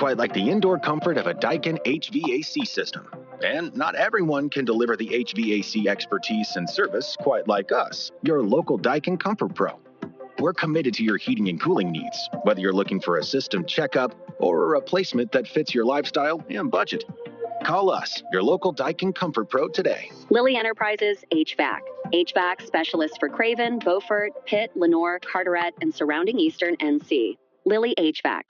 quite like the indoor comfort of a Daikin HVAC system. And not everyone can deliver the HVAC expertise and service quite like us, your local Daikin Comfort Pro. We're committed to your heating and cooling needs, whether you're looking for a system checkup or a replacement that fits your lifestyle and budget. Call us, your local Daikin Comfort Pro, today. Lilly Enterprises HVAC. HVAC specialists for Craven, Beaufort, Pitt, Lenoir, Carteret, and surrounding Eastern NC. Lilly HVAC.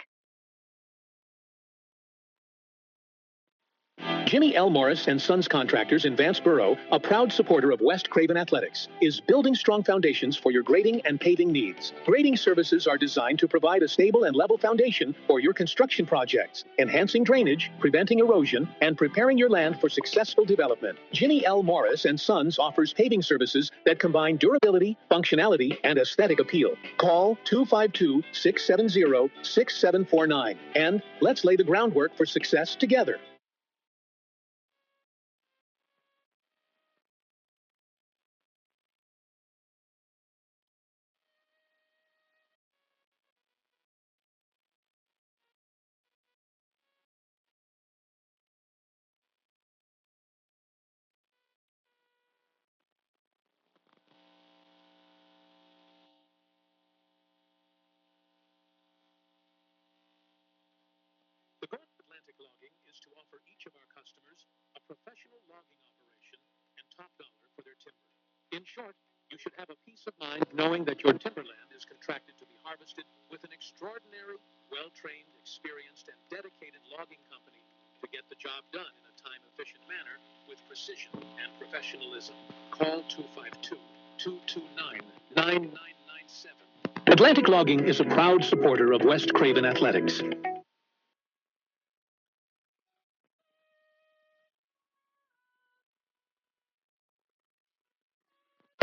Jimmy L. Morris and Sons Contractors in Vanceboro, a proud supporter of West Craven Athletics, is building strong foundations for your grading and paving needs. Grading services are designed to provide a stable and level foundation for your construction projects, enhancing drainage, preventing erosion, and preparing your land for successful development. Jimmy L. Morris and Sons offers paving services that combine durability, functionality, and aesthetic appeal. Call 252-670-6749, and let's lay the groundwork for success together. The goal of Atlantic Logging is to offer each of our customers a professional logging operation and top dollar for their timber. In short, you should have a peace of mind knowing that your timberland is contracted to be harvested with an extraordinary, well-trained, experienced, and dedicated logging company to get the job done in a time-efficient manner with precision and professionalism. Call 252-229-9997. Atlantic Logging is a proud supporter of West Craven Athletics.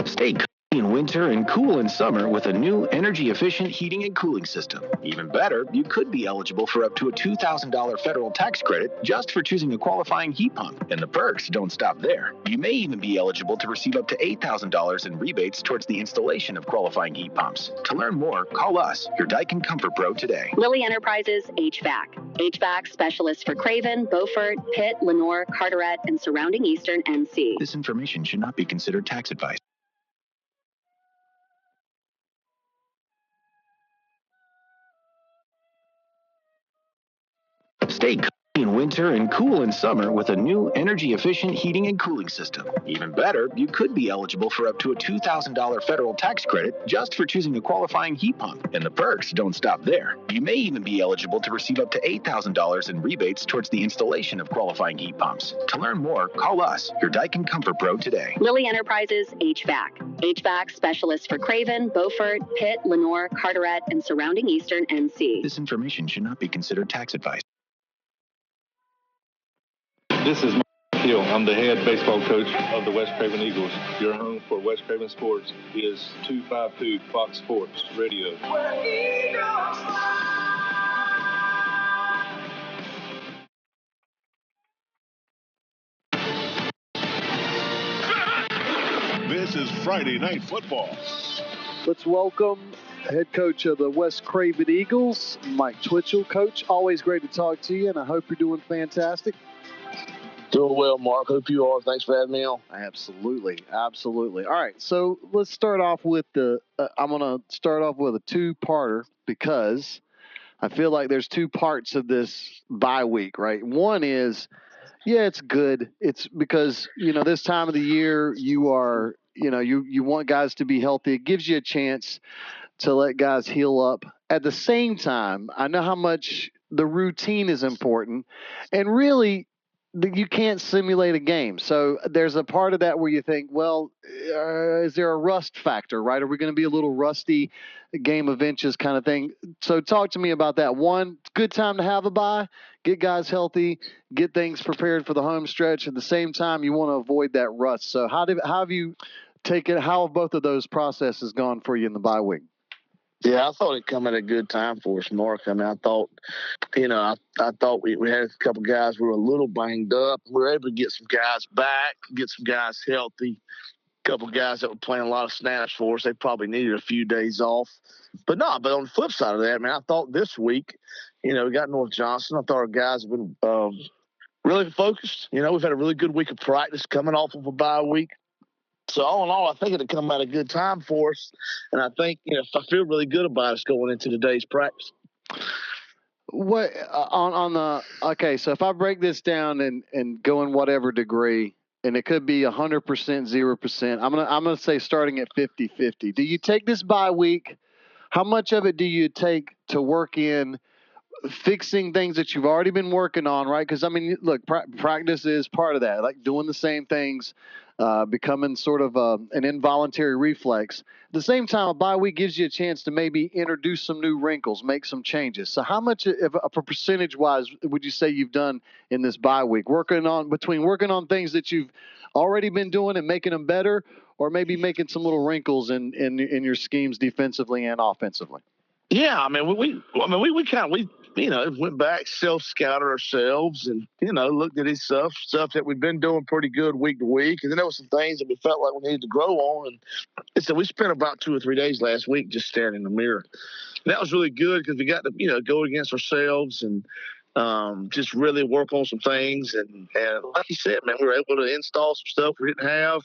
Stay cozy in winter and cool in summer with a new energy-efficient heating and cooling system. Even better, you could be eligible for up to a $2,000 federal tax credit just for choosing a qualifying heat pump. And the perks don't stop there. You may even be eligible to receive up to $8,000 in rebates towards the installation of qualifying heat pumps. To learn more, call us, your Daikin Comfort Pro, today. Lilly Enterprises HVAC. HVAC specialists for Craven, Beaufort, Pitt, Lenoir, Carteret, and surrounding Eastern NC. This information should not be considered tax advice. Stay cozy in winter and cool in summer with a new energy-efficient heating and cooling system. Even better, you could be eligible for up to a $2,000 federal tax credit just for choosing a qualifying heat pump. And the perks don't stop there. You may even be eligible to receive up to $8,000 in rebates towards the installation of qualifying heat pumps. To learn more, call us, your Daikin Comfort Pro, today. Lilly Enterprises HVAC. HVAC specialists for Craven, Beaufort, Pitt, Lenoir, Carteret, and surrounding Eastern NC. This information should not be considered tax advice. This is Mike Hill. I'm the head baseball coach of the West Craven Eagles. Your home for West Craven Sports is 252 Fox Sports Radio. This is Friday Night Football. Let's welcome head coach of the West Craven Eagles, Mike Twitchell. Coach, always great to talk to you, and I hope you're doing fantastic. Doing well, Mark. Hope you are. Thanks for having me on. Absolutely. All right, so let's start off with I'm going to start off with a two-parter because I feel like there's two parts of this bye week, right? One is, yeah, it's good. It's because, this time of the year you are, you want guys to be healthy. It gives you a chance to let guys heal up. At the same time, I know how much the routine is important, and really, you can't simulate a game. So there's a part of that where you think, well, is there a rust factor, right? Are we going to be a little rusty, game of inches kind of thing? So talk to me about that. One, good time to have a bye, get guys healthy, get things prepared for the home stretch. At the same time, you want to avoid that rust. So how have you taken, how have both of those processes gone for you in the bye week? Yeah, I thought it come at a good time for us, Mark. I mean, I thought, I thought we had a couple guys who were a little banged up. We were able to get some guys back, get some guys healthy. A couple guys that were playing a lot of snaps for us, they probably needed a few days off. But on the flip side of that, man, I thought this week, we got North Johnston. I thought our guys have been really focused. We've had a really good week of practice coming off of a bye week. So all in all, I think it'll come at a good time for us. And I think, I feel really good about us going into today's practice. What okay, so if I break this down and go in whatever degree, and it could be 100%, 0%, I'm gonna say starting at 50-50. Do you take this bye week? How much of it do you take to work in fixing things that you've already been working on, right? Because, I mean, look, practice is part of that, like doing the same things, becoming sort of an involuntary reflex. At the same time, a bye week gives you a chance to maybe introduce some new wrinkles, make some changes. So how much, if percentage-wise, would you say you've done in this bye week? Working on things that you've already been doing and making them better, or maybe making some little wrinkles in your schemes defensively and offensively? Yeah, I mean, we went back, self-scouted ourselves, and looked at his stuff that we've been doing pretty good week to week, and then there were some things that we felt like we needed to grow on, and so we spent about 2 or 3 days last week just staring in the mirror. And that was really good because we got to go against ourselves and just really work on some things, and like you said, man, we were able to install some stuff we didn't have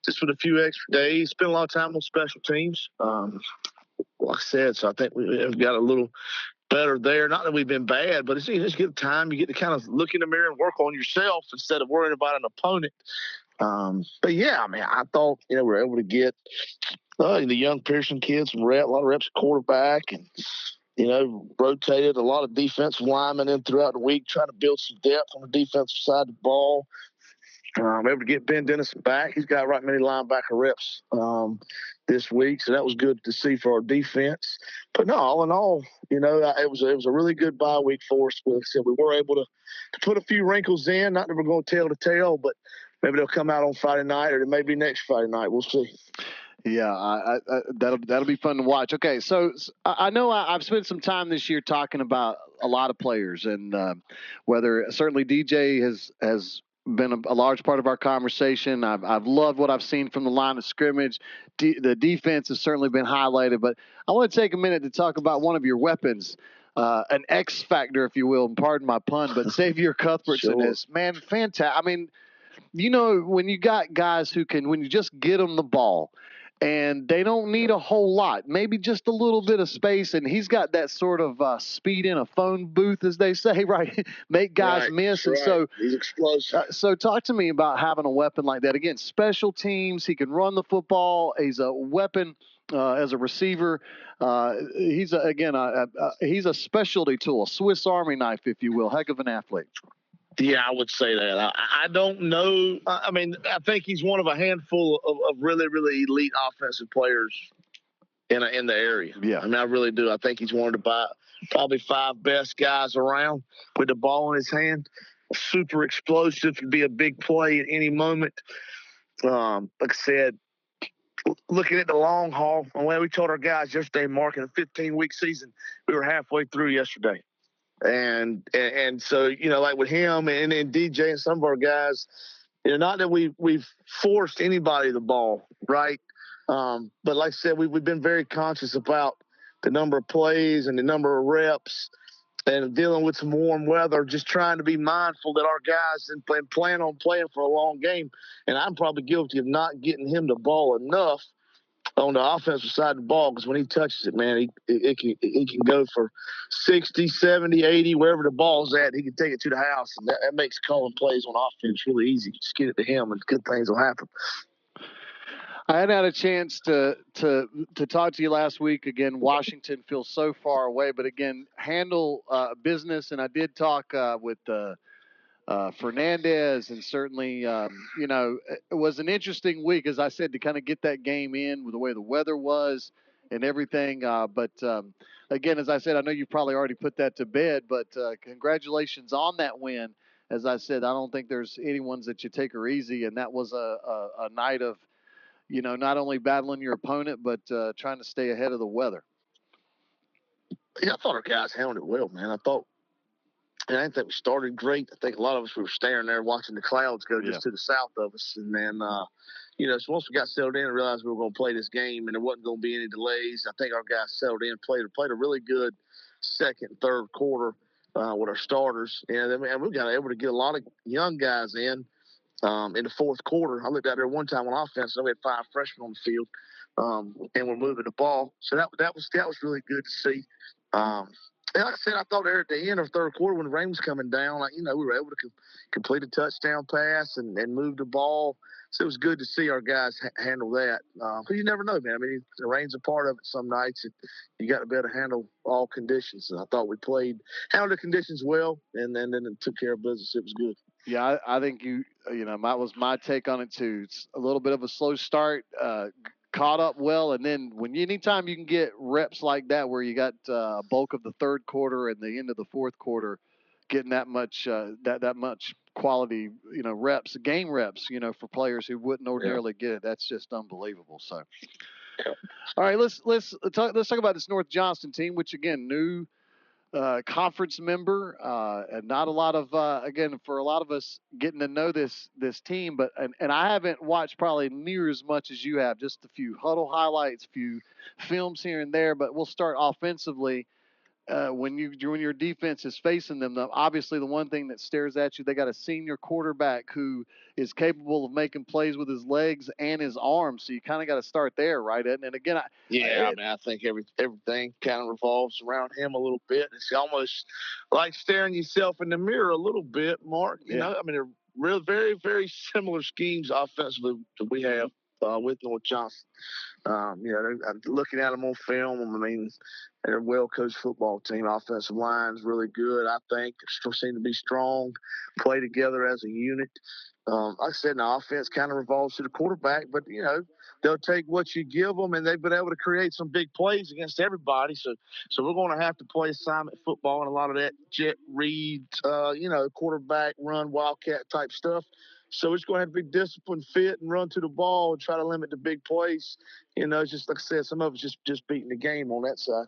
just with a few extra days. Spent a lot of time on special teams. Like I said, so I think we've got a little better there. Not that we've been bad, but you just get time. You get to kind of look in the mirror and work on yourself instead of worrying about an opponent. But yeah, I mean, I thought we were able to get the young Pearson kids a lot of reps at quarterback, and rotated a lot of defensive linemen in throughout the week, trying to build some depth on the defensive side of the ball. Able to get Ben Dennison back. He's got right many linebacker reps this week, so that was good to see for our defense. But no, all in all, it was a really good bye week for us. Like I said, we were able to put a few wrinkles in. Not that we're going to tell the tale, but maybe they'll come out on Friday night, or maybe next Friday night. We'll see. Yeah, that'll be fun to watch. Okay, so I know I've spent some time this year talking about a lot of players, and whether certainly DJ has been a large part of our conversation. I've loved what I've seen from the line of scrimmage. The defense has certainly been highlighted, but I want to take a minute to talk about one of your weapons, an X factor, if you will, and pardon my pun, but Xavier Cuthbertson is, man, fantastic. I mean, when you got guys when you just get them the ball, and they don't need a whole lot, maybe just a little bit of space, and he's got that sort of speed in a phone booth, as they say, right? Make guys miss. And so he's explosive. So talk to me about having a weapon like that. Again, special teams, he can run the football. He's a weapon as a receiver. He's a specialty tool, a Swiss Army knife, if you will. Heck of an athlete. Yeah, I would say that. I don't know. I mean, I think he's one of a handful of really, really elite offensive players in the area. Yeah. I mean, I really do. I think he's one of the probably 5 best guys around with the ball in his hand. Super explosive, could be a big play at any moment. Like I said, looking at the long haul, we told our guys yesterday, Mark, in a 15-week season, we were halfway through yesterday. And so, like with him and DJ and some of our guys, not that we've forced anybody the ball, right? But like I said, we've been very conscious about the number of plays and the number of reps, and dealing with some warm weather, just trying to be mindful that our guys and plan on playing for a long game. And I'm probably guilty of not getting him the ball enough on the offensive side of the ball, because when he touches it, man, he can go for 60, 70, 80, wherever the ball's at. He can take it to the house, and that makes calling plays on offense really easy. Just get it to him, and good things will happen. I hadn't had a chance to talk to you last week. Again, Washington feels so far away, but again, handle business. And I did talk with Fernandez, and certainly, it was an interesting week, as I said, to kind of get that game in with the way the weather was and everything. But again, as I said, I know you've probably already put that to bed, but congratulations on that win. As I said, I don't think there's any ones that you take her easy, and that was a night of, not only battling your opponent, but trying to stay ahead of the weather. Yeah, I thought our guys handled it well, man. I didn't think we started great. I think a lot of us were staring there watching the clouds go just to the south of us. And then, so once we got settled in and realized we were going to play this game and there wasn't going to be any delays, I think our guys settled in, played a really good second, third quarter with our starters. And we got able to get a lot of young guys in the fourth quarter. I looked out there one time on offense, and we had 5 freshmen on the field, and we're moving the ball. So that was really good to see. And like I said, I thought there at the end of third quarter when the rain was coming down, we were able to complete a touchdown pass and move the ball. So it was good to see our guys handle that. Because you never know, man. I mean, the rain's a part of it some nights. And you got to be able to handle all conditions. And I thought we handled the conditions well, and then took care of business. It was good. Yeah, I think that was my take on it too. It's a little bit of a slow start, caught up well, and then anytime you can get reps like that where you got a bulk of the third quarter and the end of the fourth quarter, getting that much that much quality reps, game reps, for players who wouldn't ordinarily get it, that's just unbelievable. So, all right, let's talk about this North Johnston team, which again new. Conference member, and not a lot of again for a lot of us getting to know this team, but and I haven't watched probably near as much as you have, just a few huddle highlights, few films here and there. But we'll start offensively. When your defense is facing them, obviously the one thing that stares at you, they got a senior quarterback who is capable of making plays with his legs and his arms. So you kind of got to start there, right? And again, I think everything kind of revolves around him a little bit. It's almost like staring yourself in the mirror a little bit, Mark. You know, I mean, they're real, very, very similar schemes offensively that we have with North Johnston. I'm looking at them on film. I mean, they're a well-coached football team. Offensive line's really good, I think. Still seem to be strong, play together as a unit. Like I said, the offense kind of revolves to the quarterback, but, they'll take what you give them, and they've been able to create some big plays against everybody. So we're going to have to play assignment football and a lot of that jet read, quarterback run, wildcat type stuff. So it's going to have to be disciplined, fit, and run to the ball and try to limit the big plays. Just like I said, some of it's just beating the game on that side.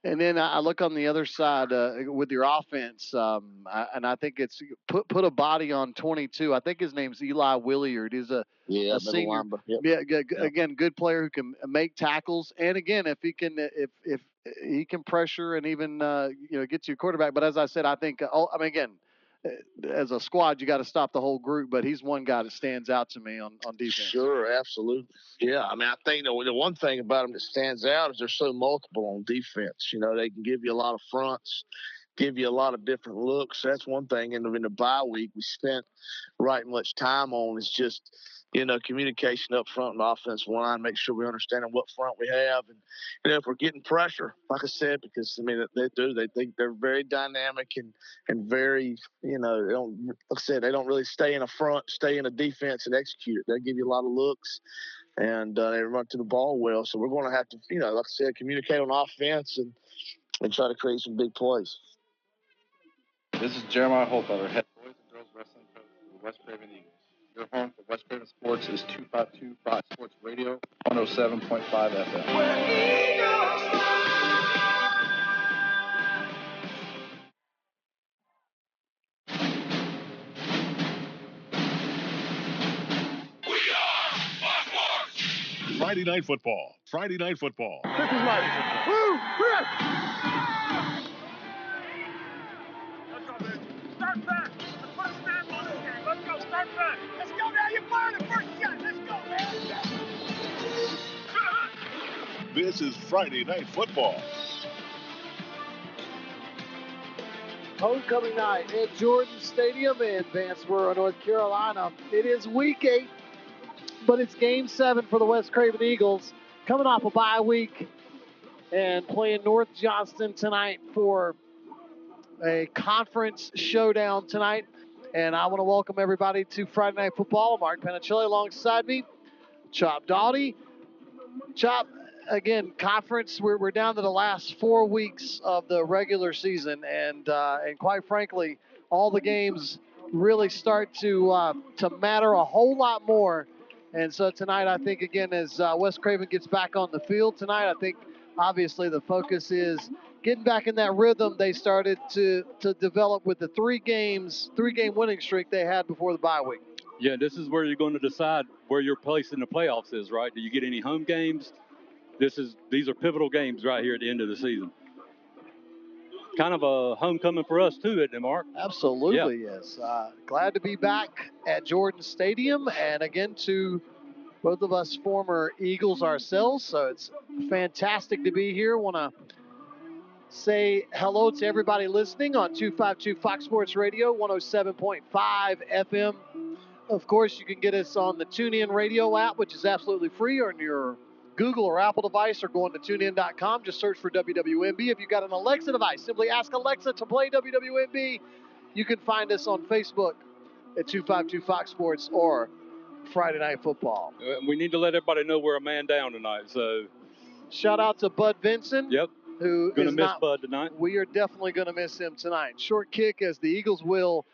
And then I look on the other side with your offense, and I think it's put a body on 22. I think his name's Eli Williard. He's a senior. Again, good player who can make tackles, and again, if he can pressure and even get to your quarterback. But as I said, I think again, as a squad, you got to stop the whole group. But he's one guy that stands out to me on defense. Sure, absolutely. Yeah, I mean, I think the one thing about them that stands out is they're so multiple on defense. They can give you a lot of fronts, give you a lot of different looks. That's one thing. And in the bye week, we spent right much time on is just communication up front in the offensive line, make sure we understand what front we have. And, if we're getting pressure, like I said, because, they think they're very dynamic and very, they don't really stay in a front, stay in a defense and execute it. They give you a lot of looks, and they run to the ball well. So we're going to have to, like I said, communicate on offense and try to create some big plays. This is Jeremiah Holtfeller, head boys and girls wrestling coach for the West Craven Eagles. Your home for West Craven Sports is 252 Fox Sports Radio, 107.5 FM. Friday Night Football. Friday Night Football. This is my woo! Let's go, man. Start back. Let's put a snap on this game. Let's go. Start back. Let's go now. You're firing the first shot. Let's go, man. This is Friday Night Football. Homecoming night at Jordan Stadium in Vanceboro, North Carolina. It is week 8, but it's game 7 for the West Craven Eagles, coming off a bye week and playing North Johnston tonight for a conference showdown tonight. And I want to welcome everybody to Friday Night Football. Mark Panichelli alongside me, Chop Doughty. Chop, again, conference, we're down to the last 4 weeks of the regular season, and quite frankly, all the games really start to matter a whole lot more. And so tonight, I think, again, as West Craven gets back on the field tonight, I think obviously the focus is getting back in that rhythm they started to develop with the 3-game winning streak they had before the bye week. Yeah, this is where you're going to decide where your place in the playoffs is, right? Do you get any home games? These are pivotal games right here at the end of the season. kind of a homecoming for us too, isn't it, Mark? Absolutely, yes. Glad to be back at Jordan Stadium, and again to both of us former Eagles ourselves, so it's fantastic to be here. Want to say hello to everybody listening on 252 Fox Sports Radio, 107.5 FM. Of course, you can get us on the TuneIn Radio app, which is absolutely free, or on your Google or Apple device, or going to tunein.com. Just search for WWMB. If you've got an Alexa device, simply ask Alexa to play WWMB. You can find us on Facebook at 252 Fox Sports or Friday Night Football. We need to let everybody know we're a man down tonight. So shout out to Bud Vinson. Yep. Who gonna is miss not, Bud tonight. We are definitely going to miss him tonight. Short kick as the Eagles will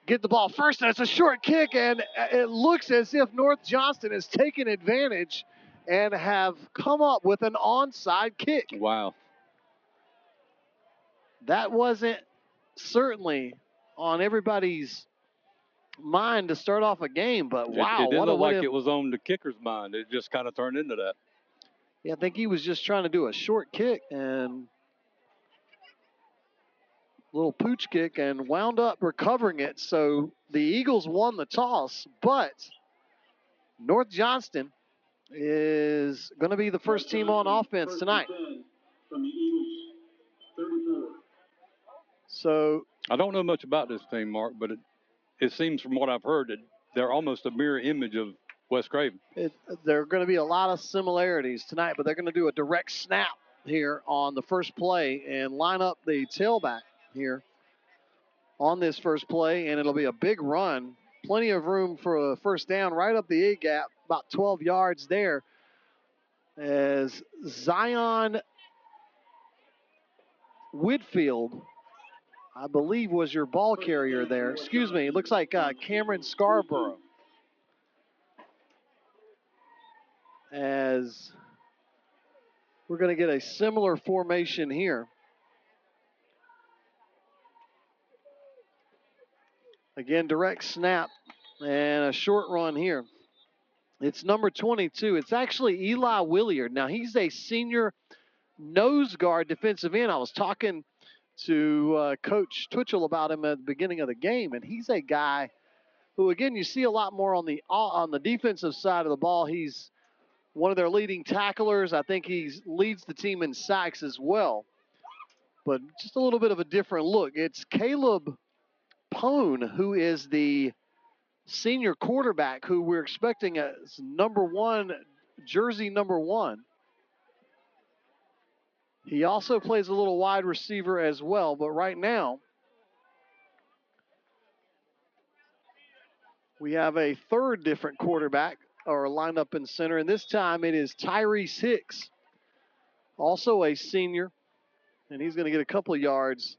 get the ball first, and it's a short kick, and it looks as if North Johnston has taken advantage and have come up with an onside kick. Wow. That wasn't certainly on everybody's mind to start off a game, but wow. It didn't look like it was on the kicker's mind. It just kind of turned into that. Yeah, I think he was just trying to do a short kick and little pooch kick and wound up recovering it. So the Eagles won the toss, but North Johnston is going to be the first team on offense tonight. So I don't know much about this team, Mark, but it seems from what I've heard that they're almost a mirror image of West Craven. There are going to be a lot of similarities tonight, but they're going to do a direct snap here on the first play and line up the tailback here on this first play, and it'll be a big run. Plenty of room for a first down right up the A-gap, about 12 yards there, as Zion Whitfield, I believe, was your ball carrier there. Excuse me, it looks like Cameron Scarborough. As we're going to get a similar formation here. Again, direct snap and a short run here. It's number 22. It's actually Eli Williard. Now, he's a senior nose guard defensive end. I was talking to Coach Twitchell about him at the beginning of the game, and he's a guy who, again, you see a lot more on the defensive side of the ball. He's one of their leading tacklers. I think he leads the team in sacks as well. But just a little bit of a different look. It's Caleb Pone, who is the senior quarterback, who we're expecting as jersey number 1. He also plays a little wide receiver as well, but right now we have a third different quarterback or lined up in center, and this time it is Tyrese Hicks, also a senior, and he's going to get a couple of yards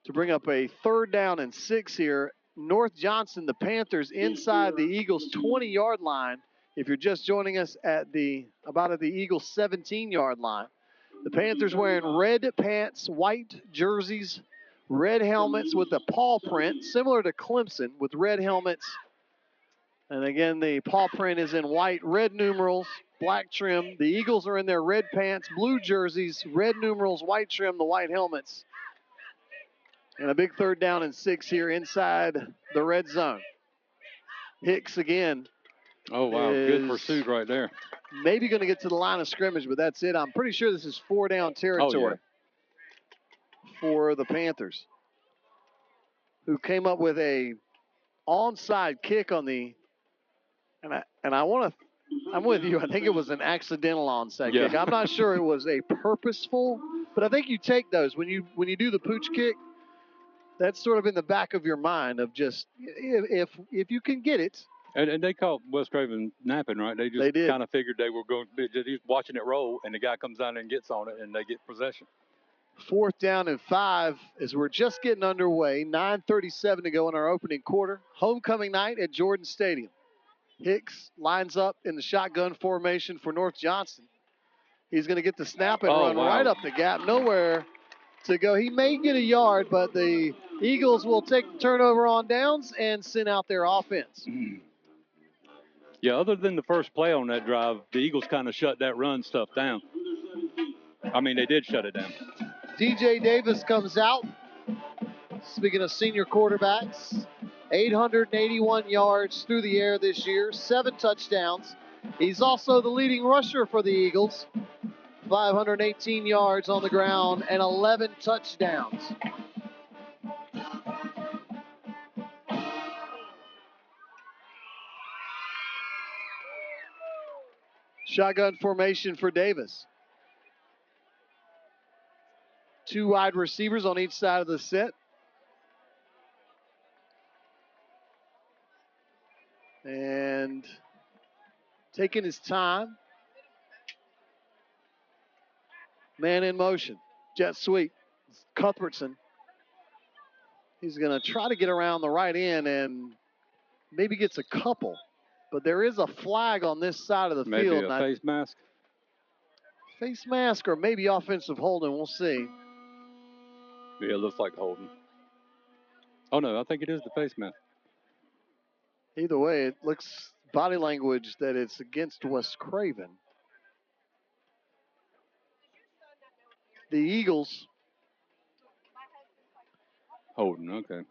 to bring up a 3rd down and 6 here. North Johnston, the Panthers, inside the Eagles' 20-yard line. If you're just joining us at the Eagles' 17-yard line. The Panthers wearing red pants, white jerseys, red helmets with the paw print, similar to Clemson, with red helmets. And again, the paw print is in white, red numerals, black trim. The Eagles are in their red pants, blue jerseys, red numerals, white trim, the white helmets. And a big 3rd down and 6 here inside the red zone. Hicks again. Oh, wow. Good pursuit right there. Maybe going to get to the line of scrimmage, but that's it. I'm pretty sure this is 4-down territory for the Panthers, who came up with a onside kick on the, I'm with you. I think it was an accidental onside kick. I'm not sure it was a purposeful, but I think you take those when you do the pooch kick. That's sort of in the back of your mind of just if you can get it. And they caught West Craven napping, right? They just kind of figured they were going to be watching it roll, and the guy comes down and gets on it, and they get possession. 4th down and 5 as we're just getting underway. 9:37 to go in our opening quarter. Homecoming night at Jordan Stadium. Hicks lines up in the shotgun formation for North Johnston. He's going to get the snap and run right up the gap. Nowhere to go. He may get a yard, but the Eagles will take the turnover on downs and send out their offense. Yeah, other than the first play on that drive, the Eagles kind of shut that run stuff down. I mean, they did shut it down. DJ Davis comes out. Speaking of senior quarterbacks, 881 yards through the air this year, 7 touchdowns. He's also the leading rusher for the Eagles, 518 yards on the ground and 11 touchdowns. Shotgun formation for Davis. 2 wide receivers on each side of the set. And taking his time. Man in motion. Jet sweep. Cuthbertson. He's going to try to get around the right end and maybe gets a couple. But there is a flag on this side of the field. Maybe a face mask? Face mask or maybe offensive holding. We'll see. Yeah, it looks like holding. Oh, no, I think it is the face mask. Either way, it looks body language that it's against West Craven. The Eagles. Holding, okay.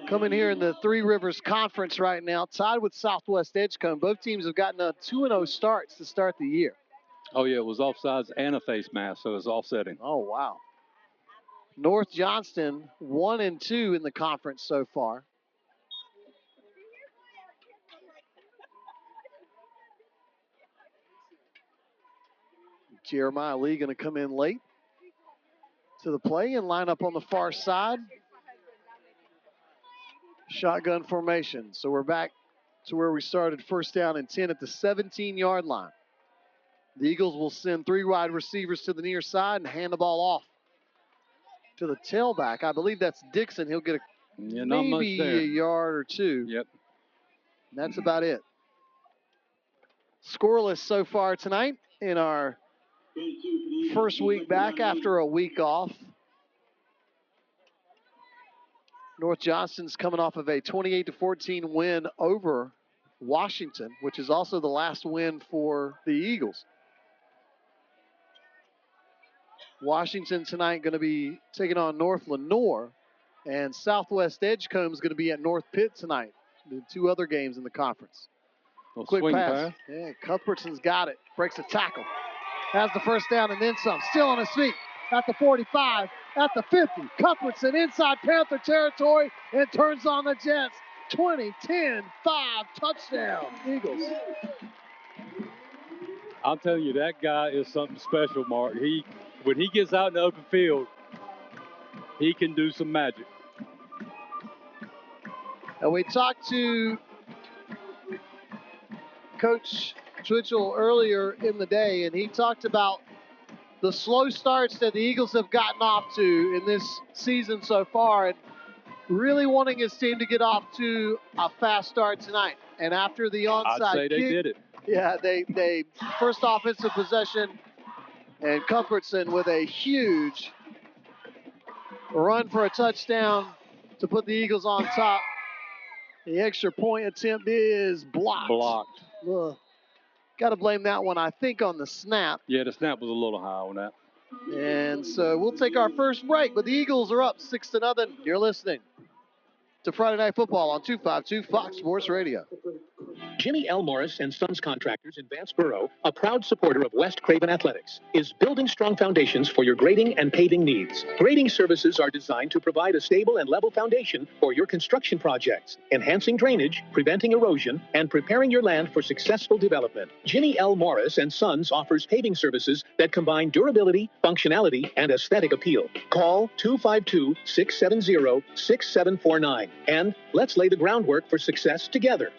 Coming here in the Three Rivers Conference right now, tied with Southwest Edgecombe. Both teams have gotten a 2-0 starts to start the year. Oh, yeah, it was offsides and a face mask, so it's offsetting. Oh, wow. North Johnston, 1-2 in the conference so far. Jeremiah Lee going to come in late to the play and line up on the far side. Shotgun formation. So we're back to where we started, first down and 10 at the 17-yard line. The Eagles will send 3 wide receivers to the near side and hand the ball off to the tailback. I believe that's Dixon. He'll get maybe a yard or 2. Yep. And that's about it. Scoreless so far tonight in our first week back after a week off. North Johnston's coming off of a 28-14 win over Washington, which is also the last win for the Eagles. Washington tonight going to be taking on North Lenoir, and Southwest Edgecombe is going to be at North Pitt tonight. The 2 other games in the conference. Quick pass. Yeah, Cuthbertson's got it. Breaks a tackle. Has the first down and then some. Still on his feet. At the 45, at the 50. Cuthbertson inside Panther territory and turns on the Jets. 20-10-5 touchdown, Eagles. I'm telling you, that guy is something special, Mark. When he gets out in the open field, he can do some magic. And we talked to Coach Twitchell earlier in the day, and he talked about the slow starts that the Eagles have gotten off to in this season so far, and really wanting his team to get off to a fast start tonight. And after the onside I'd say kick, they did it. Yeah, they first offensive possession, and Cuthbertson with a huge run for a touchdown to put the Eagles on top. The extra point attempt is blocked. Got to blame that one, I think, on the snap. Yeah, the snap was a little high on that. And so we'll take our first break, but the Eagles are up 6-0. You're listening to Friday Night Football on 252 Fox Sports Radio. Jimmy L. Morris and Sons Contractors in Vanceboro, a proud supporter of West Craven Athletics, is building strong foundations for your grading and paving needs. Grading services are designed to provide a stable and level foundation for your construction projects, enhancing drainage, preventing erosion, and preparing your land for successful development. Jimmy L. Morris and Sons offers paving services that combine durability, functionality, and aesthetic appeal. Call 252-670-6749, and let's lay the groundwork for success together.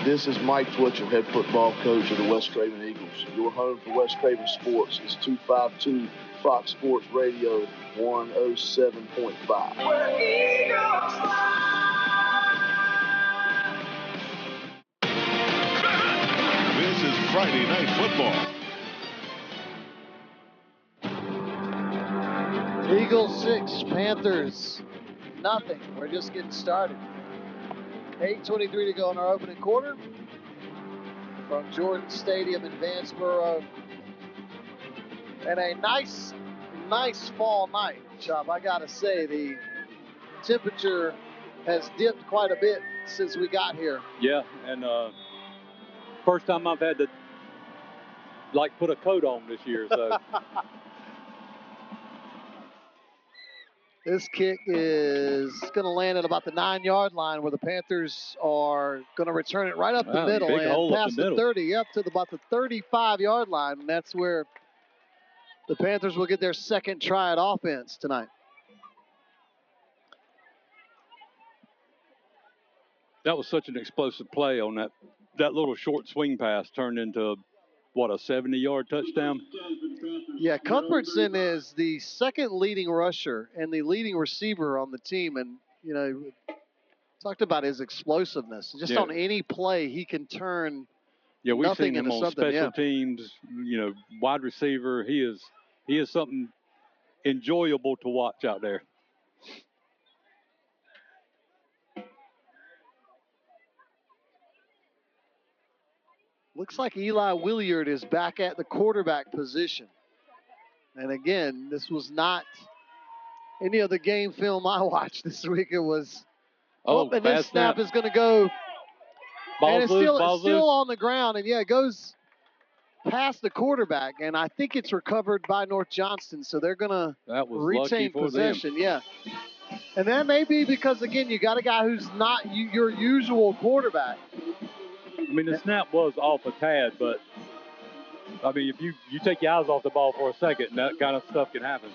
This is Mike Twitchell, head football coach of the West Craven Eagles. Your home for West Craven Sports is 252 Fox Sports Radio 107.5. This is Friday Night Football. Eagles 6, Panthers nothing. We're just getting started. 8:23 to go in our opening quarter from Jordan Stadium in Vanceboro. And a nice nice fall night, Chop. I got to say, the temperature has dipped quite a bit since we got here. Yeah, and first time I've had to, put a coat on this year, so. This kick is going to land at about the 9-yard line where the Panthers are going to return it right up the middle and past the 30 up to about the 35-yard line. And that's where the Panthers will get their second try at offense tonight. That was such an explosive play on that little short swing pass turned into, a 70-yard touchdown? Yeah, Cuthbertson is the second leading rusher and the leading receiver on the team. And, talked about his explosiveness. Just on any play, he can turn we've seen him on something. special teams, wide receiver. He is something enjoyable to watch out there. Looks like Eli Williard is back at the quarterback position. And again, this was not any of the game film I watched this week. It was, and this snap is going to go. And it's still on the ground. And it goes past the quarterback. And I think it's recovered by North Johnston. So they're going to retain possession. Yeah. And that may be because, again, you got a guy who's not your usual quarterback. I mean, the snap was off a tad, but, if you take your eyes off the ball for a second, that kind of stuff can happen.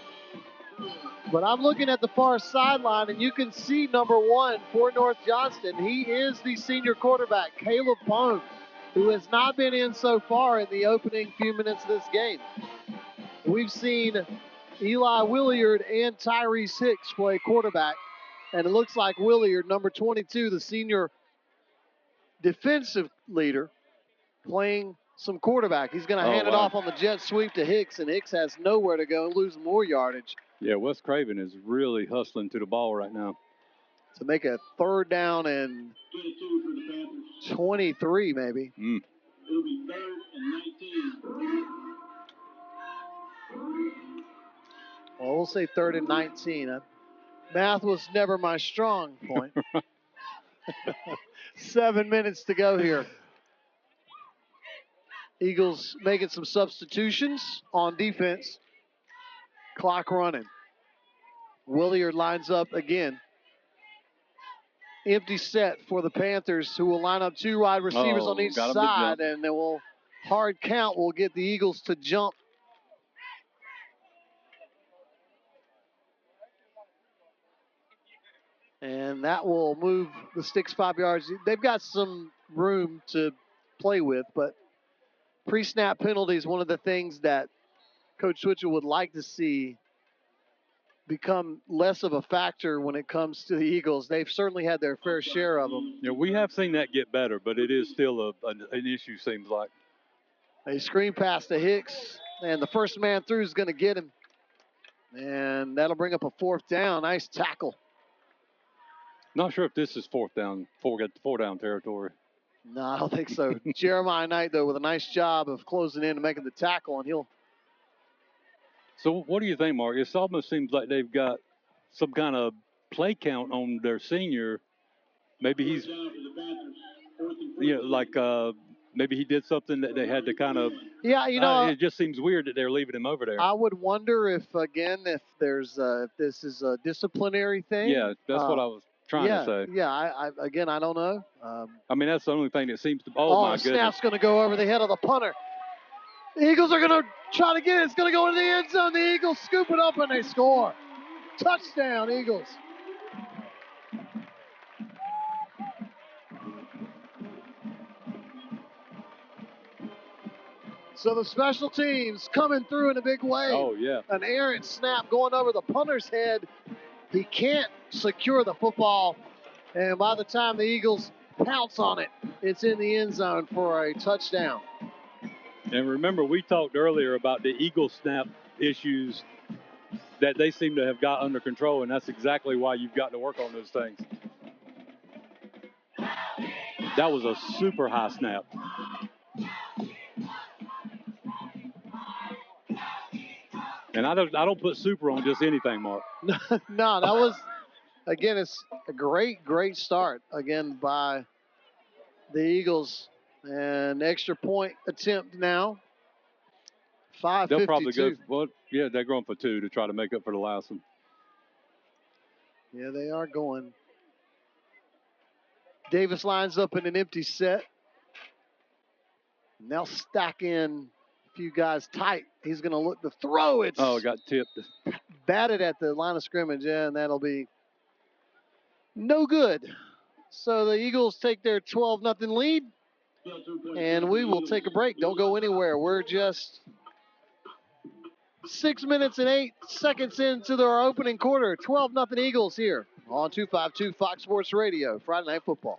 But I'm looking at the far sideline, and you can see number 1 for North Johnston. He is the senior quarterback, Caleb Pone, who has not been in so far in the opening few minutes of this game. We've seen Eli Williard and Tyrese Hicks play quarterback, and it looks like Williard, number 22, the senior defensive leader, playing some quarterback. He's going to hand it off on the jet sweep to Hicks, and Hicks has nowhere to go and lose more yardage. Yeah, Wes Craven is really hustling to the ball right now. To make a 3rd down and 23, maybe. It'll be 3rd and 19. Well, we'll say 3rd and 19. Math was never my strong point. 7 minutes to go here. Eagles making some substitutions on defense. Clock running. Williard lines up again. Empty set for the Panthers, who will line up 2 wide receivers on each side, and they will hard count will get the Eagles to jump. And that will move the sticks 5 yards. They've got some room to play with, but pre-snap penalty is one of the things that Coach Switzer would like to see become less of a factor when it comes to the Eagles. They've certainly had their fair share of them. Yeah, we have seen that get better, but it is still an issue, seems like. A screen pass to Hicks, and the first man through is going to get him. And that'll bring up a 4th down. Nice tackle. Not sure if this is four down territory. No, I don't think so. Jeremiah Knight, though, with a nice job of closing in and making the tackle, and he'll. So what do you think, Mark? It almost seems like they've got some kind of play count on their senior. Maybe he's, maybe he did something that they had to kind of. Yeah, it just seseems weird that they're leaving him over there. I would wonder if there's if this is a disciplinary thing. Yeah, that's what I was trying to say. Yeah, I don't know. That's the only thing that seems to. Oh my goodness! Snap's going to go over the head of the punter. The Eagles are going to try to get it. It's going to go into the end zone. The Eagles scoop it up and they score. Touchdown, Eagles. So the special teams coming through in a big way. Oh, yeah. An errant snap going over the punter's head. He can't secure the football. And by the time the Eagles pounce on it, it's in the end zone for a touchdown. And remember, we talked earlier about the Eagles snap issues that they seem to have got under control, and that's exactly why you've got to work on those things. That was a super high snap. And I don't put super on just anything, Mark. No, that was, again, it's a great start, again, by the Eagles. An extra point attempt now. 5:52. They'll probably go, they're going for 2 to try to make up for the last one. Yeah, they are going. Davis lines up in an empty set. Now stack in a few guys tight. He's going to look to throw. It got tipped. Batted at the line of scrimmage, and that'll be no good. So the Eagles take their 12-0 lead, and we will take a break. Don't go anywhere. We're just 6 minutes and 8 seconds into their opening quarter. 12-0 Eagles here on 252 Fox Sports Radio, Friday Night Football.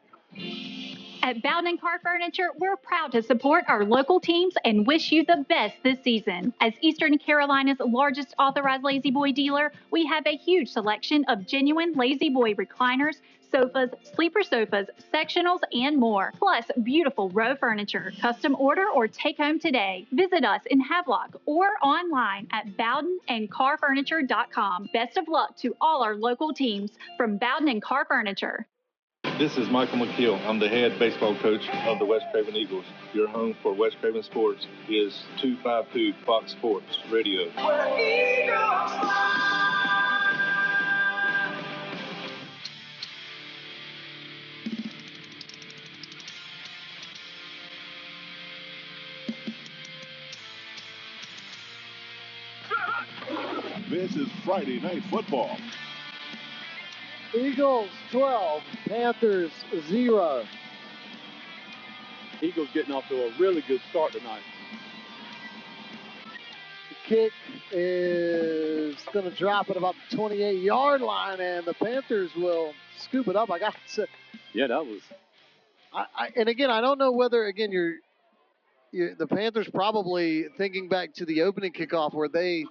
At Bowden Car Furniture, we're proud to support our local teams and wish you the best this season. As Eastern Carolina's largest authorized Lazy Boy dealer, we have a huge selection of genuine Lazy Boy recliners, sofas, sleeper sofas, sectionals, and more. Plus, beautiful row furniture. Custom order or take home today. Visit us in Havelock or online at bowdenandcarfurniture.com. Best of luck to all our local teams from Bowden and Car Furniture. This is Michael McKeel. I'm the head baseball coach of the West Craven Eagles. Your home for West Craven Sports is 252 Fox Sports Radio. This is Friday Night Football. Eagles 12, Panthers 0. Eagles getting off to a really good start tonight. The kick is going to drop at about the 28-yard line, and the Panthers will scoop it up. I got to. Yeah, that was. And again, I don't know whether the Panthers probably thinking back to the opening kickoff where they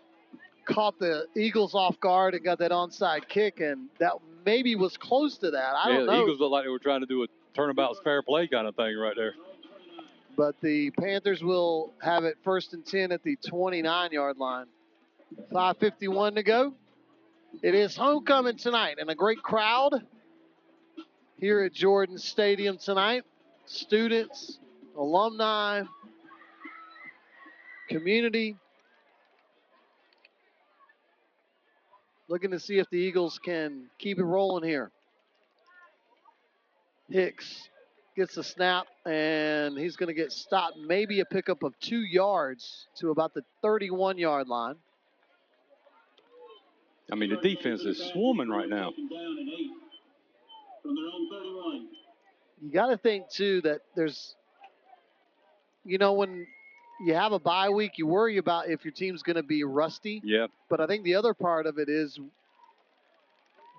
caught the Eagles off guard and got that onside kick, and that maybe was close to that. I don't know. The Eagles looked like they were trying to do a turnabout's fair play kind of thing right there. But the Panthers will have it 1st and 10 at the 29-yard line. 5:51 to go. It is homecoming tonight, and a great crowd here at Jordan Stadium tonight. Students, alumni, community. Looking to see if the Eagles can keep it rolling here. Hicks gets the snap, and he's going to get stopped. Maybe a pickup of 2 yards to about the 31-yard line. I mean, the defense is swarming right now. You got to think, too, that there's, when you have a bye week, you worry about if your team's going to be rusty. Yeah. But I think the other part of it is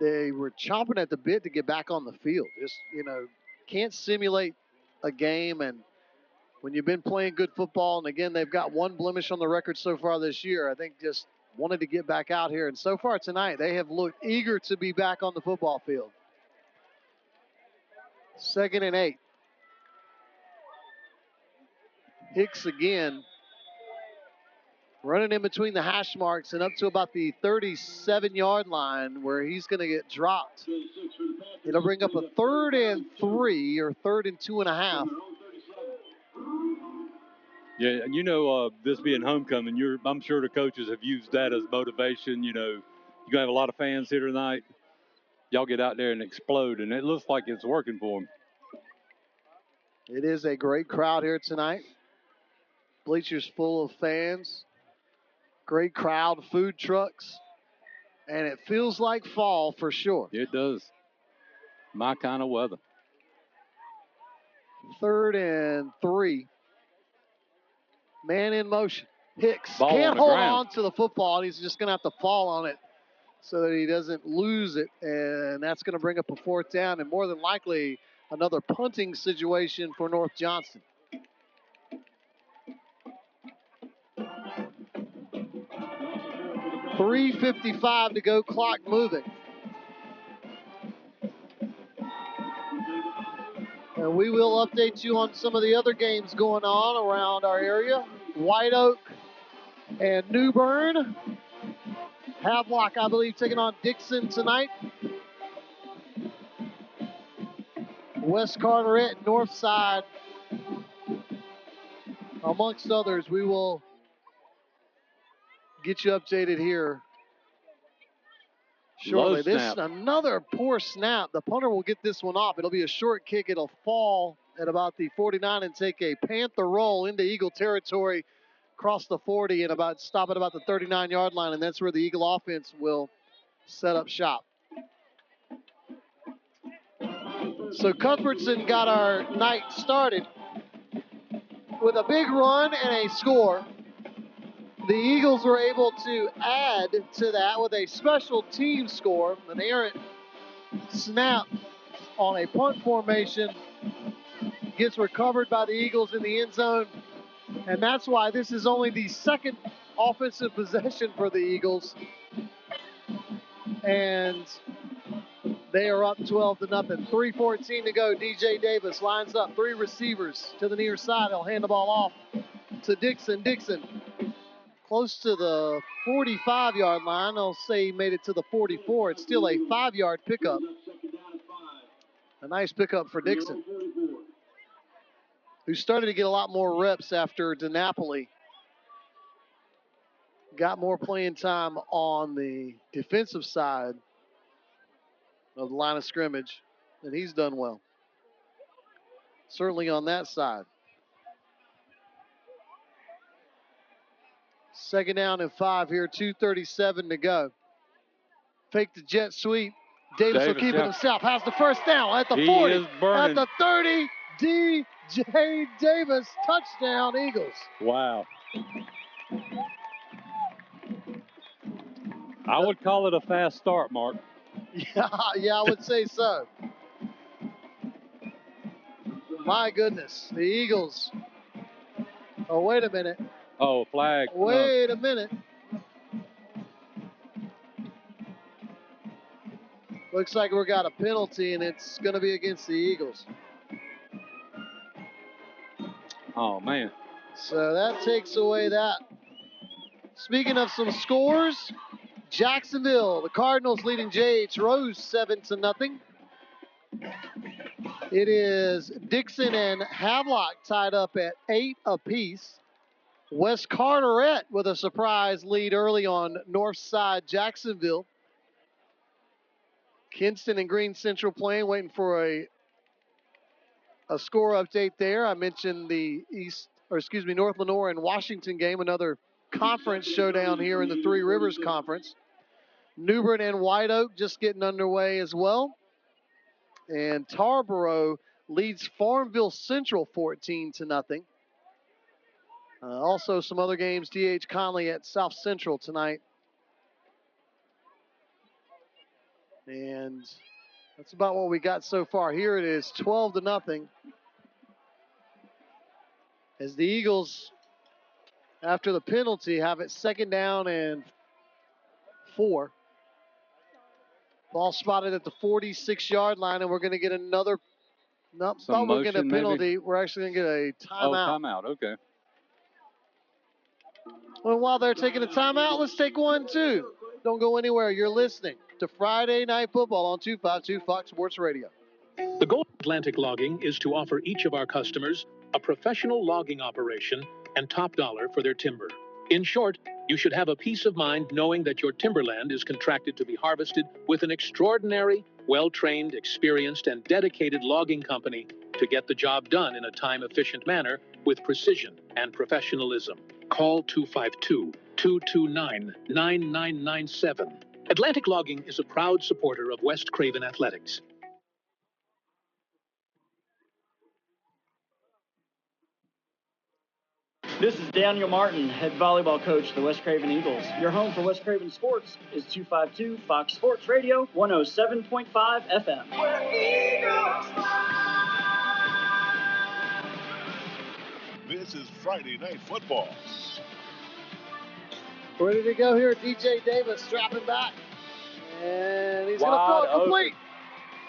they were chomping at the bit to get back on the field. Just, can't simulate a game. And when you've been playing good football, and again, they've got one blemish on the record so far this year, I think just wanted to get back out here. And so far tonight, they have looked eager to be back on the football field. 2nd and 8. Hicks again, running in between the hash marks and up to about the 37-yard line where he's going to get dropped. It'll bring up a 3rd and 3 or 3rd and 2.5. Yeah, this being homecoming, I'm sure the coaches have used that as motivation. You're going to have a lot of fans here tonight. Y'all get out there and explode, and it looks like it's working for them. It is a great crowd here tonight. Bleachers full of fans. Great crowd, food trucks. And it feels like fall for sure. It does. My kind of weather. 3rd and 3. Man in motion. Hicks Ball can't on the hold ground. on to the football. He's just going to have to fall on it so that he doesn't lose it. And that's going to bring up a 4th down and more than likely another punting situation for North Johnston. .355 to go, clock moving. And we will update you on some of the other games going on around our area. White Oak and New Bern Havelock, I believe, taking on Dixon tonight. West Carteret, Northside, amongst others. We will get you updated here shortly. Low This snap. another poor snap. The punter will get this one off. It'll be a short kick. It'll fall at about the 49 and take a Panther roll into Eagle territory, cross the 40 and stop at about the 39-yard line, and that's where the Eagle offense will set up shop. So Cuthbertson got our night started with a big run and a score. The Eagles were able to add to that with a special team score, an errant snap on a punt formation, gets recovered by the Eagles in the end zone, and that's why this is only the second offensive possession for the Eagles, and they are up 12-0. 3:14 to go. DJ Davis lines up 3 receivers to the near side. He'll hand the ball off to Dixon. Dixon close to the 45-yard line. I'll say he made it to the 44. It's still a 5-yard pickup. A nice pickup for Dixon, who started to get a lot more reps after DeNapoli got more playing time on the defensive side of the line of scrimmage, and he's done well. Certainly on that side. 2nd down and 5 here, 2:37 to go. Fake the jet sweep. Davis will keep it himself. Has the first down at the 40. At the 30, DJ Davis, touchdown Eagles. Wow. I would call it a fast start, Mark. Yeah, I would say so. My goodness, the Eagles. Oh, wait a minute. Oh, flag. Wait a minute. Looks like we got a penalty, and it's going to be against the Eagles. Oh, man. So that takes away that. Speaking of some scores, Jacksonville, the Cardinals leading J.H. Rose 7-0. It is Dixon and Havelock tied up at 8 apiece. West Carteret with a surprise lead early on Northside Jacksonville. Kinston and Green Central playing, waiting for a score update there. I mentioned the North Lenoir and Washington game, another conference showdown here in the Three Rivers Conference. New Bern and White Oak just getting underway as well. And Tarboro leads Farmville Central 14-0. Also some other games, D.H. Conley at South Central tonight. And that's about what we got so far. Here it is, 12-0. As the Eagles, after the penalty, have it 2nd down and 4. Ball spotted at the 46-yard line, and we're going to get another. Nope, thought we were going to get a penalty. Maybe? We're actually going to get a timeout. Oh, timeout, okay. Well, while they're taking a timeout, let's take one, too. Don't go anywhere. You're listening to Friday Night Football on 252 Fox Sports Radio. The goal of Atlantic Logging is to offer each of our customers a professional logging operation and top dollar for their timber. In short, you should have a peace of mind knowing that your timberland is contracted to be harvested with an extraordinary, well-trained, experienced, and dedicated logging company to get the job done in a time-efficient manner with precision and professionalism. Call 252-229-9997. Atlantic Logging is a proud supporter of West Craven Athletics. This is Daniel Martin, head volleyball coach of the West Craven Eagles. Your home for West Craven Sports is 252 Fox Sports Radio, 107.5 FM. This is Friday Night Football. Ready to go here, DJ Davis strapping back. And he's going to throw it complete.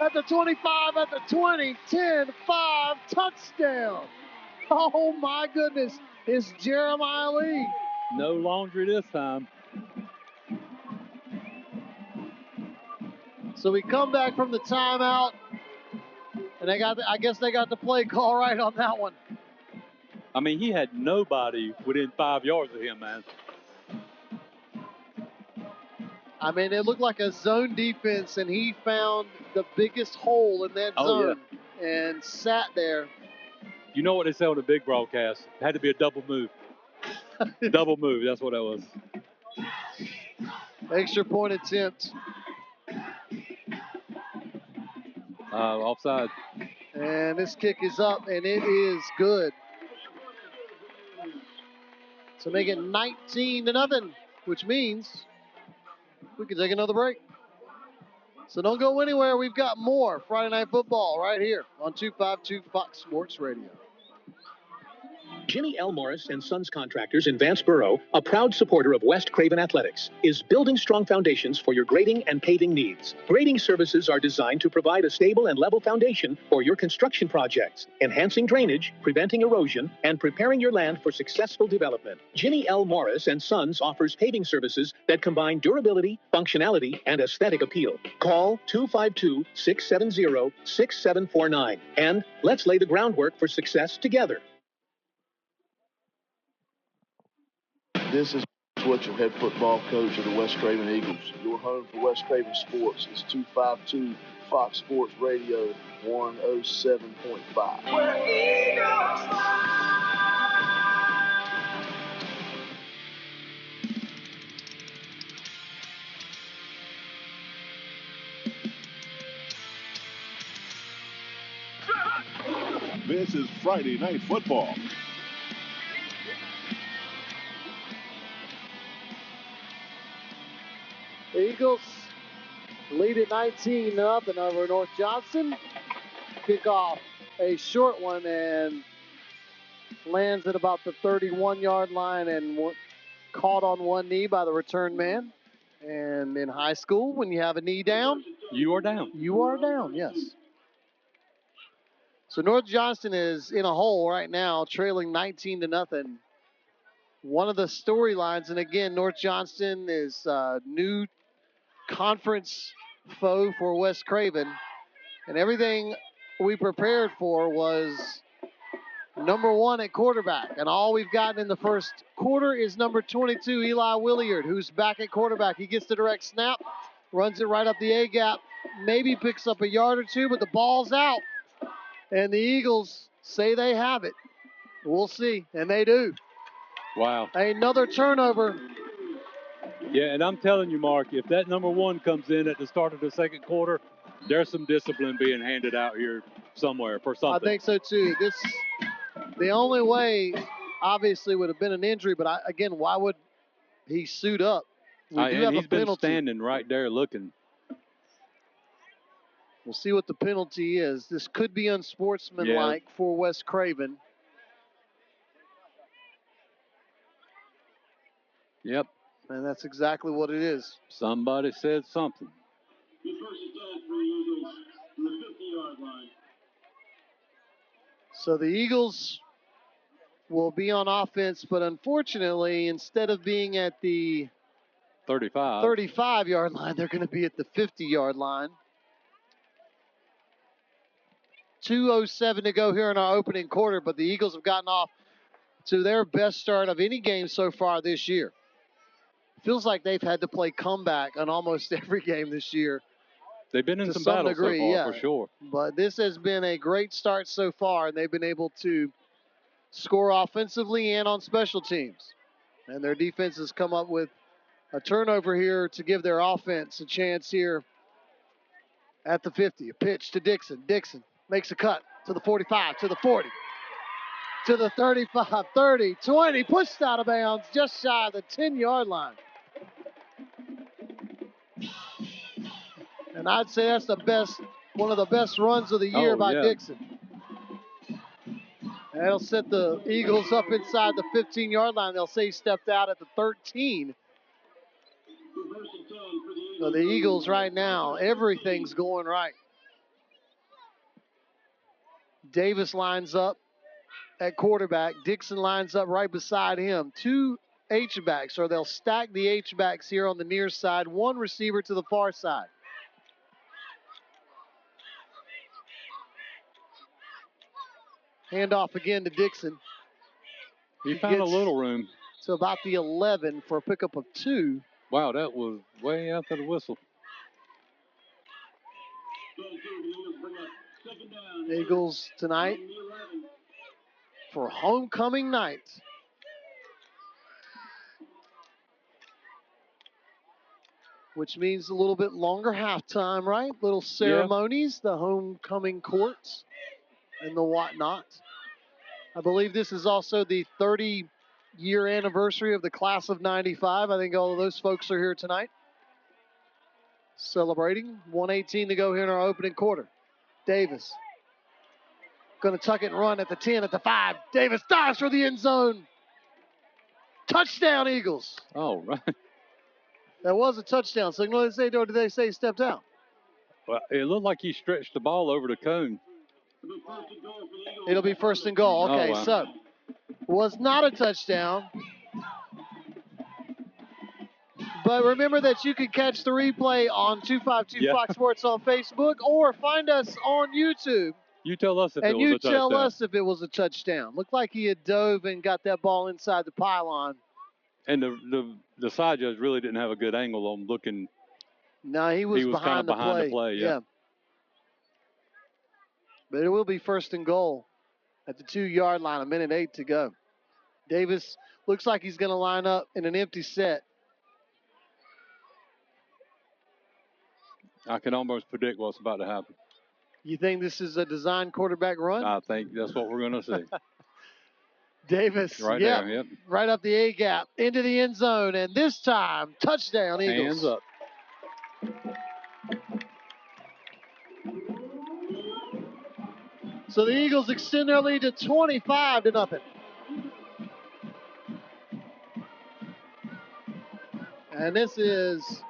At the 25, at the 20, 10, 5, touchdown. Oh, my goodness. It's Jeremiah Lee. No laundry this time. So we come back from the timeout, and I guess they got the play call right on that one. I mean, he had nobody within 5 yards of him, man. I mean, it looked like a zone defense, and he found the biggest hole in that zone and sat there. You know what they say on the big broadcast? It had to be a double move. Double move, that's what that was. Extra point attempt. Offside. And this kick is up, and it is good. To make it 19-0, which means we can take another break. So don't go anywhere. We've got more Friday Night Football right here on 252 Fox Sports Radio. Jimmy L. Morris and Sons Contractors in Vanceboro, a proud supporter of West Craven Athletics, is building strong foundations for your grading and paving needs. Grading services are designed to provide a stable and level foundation for your construction projects, enhancing drainage, preventing erosion, and preparing your land for successful development. Jimmy L. Morris and Sons offers paving services that combine durability, functionality, and aesthetic appeal. Call 252-670-6749, and let's lay the groundwork for success together. This is Switzer, head football coach of the West Craven Eagles. Your home for West Craven sports is 252 Fox Sports Radio 107.5. We're Eagles fly! This is Friday Night Football. The Eagles lead at 19-0 over North Johnston. Kick off a short one and lands at about the 31-yard line and caught on one knee by the return man. And in high school, when you have a knee down, you are down. You are down, yes. So North Johnston is in a hole right now, trailing 19-0. One of the storylines, and again, North Johnston is new conference foe for West Craven, and everything we prepared for was number one at quarterback, and all we've gotten in the first quarter is number 22, Eli Williard, who's back at quarterback. He gets the direct snap, runs it right up the A-gap, maybe picks up a yard or two, but the ball's out, and the Eagles say they have it. We'll see, and they do. Wow. Another turnover. Yeah, and I'm telling you, Mark, if that number one comes in at the start of the second quarter, there's some discipline being handed out here somewhere for something. I think so, too. The only way, obviously, would have been an injury, but again, why would he suit up? We do have he's a penalty. Been standing right there looking. We'll see what the penalty is. This could be unsportsmanlike for West Craven. Yep. And that's exactly what it is. Somebody said something. The first is down for the Eagles from the 50-yard line. So the Eagles will be on offense, but unfortunately, instead of being at the 35-yard line, they're going to be at the 50-yard line. 2:07 to go here in our opening quarter, but the Eagles have gotten off to their best start of any game so far this year. Feels like they've had to play comeback on almost every game this year. They've been in some battles so far, for sure. But this has been a great start so far, and they've been able to score offensively and on special teams. And their defense has come up with a turnover here to give their offense a chance here at the 50. A pitch to Dixon. Dixon makes a cut to the 45, to the 40, to the 35, 30, 20, pushed out of bounds just shy of the 10-yard line. And I'd say that's one of the best runs of the year by Dixon. And that'll set the Eagles up inside the 15-yard line. They'll say he stepped out at the 13. So the Eagles right now, everything's going right. Davis lines up at quarterback. Dixon lines up right beside him. Two H-backs, or they'll stack the H-backs here on the near side. One receiver to the far side. Handoff again to Dixon. He found a little room. To about the 11 for a pickup of 2. Wow, that was way after the whistle. Eagles tonight for homecoming night. Which means a little bit longer halftime, right? Little ceremonies, the homecoming courts and the whatnot. I believe this is also the 30-year anniversary of the class of 95. I think all of those folks are here tonight celebrating. 1:18 to go here in our opening quarter. Davis going to tuck it and run at the 10, at the 5. Davis dives for the end zone. Touchdown, Eagles. Oh, right. That was a touchdown signal. Did they say stepped out? Well, it looked like he stretched the ball over the cone. It'll be first and goal. Okay, wow. So was not a touchdown. But remember that you can catch the replay on 252 Fox Sports on Facebook or find us on YouTube. You tell us if it was a touchdown. And you tell us if it was a touchdown. Looked like he had dove and got that ball inside the pylon. And the side judge really didn't have a good angle on looking. No, he was kind of behind the play. Yeah. But it will be first and goal at the 2-yard line, 1:08 to go. Davis looks like he's going to line up in an empty set. I can almost predict what's about to happen. You think this is a design quarterback run? I think that's what we're going to see. Davis, there, right up the A-gap, into the end zone, and this time, touchdown, Eagles. Hands up. So the Eagles extend their lead to 25-0. And this is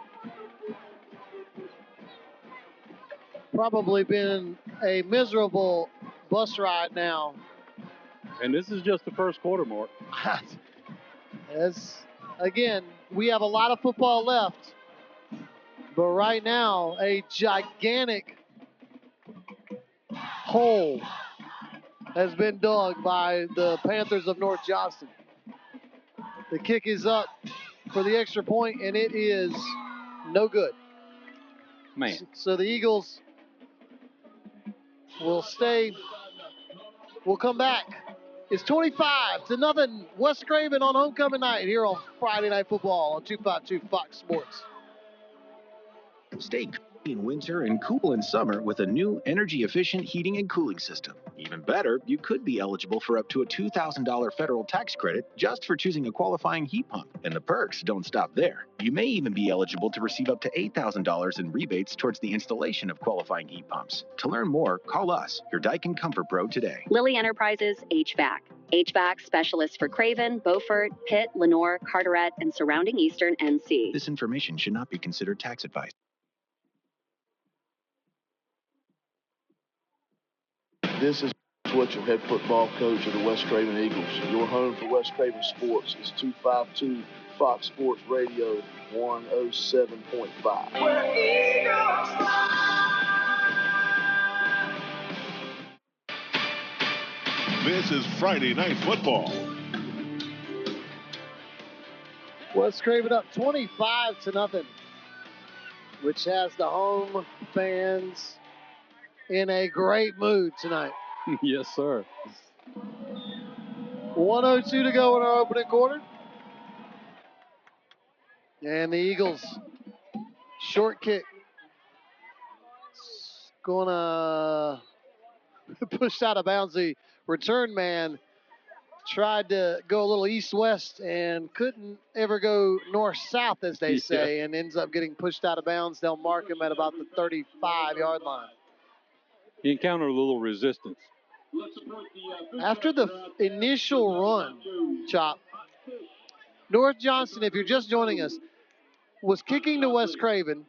probably been a miserable bus ride now. And this is just the first quarter, Mark. Again, we have a lot of football left. But right now, a gigantic hole has been dug by the Panthers of North Johnston. The kick is up for the extra point, and it is no good. Man. So the Eagles will come back. It's 25-0. West Craven on homecoming night here on Friday Night Football on 252 Fox Sports. Stay cool in winter and cool in summer with a new energy-efficient heating and cooling system. Even better, you could be eligible for up to a $2,000 federal tax credit just for choosing a qualifying heat pump. And the perks don't stop there. You may even be eligible to receive up to $8,000 in rebates towards the installation of qualifying heat pumps. To learn more, call us, your Daikin Comfort Pro, today. Lilly Enterprises HVAC. HVAC specialists for Craven, Beaufort, Pitt, Lenoir, Carteret, and surrounding Eastern NC. This information should not be considered tax advice. This is Switcher, head football coach of the West Craven Eagles. Your home for West Craven sports is 252 Fox Sports Radio 107.5. This is Friday Night Football. West Craven up 25-0, which has the home fans in a great mood tonight. Yes, sir. 1:02 to go in our opening quarter. And the Eagles short kick. Gonna push out of bounds. The return man tried to go a little east-west and couldn't ever go north-south, as they say, and ends up getting pushed out of bounds. They'll mark him at about the 35-yard line. He encountered a little resistance. After the initial run, Chop, North Johnston, if you're just joining us, was kicking to West Craven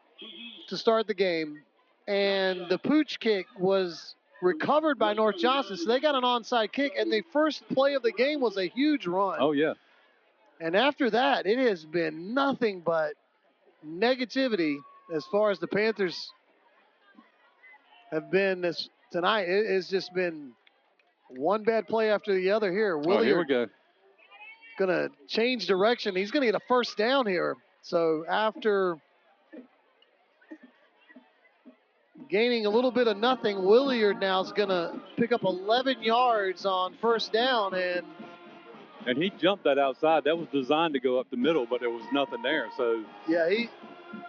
to start the game, and the pooch kick was recovered by North Johnston, so they got an onside kick, and the first play of the game was a huge run. Oh, yeah. And after that, it has been nothing but negativity as far as the Panthers have been this tonight. It's just been one bad play after the other here. Oh, here we go. Going to change direction. He's going to get a first down here. So after gaining a little bit of nothing, Williard now is going to pick up 11 yards on first down. And he jumped that outside. That was designed to go up the middle, but there was nothing there. So yeah,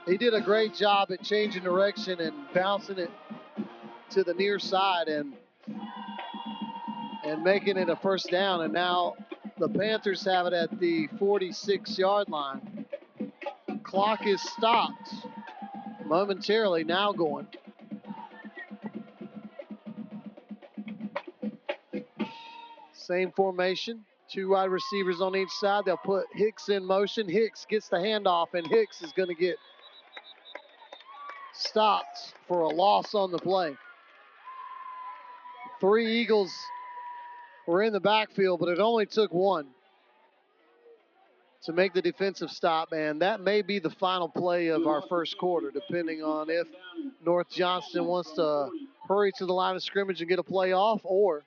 he did a great job at changing direction and bouncing it to the near side and making it a first down. And now the Panthers have it at the 46-yard line. Clock is stopped momentarily, now going. Same formation, 2 wide receivers on each side. They'll put Hicks in motion. Hicks gets the handoff, and Hicks is going to get stopped for a loss on the play. 3 Eagles were in the backfield, but it only took 1 to make the defensive stop, and that may be the final play of our first quarter, depending on if North Johnston wants to hurry to the line of scrimmage and get a play off, or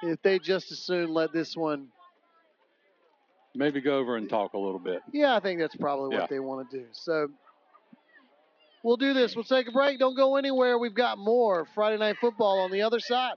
if they just as soon let this one. Maybe go over and talk a little bit. Yeah, I think that's probably what they want to do. So we'll do this. We'll take a break. Don't go anywhere. We've got more Friday Night Football on the other side.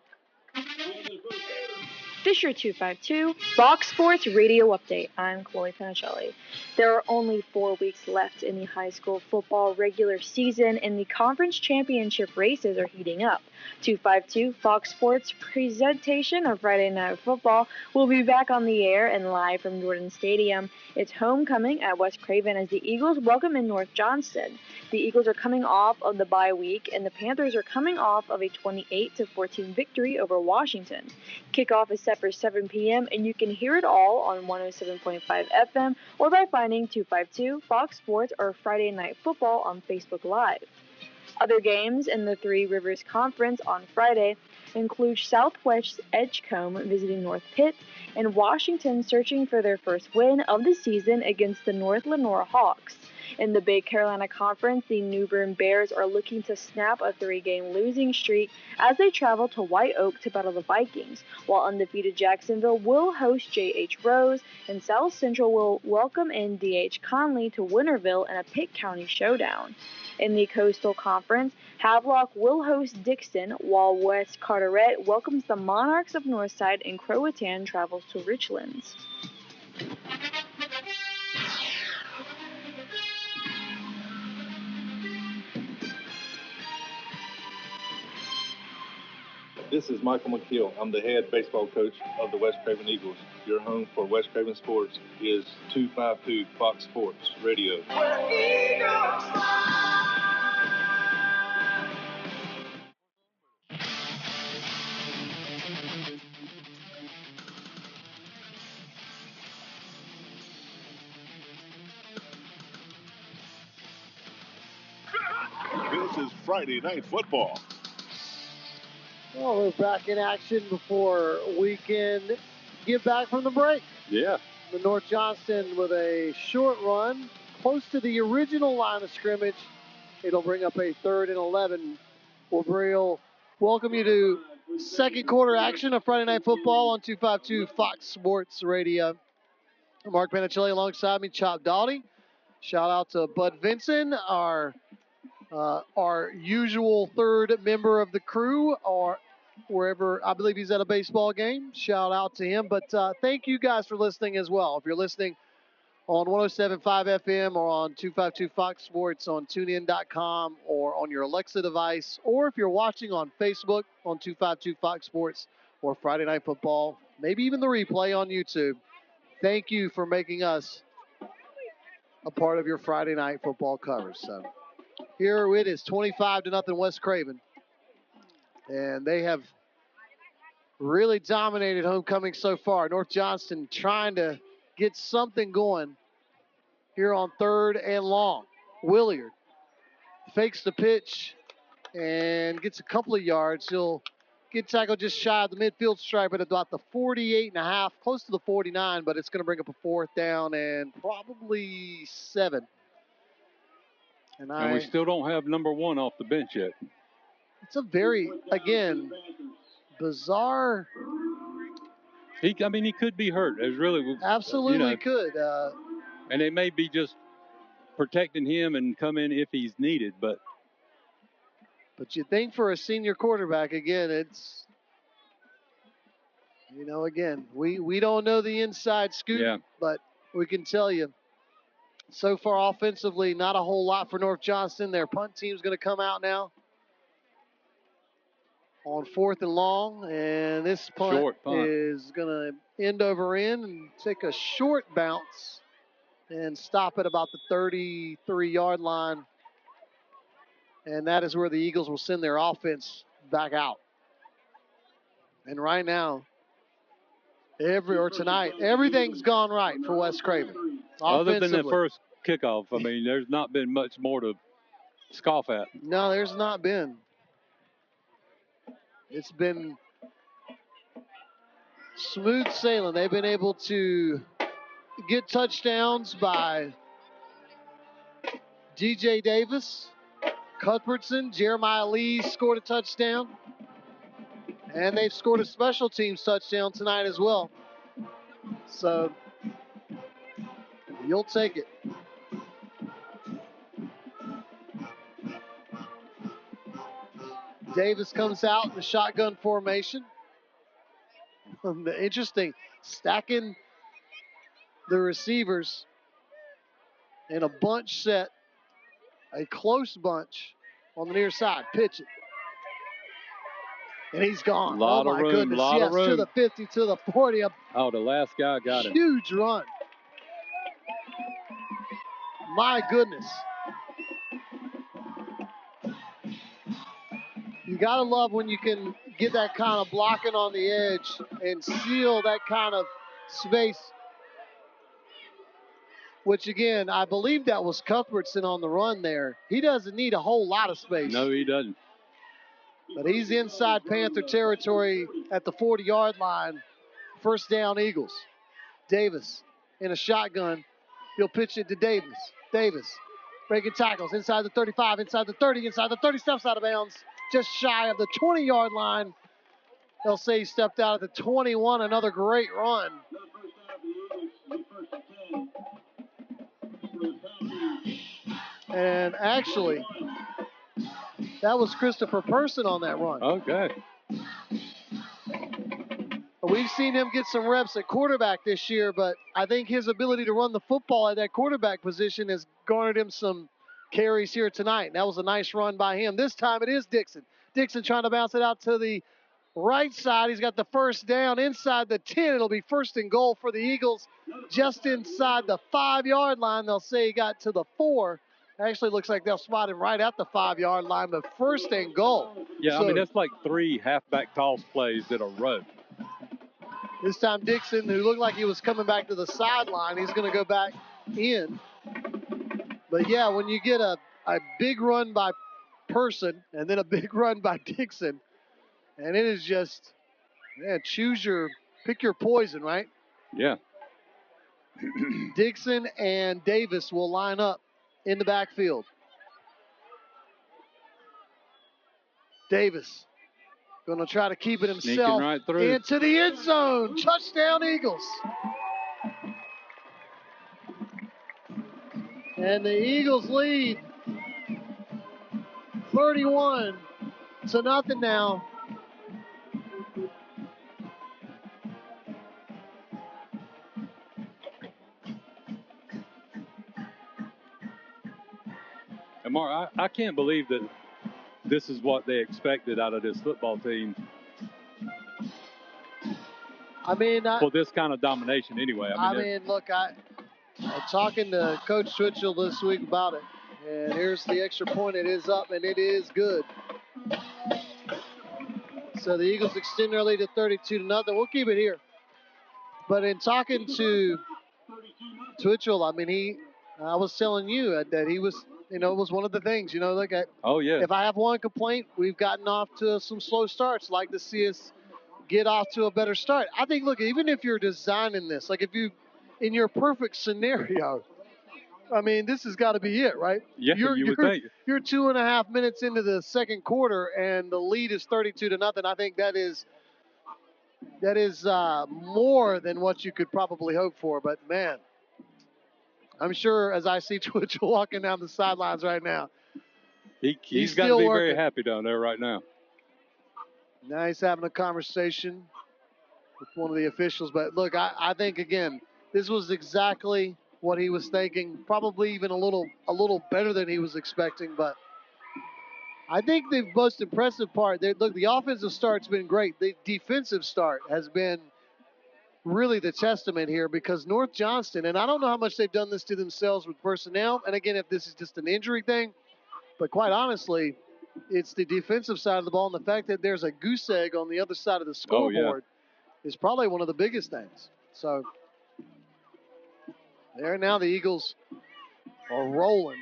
Fisher 252, Fox Sports Radio Update. I'm Chloe Panicelli. There are only 4 weeks left in the high school football regular season, and the conference championship races are heating up. 252 Fox Sports presentation of Friday Night Football will be back on the air and live from Jordan Stadium. It's homecoming at West Craven as the Eagles welcome in North Johnston. The Eagles are coming off of the bye week, and the Panthers are coming off of a 28-14 victory over Washington. Kickoff is set for 7 p.m., and you can hear it all on 107.5 FM or by finding 252 Fox Sports or Friday Night Football on Facebook Live. Other games in the Three Rivers Conference on Friday include Southwest Edgecombe visiting North Pitt and Washington searching for their first win of the season against the North Lenore Hawks. In the Big Carolina Conference, the New Bern Bears are looking to snap a 3-game losing streak as they travel to White Oak to battle the Vikings, while undefeated Jacksonville will host J.H. Rose, and South Central will welcome in D.H. Conley to Winterville in a Pitt County showdown. In the Coastal Conference, Havelock will host Dixon, while West Carteret welcomes the Monarchs of Northside and Croatan travels to Richlands. This is Michael McKeel. I'm the head baseball coach of the West Craven Eagles. Your home for West Craven Sports is 252 Fox Sports Radio. This is Friday Night Football. Well, we're back in action before we can get back from the break. Yeah. The North Johnston with a short run close to the original line of scrimmage. It'll bring up a 3rd and 11. We'll welcome you to second quarter action of Friday Night Football on 252 Fox Sports Radio. Mark Panicelli alongside me, Chop Doughty. Shout out to Bud Vinson, our usual 3rd member of the crew, or wherever, I believe he's at a baseball game. Shout out to him. But thank you guys for listening as well. If you're listening on 107.5 FM or on 252 Fox Sports on TuneIn.com or on your Alexa device, or if you're watching on Facebook on 252 Fox Sports or Friday Night Football, maybe even the replay on YouTube, thank you for making us a part of your Friday Night Football coverage. So here it is, 25-0 West Craven. And they have really dominated homecoming so far. North Johnston trying to get something going here on 3rd and long. Williard fakes the pitch and gets a couple of yards. He'll get tackled just shy of the midfield stripe at about the 48.5, close to the 49, but it's going to bring up a 4th down and probably 7. And we still don't have number 1 off the bench yet. It's a very, again, bizarre. He could be hurt. It's really Absolutely could. And it may be just protecting him and come in if he's needed, but you think for a senior quarterback, again, it's, again, we don't know the inside scoop, but we can tell you so far offensively, not a whole lot for North Johnston. Their punt team's going to come out now on 4th and long, and this punt is going to end over end and take a short bounce and stop at about the 33-yard line. And that is where the Eagles will send their offense back out. And right now, tonight, everything's gone right for West Craven. Other than the first kickoff, there's not been much more to scoff at. No, there's not been. It's been smooth sailing. They've been able to get touchdowns by DJ Davis, Cuthbertson, Jeremiah Lee scored a touchdown. And they've scored a special teams touchdown tonight as well. So you'll take it. Davis comes out in the shotgun formation. Interesting, stacking the receivers in a bunch set, a close bunch on the near side. Pitch it. And he's gone. Oh, my goodness. Yes, to the 50, to the 40. Oh, the last guy got him. Huge run. My goodness. You got to love when you can get that kind of blocking on the edge and seal that kind of space. Which, again, I believe that was Cuthbertson on the run there. He doesn't need a whole lot of space. No, he doesn't. But he's inside Panther territory at the 40-yard line. First down, Eagles. Davis in a shotgun. He'll pitch it to Davis. Davis breaking tackles inside the 35, inside the 30, inside the 30, steps out of bounds. Just shy of the 20-yard line. They'll say he stepped out at the 21. Another great run. And actually, that was Christopher Person on that run. Okay. We've seen him get some reps at quarterback this year, but I think his ability to run the football at that quarterback position has garnered him some carries here tonight. And that was a nice run by him. This time it is Dixon. Dixon trying to bounce it out to the right side. He's got the first down inside the 10. It'll be first and goal for the Eagles just inside the 5-yard line. They'll say he got to the 4. Actually looks like they'll spot him right at the 5-yard line, but first and goal. Yeah, so, that's like 3 halfback toss plays in a row. This time Dixon, who looked like he was coming back to the sideline, he's going to go back in. But, yeah, when you get a big run by Person and then a big run by Dixon, and it is just, pick your poison, right? Yeah. Dixon and Davis will line up in the backfield. Davis going to try to keep it himself right through. Into the end zone. Touchdown, Eagles. And the Eagles lead 31-0 now. And Mark, I can't believe that this is what they expected out of this football team. For this kind of domination anyway. Look, I'm talking to Coach Twitchell this week about it. And here's the extra point. It is up, and it is good. So the Eagles extend their lead to 32-0. We'll keep it here. But in talking to Twitchell, I was telling you that he was, it was one of the things, look at. Oh, yeah. If I have one complaint, we've gotten off to some slow starts. Like to see us get off to a better start. I think, look, even if you're designing this, like if you, in your perfect scenario, this has got to be it, right? Yeah, you would think. You're 2.5 minutes into the second quarter, and the lead is 32-0. I think that is That is more than what you could probably hope for. But, man, I'm sure as I see Twitchell walking down the sidelines right now, he's got to be very happy down there right now. Now he's having a conversation with one of the officials. But, look, I think, again, this was exactly what he was thinking, probably even a little better than he was expecting. But I think the most impressive part, look, the offensive start's been great. The defensive start has been really the testament here because North Johnston, and I don't know how much they've done this to themselves with personnel, and again, if this is just an injury thing, but quite honestly, it's the defensive side of the ball, and the fact that there's a goose egg on the other side of the scoreboard is probably one of the biggest things. So there now the Eagles are rolling.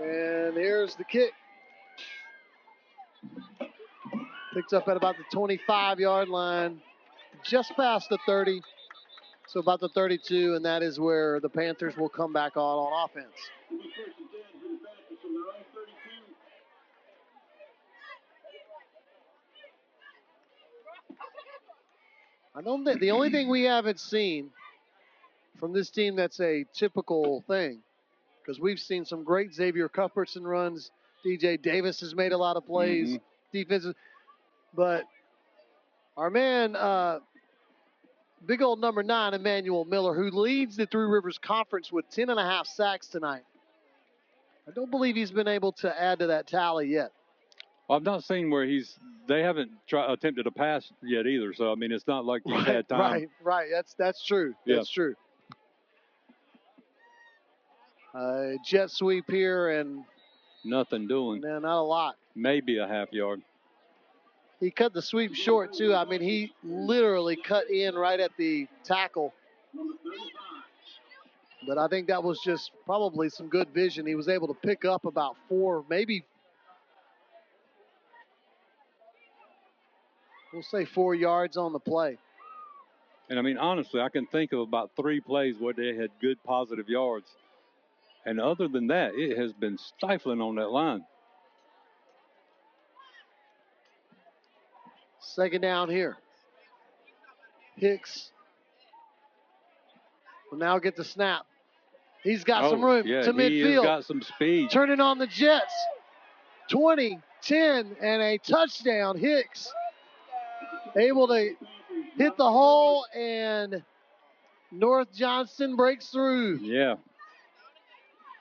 And here's the kick. Picked up at about the 25-yard line, just past the 30, so about the 32, and that is where the Panthers will come back on offense. I don't think the only thing we haven't seen from this team that's a typical thing, because we've seen some great Xavier Cuthbertson runs. DJ Davis has made a lot of plays, defensive, but our man, big old number 9, Emmanuel Miller, who leads the Three Rivers Conference with 10.5 sacks tonight. I don't believe he's been able to add to that tally yet. Well, I've not seen where they haven't attempted a pass yet either. So, I mean, it's not like he's had time. Right. That's true. Yeah. That's true. Jet sweep here and nothing doing. No, not a lot. Maybe a half yard. He cut the sweep short, too. I mean, he literally cut in right at the tackle. But I think that was just probably some good vision. He was able to pick up about 4, maybe, we'll say 4 yards on the play. And, I mean, honestly, I can think of about 3 plays where they had good positive yards. And other than that, it has been stifling on that line. Second down here. Hicks will now get the snap. He's got some room to midfield. He's got some speed. Turning on the Jets. 20, 10, and a touchdown. Hicks able to hit the hole, and North Johnston breaks through. Yeah.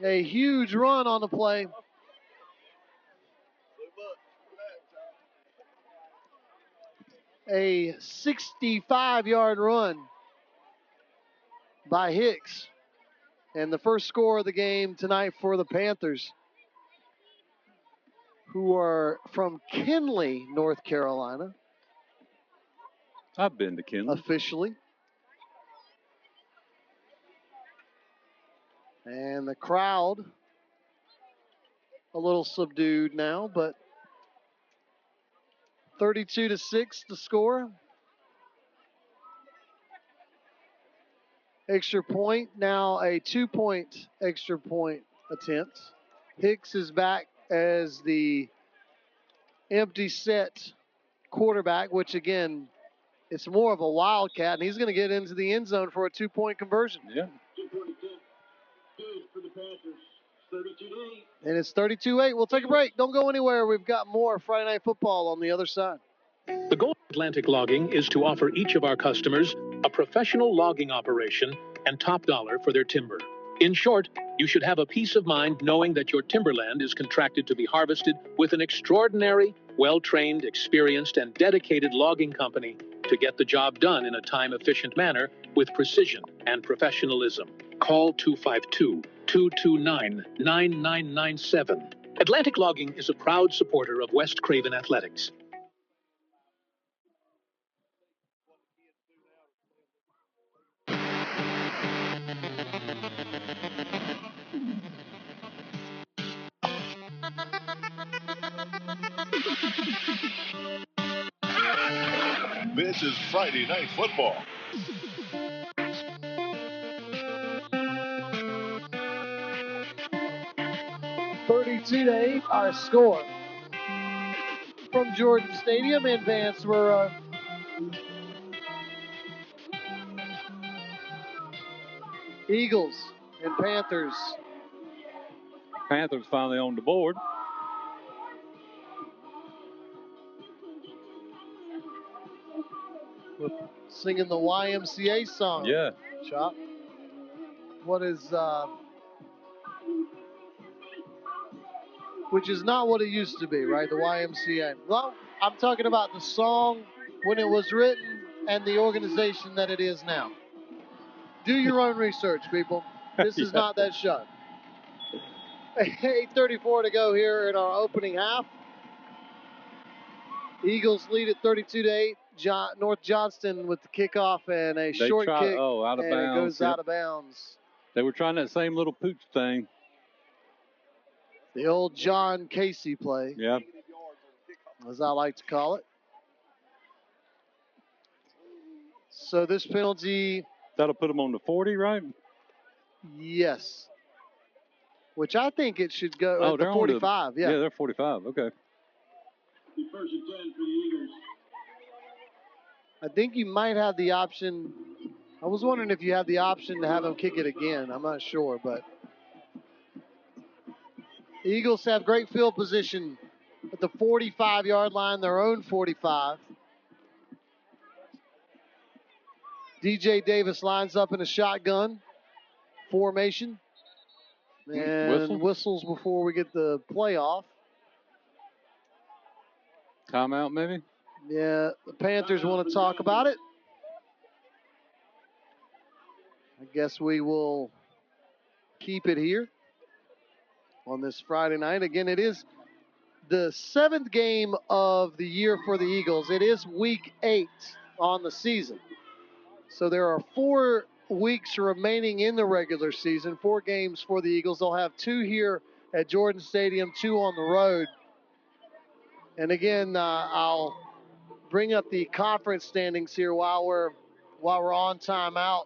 A huge run on the play. A 65-yard run by Hicks. And the first score of the game tonight for the Panthers, who are from Kinley, North Carolina. I've been to Kinley. Officially. And the crowd a little subdued now, but 32-6 the score. Extra point, now a 2-point extra point attempt. Hicks is back as the empty set quarterback, which again, it's more of a wildcat, and he's going to get into the end zone for a 2-point conversion. Yeah. And it's 32-8. We'll take a break. Don't go anywhere. We've got more Friday Night Football on the other side. The goal of Atlantic Logging is to offer each of our customers a professional logging operation and top dollar for their timber. In short, you should have a peace of mind knowing that your timberland is contracted to be harvested with an extraordinary, well-trained, experienced, and dedicated logging company to get the job done in a time-efficient manner with precision and professionalism. Call 252-229-9997. Atlantic Logging is a proud supporter of West Craven Athletics. This is Friday Night Football. 32-8, our score. From Jordan Stadium in Vanceboro. Eagles and Panthers. Panthers finally on the board. We're singing the YMCA song. Yeah. Chop. What is, which is not what it used to be, right? The YMCA. Well, I'm talking about the song when it was written and the organization that it is now. Do your own research, people. This is not that show. 8:34 to go here in our opening half. Eagles lead at 32-8. North Johnston with the kickoff and a short kick. Oh, out of and bounds. It goes out of bounds. They were trying that same little pooch thing. The old John Casey play. Yeah. As I like to call it. So this penalty. That'll put them on the 40, right? Yes. Which I think it should go at the 45. Yeah, they're 45. Okay. First and 10 for the Eagles. I think you might have the option. I was wondering if you have the option to have them kick it again. I'm not sure, but the Eagles have great field position at the 45-yard line, their own 45. DJ Davis lines up in a shotgun formation and whistles before we get the playoff. Timeout, maybe? Yeah, the Panthers want to talk about it. I guess we will keep it here on this Friday night. Again, it is the 7th game of the year for the Eagles. It is week 8 on the season. So there are 4 weeks remaining in the regular season, 4 games for the Eagles. They'll have 2 here at Jordan Stadium, 2 on the road. And again, I'll bring up the conference standings here while we're on timeout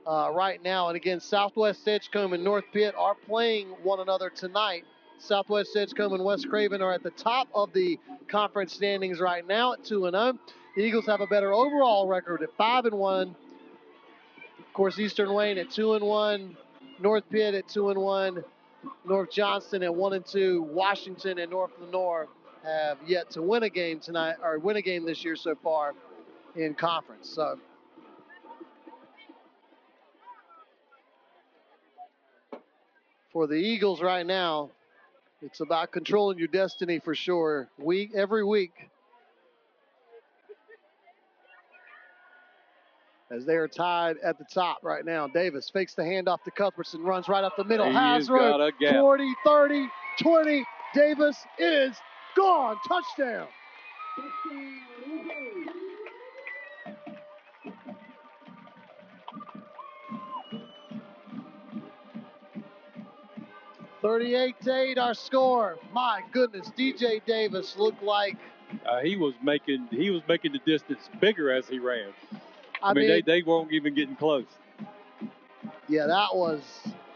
right now. And again, Southwest Edgecombe and North Pitt are playing one another tonight. Southwest Edgecombe and West Craven are at the top of the conference standings right now at 2-0. The Eagles have a better overall record at 5-1. Of course, Eastern Wayne at 2-1, North Pitt at 2-1, North Johnston at 1-2, Washington and North Lenore have yet to win a game tonight, or win a game this year so far in conference. So for the Eagles right now, it's about controlling your destiny for sure, every week. As they are tied at the top right now. Davis fakes the handoff to Cuthbertson, runs right up the middle. Has room, 40, 30, 20. Davis is gone. Touchdown. (38-8) our score. My goodness, DJ Davis looked like he was making the distance bigger as he ran. I mean, they weren't even getting close. Yeah, that was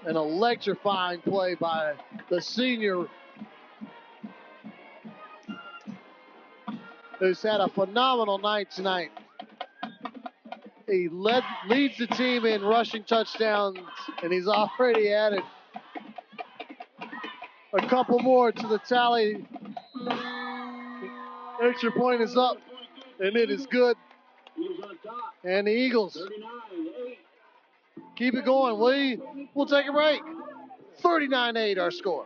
an electrifying play by the senior, who's had a phenomenal night tonight. He leads the team in rushing touchdowns, and he's already added a couple more to the tally. Extra point is up, and it is good. And the Eagles keep it going. We'll take a break. 39-8 our score.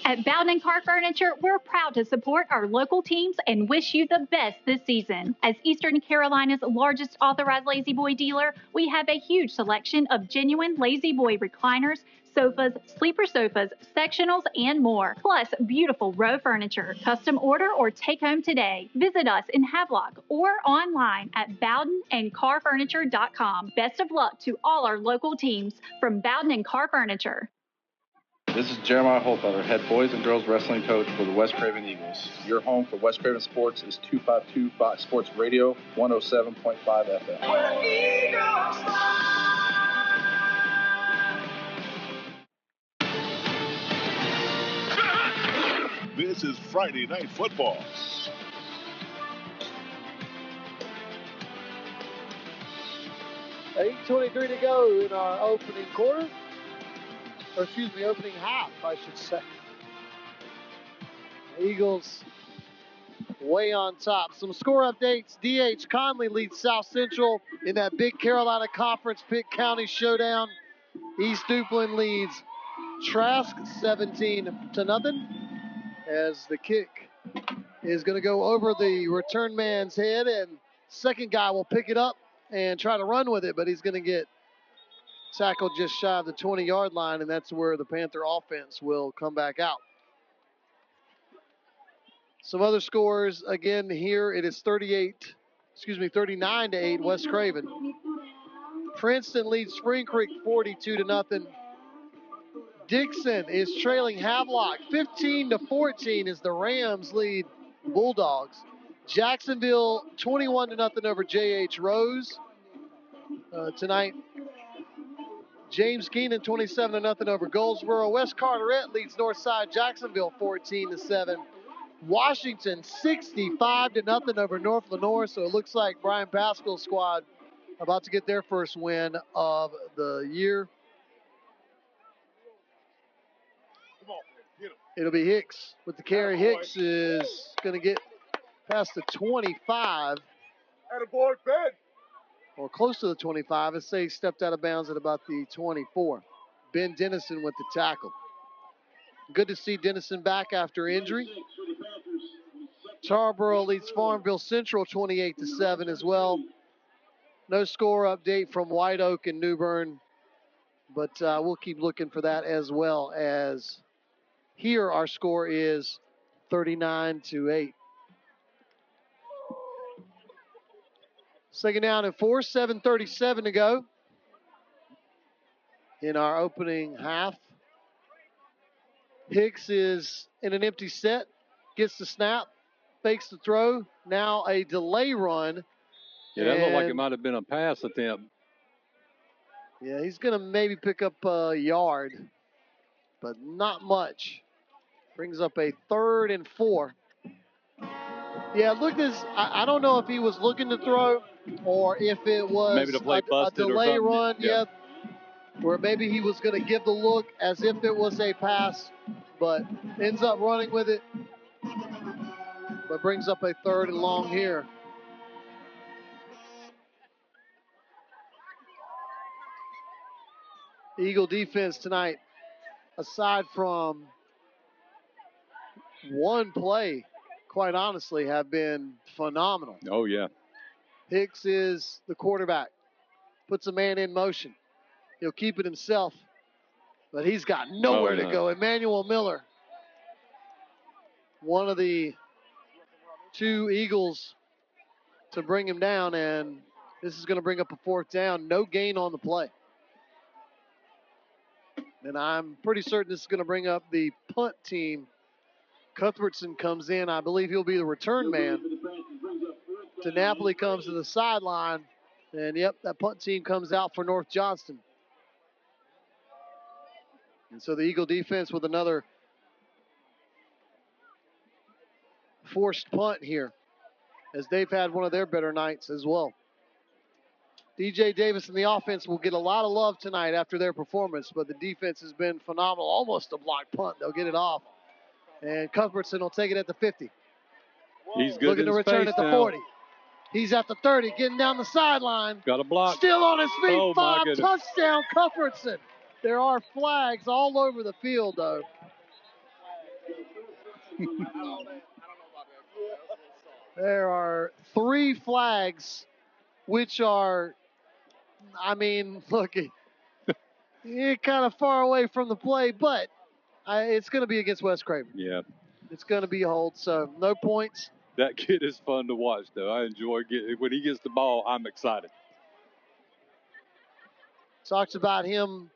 At Bowden Car Furniture, we're proud to support our local teams and wish you the best this season. As Eastern Carolina's largest authorized Lazy Boy dealer, we have a huge selection of genuine Lazy Boy recliners, sofas, sleeper sofas, sectionals, and more. Plus, beautiful row furniture. Custom order or take home today. Visit us in Havelock or online at bowdenandcarfurniture.com. Best of luck to all our local teams from Bowden and Car Furniture. This is Jeremiah Holthaler, head boys and girls wrestling coach for the West Craven Eagles. Your home for West Craven Sports is 252 Fox Sports Radio, 107.5 FM. We're Eagles fly. This is Friday Night Football. $8:23 to go in our opening quarter. Or excuse me, opening half, I should say. Eagles way on top. Some score updates. D.H. Conley leads South Central in that big Carolina Conference Pitt County showdown. East Duplin leads Trask 17-0 as the kick is going to go over the return man's head, and second guy will pick it up and try to run with it, but he's going to get tackled just shy of the 20-yard line, and that's where the Panther offense will come back out. Some other scores again here. It is 39-8 West Craven. Princeton leads Spring Creek 42-0. Dixon is trailing Havelock 15-14 as the Rams lead Bulldogs. Jacksonville 21-0 over J.H. Rose tonight. James Keenan 27-0 over Goldsboro. West Carteret leads Northside Jacksonville 14-7. Washington 65-0 over North Lenoir. So it looks like Brian Pascal's squad about to get their first win of the year. It'll be Hicks with the carry. Hicks is going to get past the 25. Attaboy, Ben. Or close to the 25. Let's say he stepped out of bounds at about the 24. Ben Dennison with the tackle. Good to see Dennison back after injury. Charborough leads Farmville Central 28-7 as well. No score update from White Oak and New Bern, but we'll keep looking for that as well, as here our score is 39-8. Second down and 4, 7:37 to go in our opening half. Hicks is in an empty set, gets the snap, fakes the throw. Now a delay run. Yeah, that looked like it might have been a pass attempt. Yeah, he's going to maybe pick up a yard, but not much. Brings up a 3rd and 4. Yeah, look at this. I don't know if he was looking to throw or if it was maybe the play a delay run. Yeah. Where maybe he was going to give the look as if it was a pass, but ends up running with it. But brings up a 3rd and long here. Eagle defense tonight, aside from one play, quite honestly, have been phenomenal. Oh, yeah. Hicks is the quarterback. Puts a man in motion. He'll keep it himself, but he's got nowhere to go. Emmanuel Miller, one of the 2 Eagles to bring him down, and this is going to bring up a 4th down. No gain on the play. And I'm pretty certain this is going to bring up the punt team. Cuthbertson comes in. I believe he'll be the return man. DeNapoli comes to the sideline. And, yep, that punt team comes out for North Johnston. And so the Eagle defense with another forced punt here, as they've had one of their better nights as well. DJ Davis and the offense will get a lot of love tonight after their performance, but the defense has been phenomenal. Almost a blocked punt. They'll get it off. And Cuthbertson will take it at the 50. He's good. Looking to return at the 40. He's at the 30, getting down the sideline. Got a block. Still on his feet. Oh, 5, touchdown Cuthbertson. There are flags all over the field, though. There are 3 flags, which are, I mean, look, you're kind of far away from the play, but it's going to be against West Craven. Yeah. It's going to be a hold, so no points. That kid is fun to watch, though. I enjoy when he gets the ball, I'm excited. Talks about him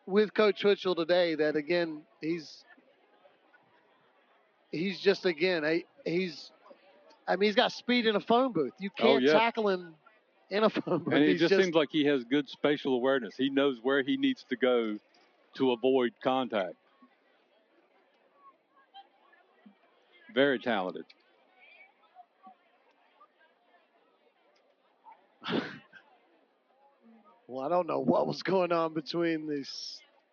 with Coach Twitchell today, that, again, he's just, again, he's got speed in a phone booth. You can't tackle him in a phone booth. And it just seems like he has good spatial awareness. He knows where he needs to go to avoid contact. Very talented. Well, I don't know what was going on between the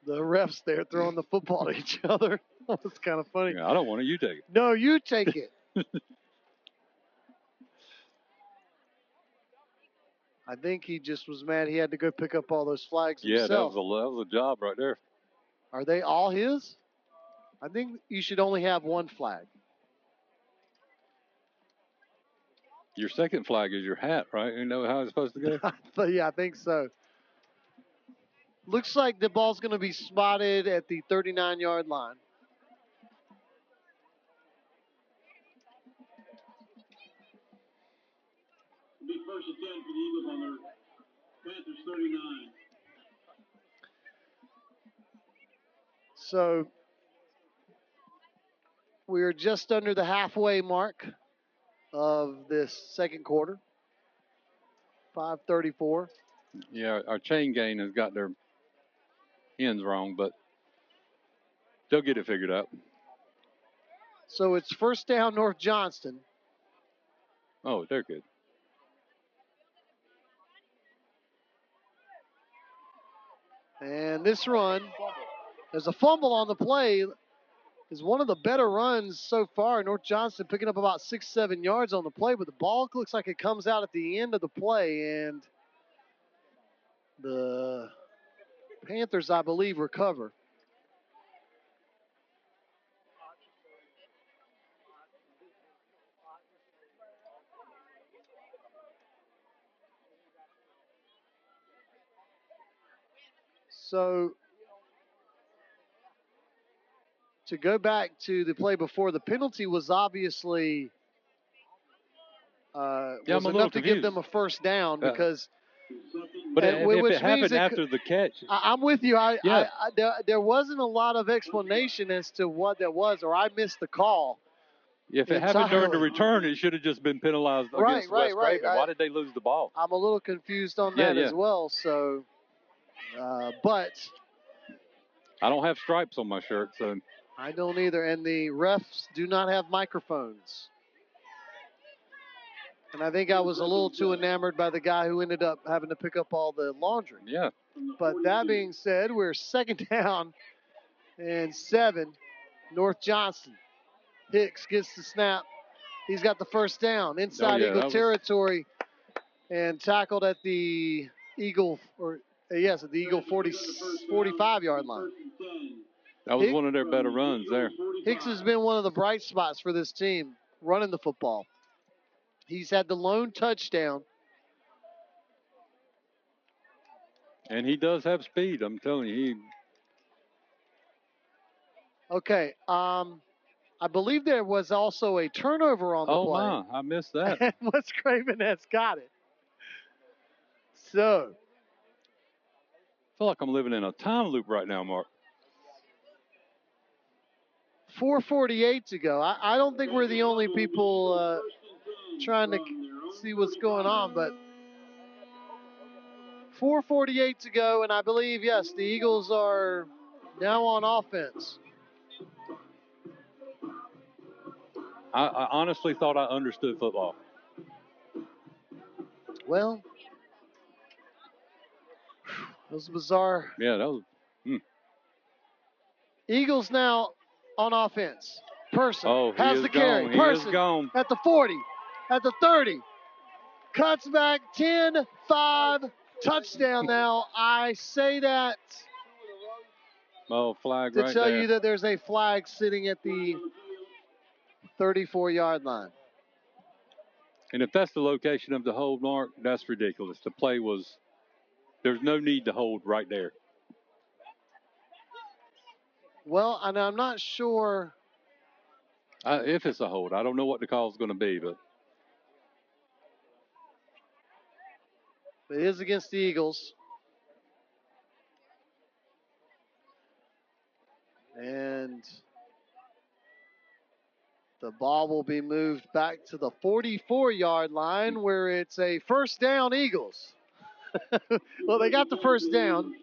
refs there throwing the football to each other. That was kind of funny. Yeah, I don't want it. You take it. No, you take it. I think he just was mad he had to go pick up all those flags himself. That was a job right there. Are they all his? I think you should only have one flag. Your second flag is your hat, right? You know how it's supposed to go? Yeah, I think so. Looks like the ball's going to be spotted at the 39-yard line. It'll be first and 10 for the Eagles on their Panthers 39. So we're just under the halfway mark of this second quarter. 5:34. Yeah, our chain gang has got their ends wrong, but they'll get it figured out. So it's first down North Johnston. Oh, they're good. And this run, there's a fumble on the play, is one of the better runs so far. North Johnston picking up about 6-7 yards on the play, but the ball looks like it comes out at the end of the play, and the Panthers, I believe, recover. So to go back to the play before, the penalty was obviously was enough to give them a first down because. But if it happened after the catch. I'm with you. There wasn't a lot of explanation as to what that was, or I missed the call. If it happened during the return, it should have just been penalized against West Craven. Why did they lose the ball? I'm a little confused on that as well. So, but I don't have stripes on my shirt, so I don't either. And the refs do not have microphones. And I think I was a little too enamored by the guy who ended up having to pick up all the laundry. Yeah. But that being said, we're second down and 7. North Johnston. Hicks gets the snap. He's got the first down inside Eagle territory and tackled at the Eagle, at the Eagle 45-yard line. That was one of their better runs there. Hicks has been one of the bright spots for this team running the football. He's had the lone touchdown. And he does have speed, I'm telling you. Okay, I believe there was also a turnover on the play. Oh, my, I missed that. And West Craven has got it. So. I feel like I'm living in a time loop right now, Mark. 4:48 to go. I don't think we're the only people trying to see what's going on, but 4:48 to go, and I believe, yes, the Eagles are now on offense. I honestly thought I understood football. Well, that was bizarre. Yeah, that was. Eagles now on offense. Person has the carry. He Person is gone. at the 40, at the 30. Cuts back 10-5. Touchdown now. I say that flag to right tell there. you that there's a flag sitting at the 34-yard line. And if that's the location of the hold, Mark, that's ridiculous. The play was, there's no need to hold right there. Well, and I'm not sure. If it's a hold, I don't know what the call is going to be, but. It is against the Eagles. And the ball will be moved back to the 44-yard line where it's a first down Eagles. Well, they got the first down.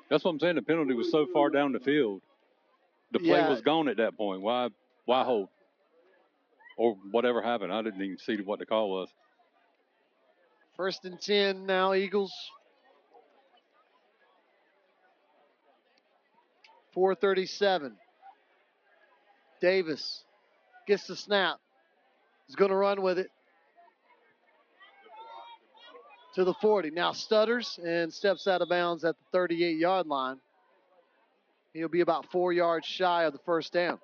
That's what I'm saying. The penalty was so far down the field. The play was gone at that point. Why hold? or whatever happened. I didn't even see what the call was. 1st and 10 now, Eagles. 4:37. Davis gets the snap. He's going to run with it to the 40. Now stutters and steps out of bounds at the 38-yard line. He'll be about 4 yards shy of the first down.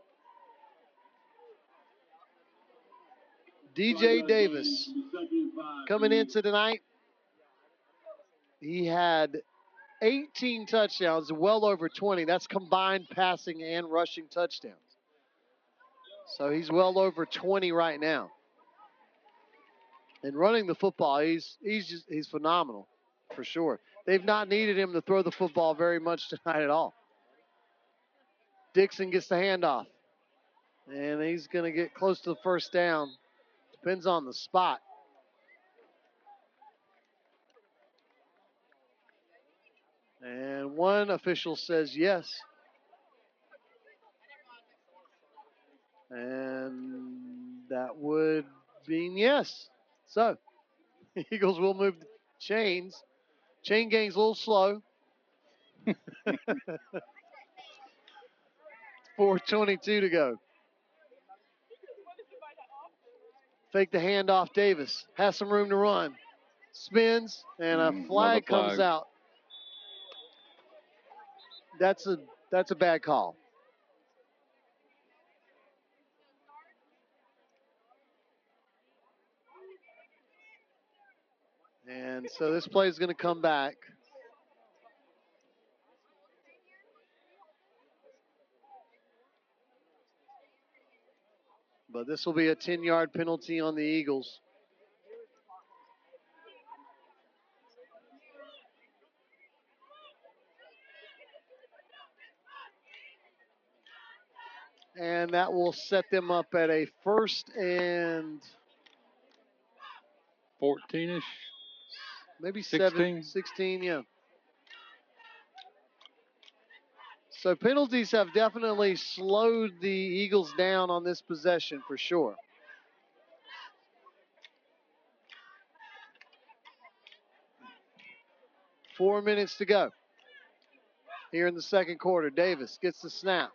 DJ Davis coming into tonight. He had 18 touchdowns, well over 20. That's combined passing and rushing touchdowns. So he's well over 20 right now. And running the football, he's phenomenal for sure. They've not needed him to throw the football very much tonight at all. Dixon gets the handoff. And he's going to get close to the first down. Depends on the spot. And one official says yes. And that would mean yes. So, Eagles will move the chains. Chain gang's a little slow. 4:22 to go. Fake the handoff. Davis has some room to run. Spins, and a flag comes out. That's a bad call. And so this play is going to come back. But this will be a 10-yard penalty on the Eagles. And that will set them up at a 1st and 14-ish? Maybe 16? 16, yeah. So penalties have definitely slowed the Eagles down on this possession for sure. Four minutes to go here in the second quarter. Davis gets the snap,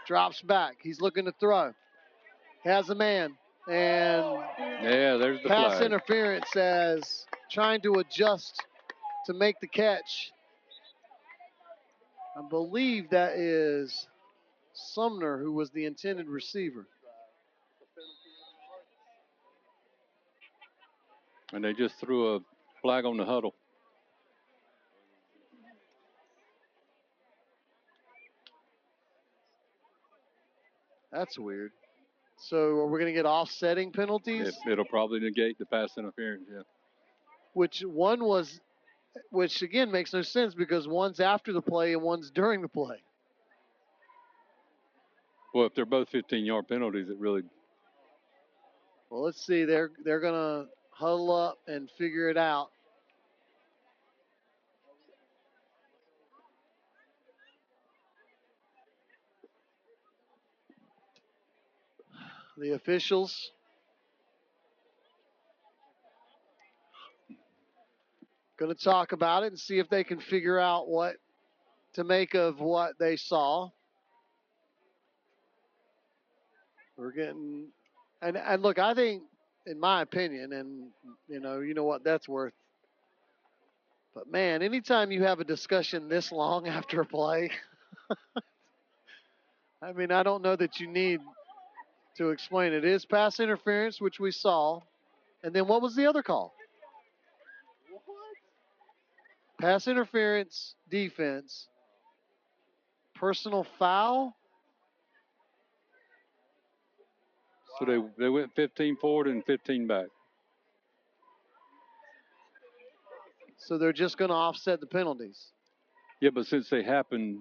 drops back. He's looking to throw. Has a man, and yeah, there's the pass flag. interference as trying to adjust to make the catch. I believe that is Sumner, who was the intended receiver. And they just threw a flag on the huddle. That's weird. So are we going to get offsetting penalties? It'll probably negate the pass interference, yeah. Which again makes no sense because one's after the play and one's during the play. Well, if they're both 15-yard penalties, it really... Well, let's see. They're going to huddle up and figure it out. The officials going to talk about it and see if they can figure out what to make of what they saw. We're getting, and look, I think, in my opinion, and you know what that's worth. But man, anytime you have a discussion this long after a play, I mean, I don't know that you need to explain it. It is pass interference, which we saw. And then what was the other call? Pass interference, defense, personal foul. So they went 15 forward and 15 back. So they're just going to offset the penalties. Yeah, but since they happened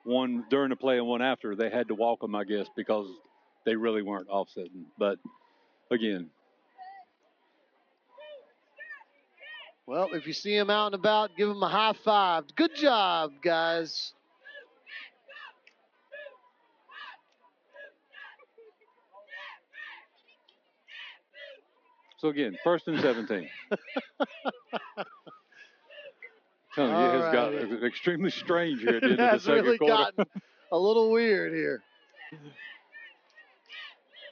one during the play and one after, they had to walk them, I guess, because they really weren't offsetting. But, again. Well, if you see him out and about, give him a high five. Good job, guys. So again, 1st and 17. Telling you, it has got extremely strange here at the end of the second really quarter. Gotten a little weird here.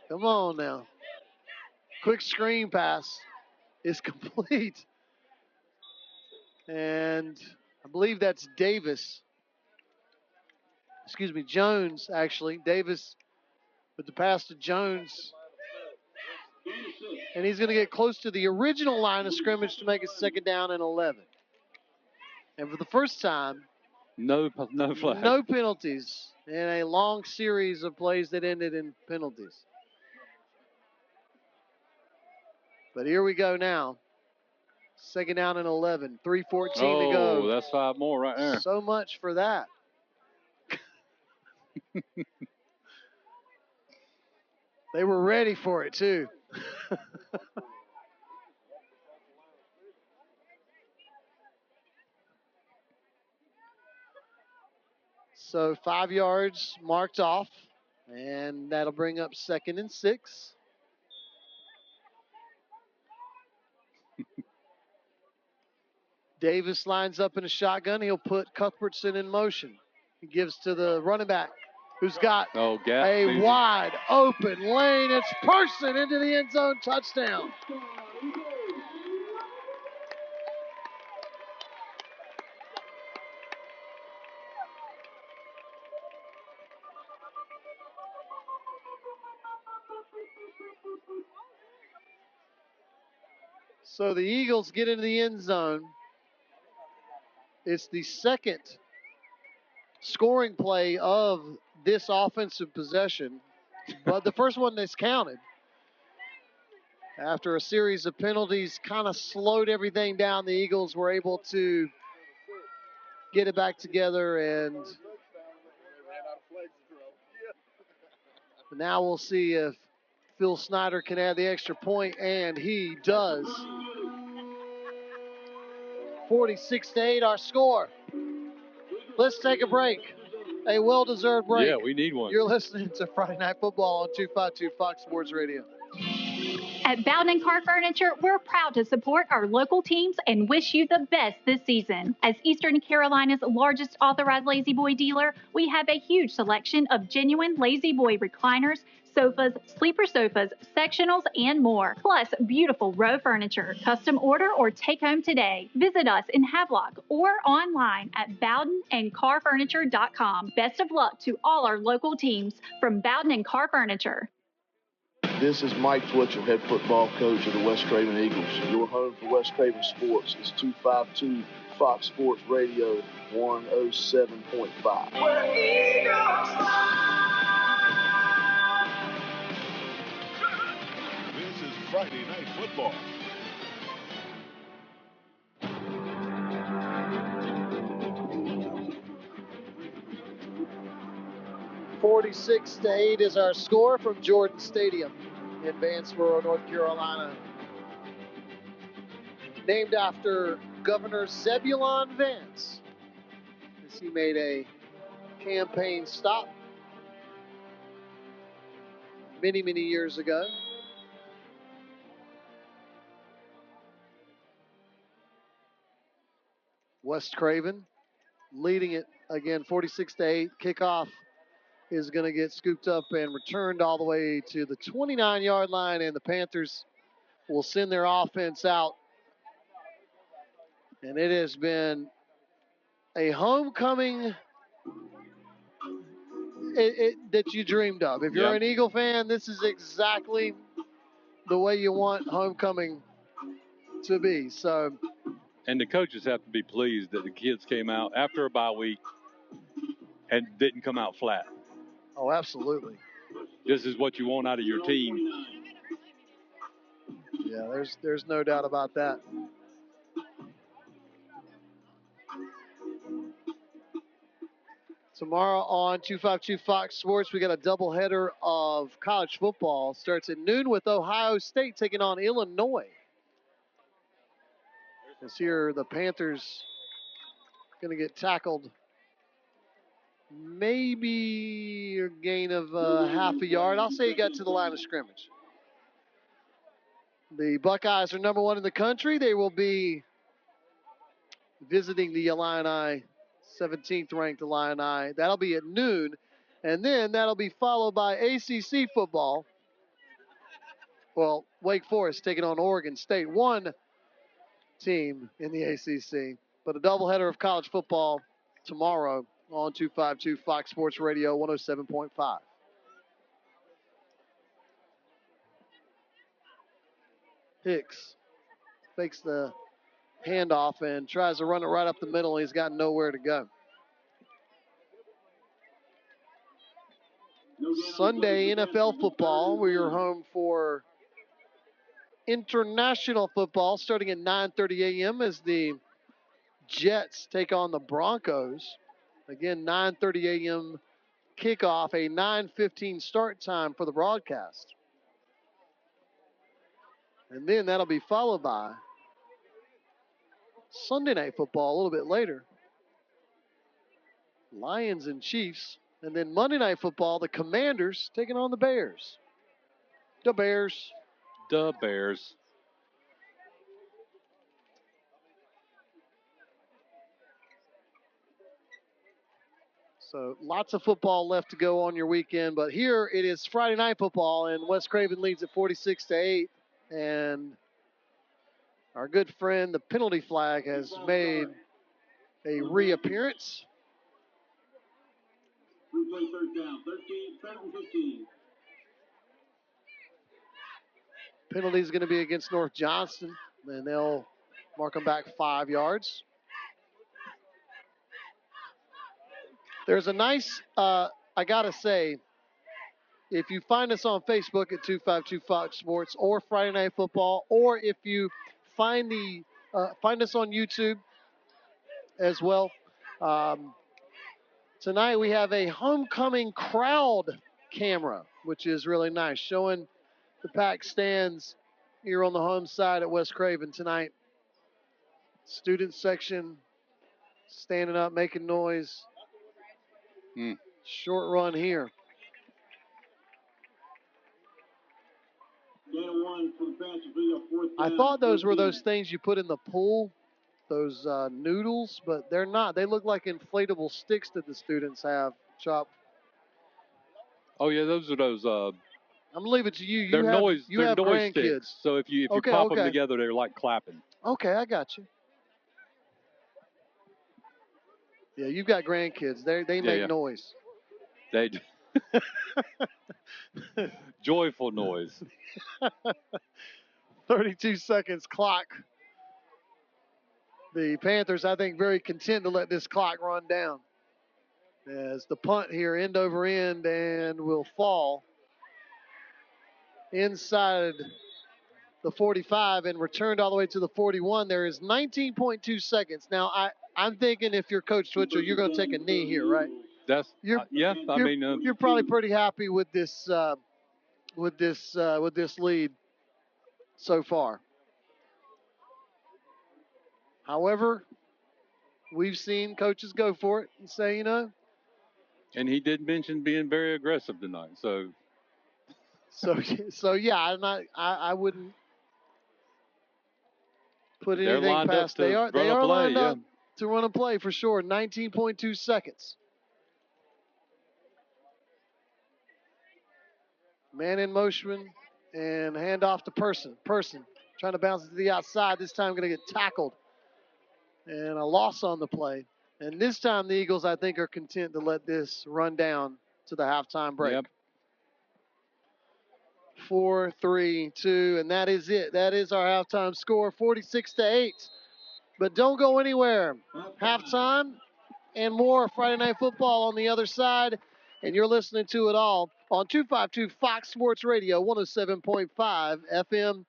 Come on now. Quick screen pass is complete. And I believe that's Jones, actually. Davis with the pass to Jones. And he's going to get close to the original line of scrimmage to make it 2nd down and 11. And for the first time, no flag. No penalties in a long series of plays that ended in penalties. But here we go now. 2nd down and 11. 3:14 to go. Oh, that's 5 more right there. So much for that. They were ready for it, too. So 5 yards marked off, and that'll bring up 2nd and 6. Davis lines up in a shotgun. He'll put Cuthbertson in motion. He gives to the running back, who's got a wide open lane. It's Person into the end zone, touchdown. So the Eagles get into the end zone. It's the 2nd scoring play of this offensive possession, but the first one that's counted. After a series of penalties kind of slowed everything down, the Eagles were able to get it back together, and now we'll see if Phil Snyder can add the extra point, and he does. 46-8 our score. Let's take a break. A well-deserved break. Yeah, we need one. You're listening to Friday Night Football on 252 Fox Sports Radio. At Bowden & Car Furniture, we're proud to support our local teams and wish you the best this season. As Eastern Carolina's largest authorized Lazy Boy dealer, we have a huge selection of genuine Lazy Boy recliners, sofas, sleeper sofas, sectionals, and more. Plus, beautiful row furniture. Custom order or take home today. Visit us in Havelock or online at bowdenandcarfurniture.com. Best of luck to all our local teams from Bowden & Car Furniture. This is Mike Fletcher, head football coach of the West Craven Eagles. Your home for West Craven Sports is 252 Fox Sports Radio 107.5. We're Eagles fly. This is Friday Night Football. $46-8 is our score from Jordan Stadium in Vanceboro, North Carolina. Named after Governor Zebulon Vance, as he made a campaign stop many, many years ago. West Craven leading it again, 46-8. Kickoff is going to get scooped up and returned all the way to the 29-yard line, and the Panthers will send their offense out. And it has been a homecoming that you dreamed of. If you're an Eagle fan, this is exactly the way you want homecoming to be. So, and the coaches have to be pleased that the kids came out after a bye week and didn't come out flat. Oh, absolutely. This is what you want out of your team. Yeah, there's no doubt about that. Tomorrow on 252 Fox Sports, we got a doubleheader of college football. Starts at noon with Ohio State taking on Illinois. This here, the Panthers going to get tackled. Maybe a gain of half a yard. I'll say he got to the line of scrimmage. The Buckeyes are number 1 in the country. They will be visiting the Illini, 17th ranked Illini. That'll be at noon. And then that'll be followed by ACC football. Well, Wake Forest taking on Oregon State. One team in the ACC. But a doubleheader of college football tomorrow on 252 Fox Sports Radio 107.5. Hicks fakes the handoff and tries to run it right up the middle. He's got nowhere to go. Sunday NFL football. We're home for international football starting at 9:30 a.m. as the Jets take on the Broncos. Again, 9:30 a.m. kickoff, a 9:15 start time for the broadcast. And then that'll be followed by Sunday night football a little bit later. Lions and Chiefs. And then Monday night football, the Commanders taking on the Bears. The Bears. The Bears. So lots of football left to go on your weekend, but here it is Friday night football, and West Craven leads at 46-8. And our good friend, the penalty flag, has made a reappearance. Replay third down, 15. Penalty is going to be against North Johnston, and they'll mark them back 5 yards. There's a nice, I got to say, if you find us on Facebook at 252 Fox Sports or Friday Night Football, or if you find us on YouTube as well, tonight we have a homecoming crowd camera, which is really nice, showing the packed stands here on the home side at West Craven tonight. Student section standing up, making noise. Short run here. I thought those were those things you put in the pool, those noodles, but they're not. They look like inflatable sticks that the students have, Chop. Oh, yeah, those are those. I'm going to leave it to you. They're noise grandkids. sticks. So if you pop them together, they're like clapping. Okay, I got you. Yeah, you've got grandkids. They make noise. They do. Joyful noise. 32 seconds clock. The Panthers, I think, very content to let this clock run down. As the punt here, end over end, and will fall inside the 45 and returned all the way to the 41. There is 19.2 seconds. Now, I'm thinking if you're Coach Twitchell, you're going to take a knee here, right? You're probably pretty happy with this lead so far. However, we've seen coaches go for it and say, And he did mention being very aggressive tonight. So yeah, I wouldn't put anything past. They are lined up to run a play for sure. 19.2 seconds. Man in motion and handoff to Person. Person trying to bounce it to the outside. This time going to get tackled. And a loss on the play. And this time the Eagles, I think, are content to let this run down to the halftime break. Yep. 4-3-2, and that is it. That is our halftime score, 46-8. But don't go anywhere. Halftime and more Friday Night Football on the other side. And you're listening to it all on 252 Fox Sports Radio, 107.5 FM.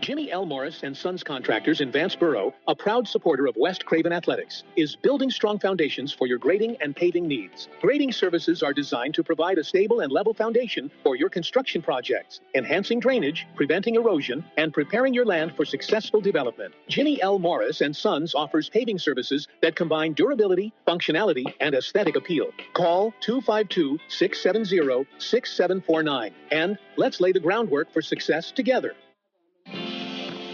Jimmy L. Morris and Sons Contractors in Vanceboro, a proud supporter of West Craven Athletics, is building strong foundations for your grading and paving needs. Grading services are designed to provide a stable and level foundation for your construction projects, enhancing drainage, preventing erosion, and preparing your land for successful development. Jimmy L. Morris and Sons offers paving services that combine durability, functionality, and aesthetic appeal. Call 252-670-6749, and let's lay the groundwork for success together.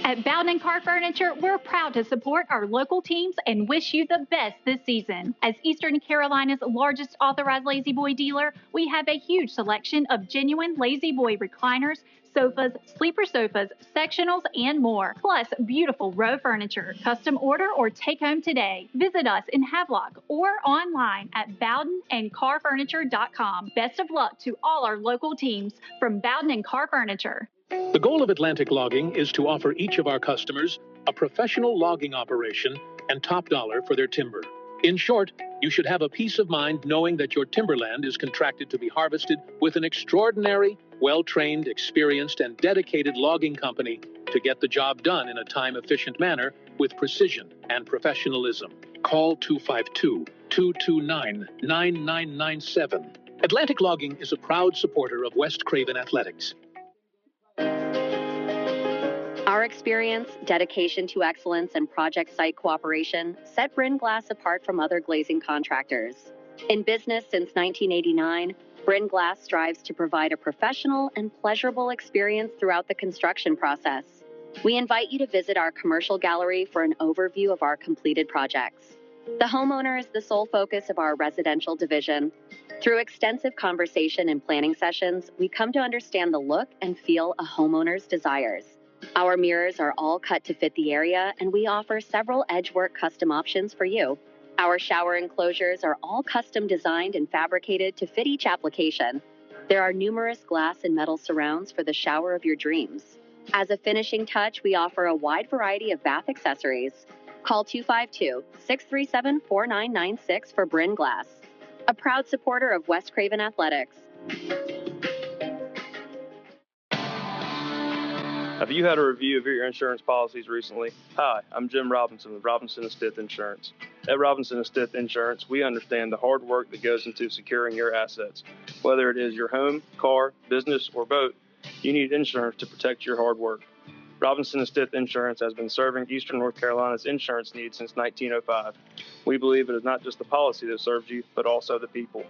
At Bowden Car Furniture, we're proud to support our local teams and wish you the best this season. As Eastern Carolina's largest authorized Lazy Boy dealer, we have a huge selection of genuine Lazy Boy recliners, sofas, sleeper sofas, sectionals, and more. Plus, beautiful row furniture. Custom order or take home today. Visit us in Havelock or online at bowdenandcarfurniture.com. Best of luck to all our local teams from Bowden and Car Furniture. The goal of Atlantic Logging is to offer each of our customers a professional logging operation and top dollar for their timber. In short, you should have a peace of mind knowing that your timberland is contracted to be harvested with an extraordinary, well-trained, experienced, and dedicated logging company to get the job done in a time-efficient manner with precision and professionalism. Call 252-229-9997. Atlantic Logging is a proud supporter of West Craven Athletics. Our experience, dedication to excellence, and project site cooperation set Bryn Glass apart from other glazing contractors. In business since 1989, Bryn Glass strives to provide a professional and pleasurable experience throughout the construction process. We invite you to visit our commercial gallery for an overview of our completed projects. The homeowner is the sole focus of our residential division. Through extensive conversation and planning sessions, we come to understand the look and feel a homeowner's desires. Our mirrors are all cut to fit the area, and we offer several edgework custom options for you. Our shower enclosures are all custom designed and fabricated to fit each application. There are numerous glass and metal surrounds for the shower of your dreams. As a finishing touch, we offer a wide variety of bath accessories. Call 252-637-4996 for Bryn Glass, a proud supporter of West Craven Athletics. Have you had a review of your insurance policies recently? Hi, I'm Jim Robinson with Robinson & Stith Insurance. At Robinson & Stith Insurance, we understand the hard work that goes into securing your assets. Whether it is your home, car, business, or boat, you need insurance to protect your hard work. Robinson & Stith Insurance has been serving Eastern North Carolina's insurance needs since 1905. We believe it is not just the policy that serves you, but also the people.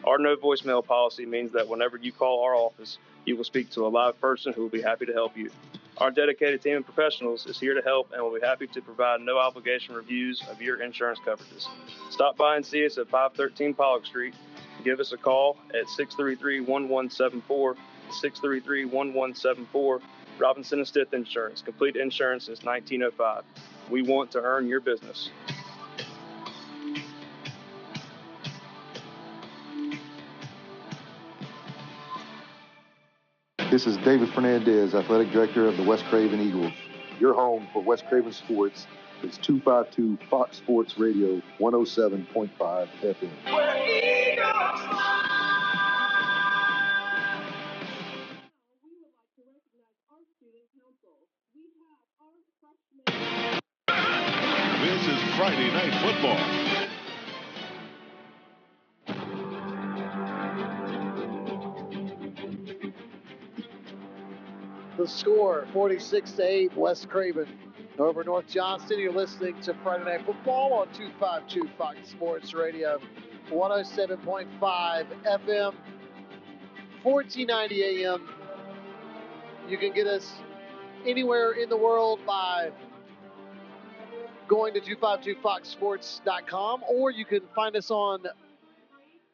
Our no voicemail policy means that whenever you call our office, you will speak to a live person who will be happy to help you. Our dedicated team of professionals is here to help and will be happy to provide no obligation reviews of your insurance coverages. Stop by and see us at 513 Pollock Street. Give us a call at 633-1174, 633-1174. Robinson & Stith Insurance, complete insurance since 1905. We want to earn your business. This is David Fernandez, Athletic Director of the West Craven Eagles. Your home for West Craven Sports is 252 Fox Sports Radio 107.5 FM. This is Friday Night Football. The score, 46-8, West Craven over North Johnston. You're listening to Friday Night Football on 252 Fox Sports Radio, 107.5 FM, 1490 AM. You can get us anywhere in the world by going to 252foxsports.com, or you can find us on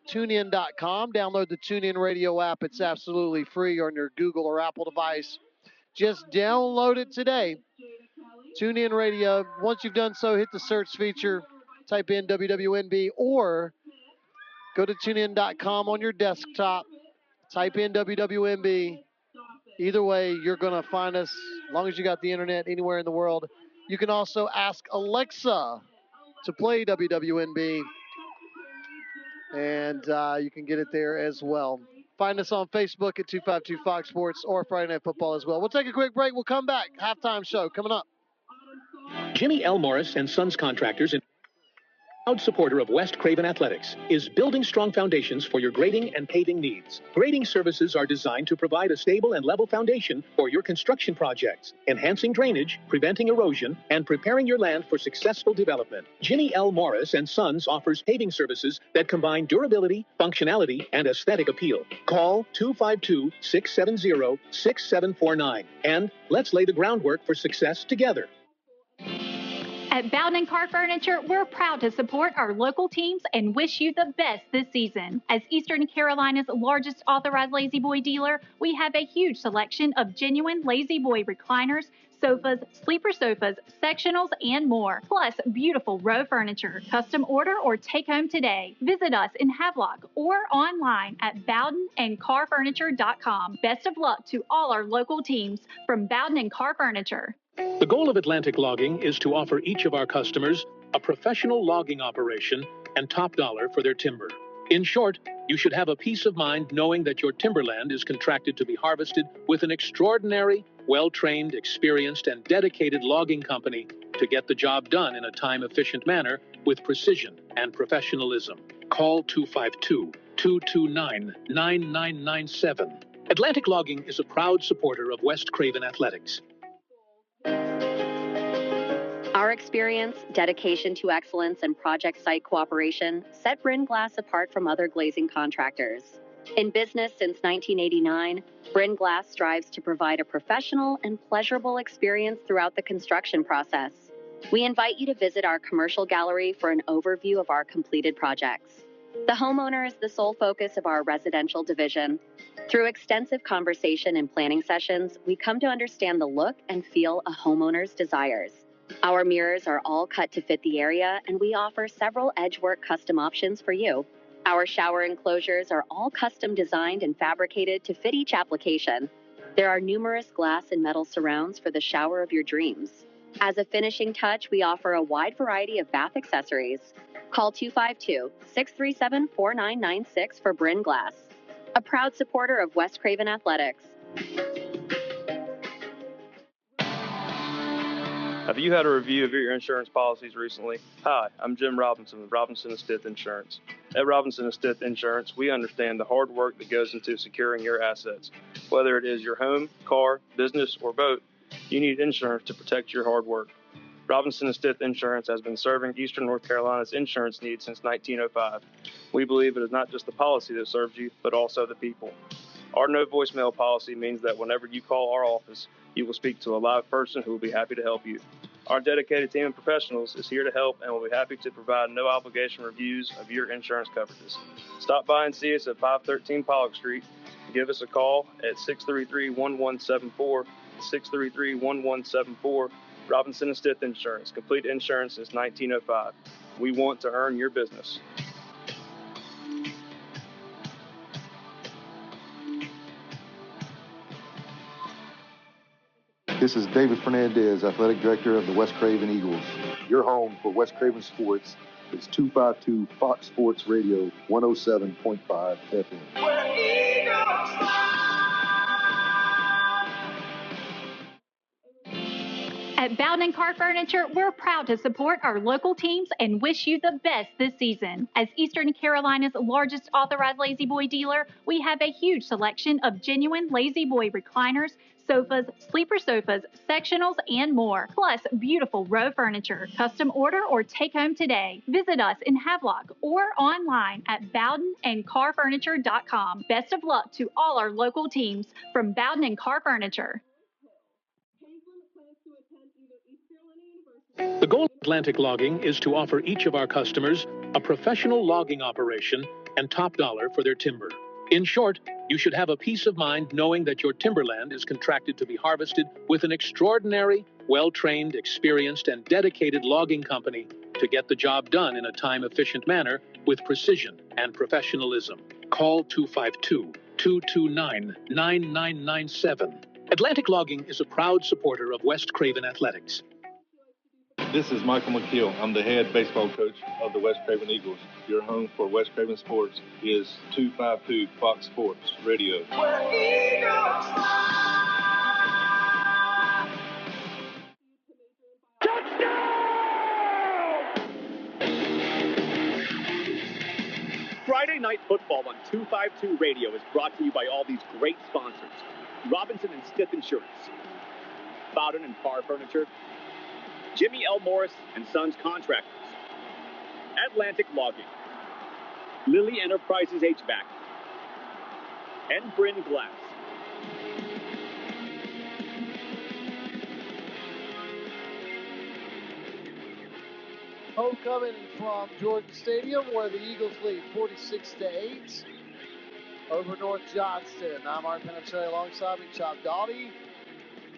TuneIn.com. Download the TuneIn Radio app. It's absolutely free on your Google or Apple device. Just download it today. TuneIn Radio. Once you've done so, hit the search feature, type in WWNB, or go to TuneIn.com on your desktop, type in WWNB. Either way, you're going to find us, as long as you got the internet anywhere in the world. You can also ask Alexa to play WWNB, and you can get it there as well. Find us on Facebook at 252 Fox Sports or Friday Night Football as well. We'll take a quick break. We'll come back. Halftime show coming up. Jimmy L. Morris and Sons Contractors, proud supporter of West Craven Athletics, is building strong foundations for your grading and paving needs. Grading services are designed to provide a stable and level foundation for your construction projects, enhancing drainage, preventing erosion, and preparing your land for successful development. Jimmy L. Morris and Sons offers paving services that combine durability, functionality, and aesthetic appeal. Call 252-670-6749 and let's lay the groundwork for success together. At Bowden & Car Furniture, we're proud to support our local teams and wish you the best this season. As Eastern Carolina's largest authorized Lazy Boy dealer, we have a huge selection of genuine Lazy Boy recliners, sofas, sleeper sofas, sectionals, and more. Plus, beautiful row furniture. Custom order or take home today. Visit us in Havelock or online at bowdenandcarfurniture.com. Best of luck to all our local teams from Bowden & Car Furniture. The goal of Atlantic Logging is to offer each of our customers a professional logging operation and top dollar for their timber. In short, you should have a peace of mind knowing that your timberland is contracted to be harvested with an extraordinary, well-trained, experienced, and dedicated logging company to get the job done in a time-efficient manner with precision and professionalism. Call 252-229-9997. Atlantic Logging is a proud supporter of West Craven Athletics. Our experience, dedication to excellence, and project site cooperation set Bryn Glass apart from other glazing contractors. In business since 1989, Bryn Glass strives to provide a professional and pleasurable experience throughout the construction process. We invite you to visit our commercial gallery for an overview of our completed projects. The homeowner is the sole focus of our residential division. Through extensive conversation and planning sessions, we come to understand the look and feel a homeowner's desires. Our mirrors are all cut to fit the area, and we offer several edgework custom options for you. Our shower enclosures are all custom designed and fabricated to fit each application. There are numerous glass and metal surrounds for the shower of your dreams. As a finishing touch, we offer a wide variety of bath accessories. Call 252-637-4996 for Bryn Glass, a proud supporter of West Craven Athletics. Have you had a review of your insurance policies recently? Hi, I'm Jim Robinson with Robinson & Stith Insurance. At Robinson & Stith Insurance, we understand the hard work that goes into securing your assets. Whether it is your home, car, business, or boat, you need insurance to protect your hard work. Robinson & Stith Insurance has been serving Eastern North Carolina's insurance needs since 1905. We believe it is not just the policy that serves you, but also the people. Our no voicemail policy means that whenever you call our office, you will speak to a live person who will be happy to help you. Our dedicated team of professionals is here to help and will be happy to provide no obligation reviews of your insurance coverages. Stop by and see us at 513 Pollock Street. Give us a call at 633-1174, 633-1174. Robinson & Stith Insurance, complete insurance since 1905. We want to earn your business. This is David Fernandez, Athletic Director of the West Craven Eagles. Your home for West Craven Sports is 252 Fox Sports Radio 107.5 FM. At Bowden & Car Furniture, we're proud to support our local teams and wish you the best this season. As Eastern Carolina's largest authorized Lazy Boy dealer, we have a huge selection of genuine Lazy Boy recliners, sofas, sleeper sofas, sectionals, and more. Plus, beautiful row furniture. Custom order or take home today. Visit us in Havelock or online at bowdenandcarfurniture.com. Best of luck to all our local teams from Bowden & Car Furniture. The goal of Atlantic Logging is to offer each of our customers a professional logging operation and top dollar for their timber. In short, you should have a peace of mind knowing that your timberland is contracted to be harvested with an extraordinary, well-trained, experienced, and dedicated logging company to get the job done in a time-efficient manner with precision and professionalism. Call 252-229-9997. Atlantic Logging is a proud supporter of West Craven Athletics. This is Michael McKeel. I'm the head baseball coach of the West Craven Eagles. Your home for West Craven Sports is 252 Fox Sports Radio. Friday Night Football on 252 Radio is brought to you by all these great sponsors. Robinson and Stith Insurance, Bowden and Parr Furniture, Jimmy L. Morris and Sons Contractors, Atlantic Logging, Lilly Enterprises HVAC, and Bryn Glass. Homecoming from Jordan Stadium, where the Eagles lead 46-8 over North Johnston. I'm Art Penicelli, alongside me, Chop Doughty.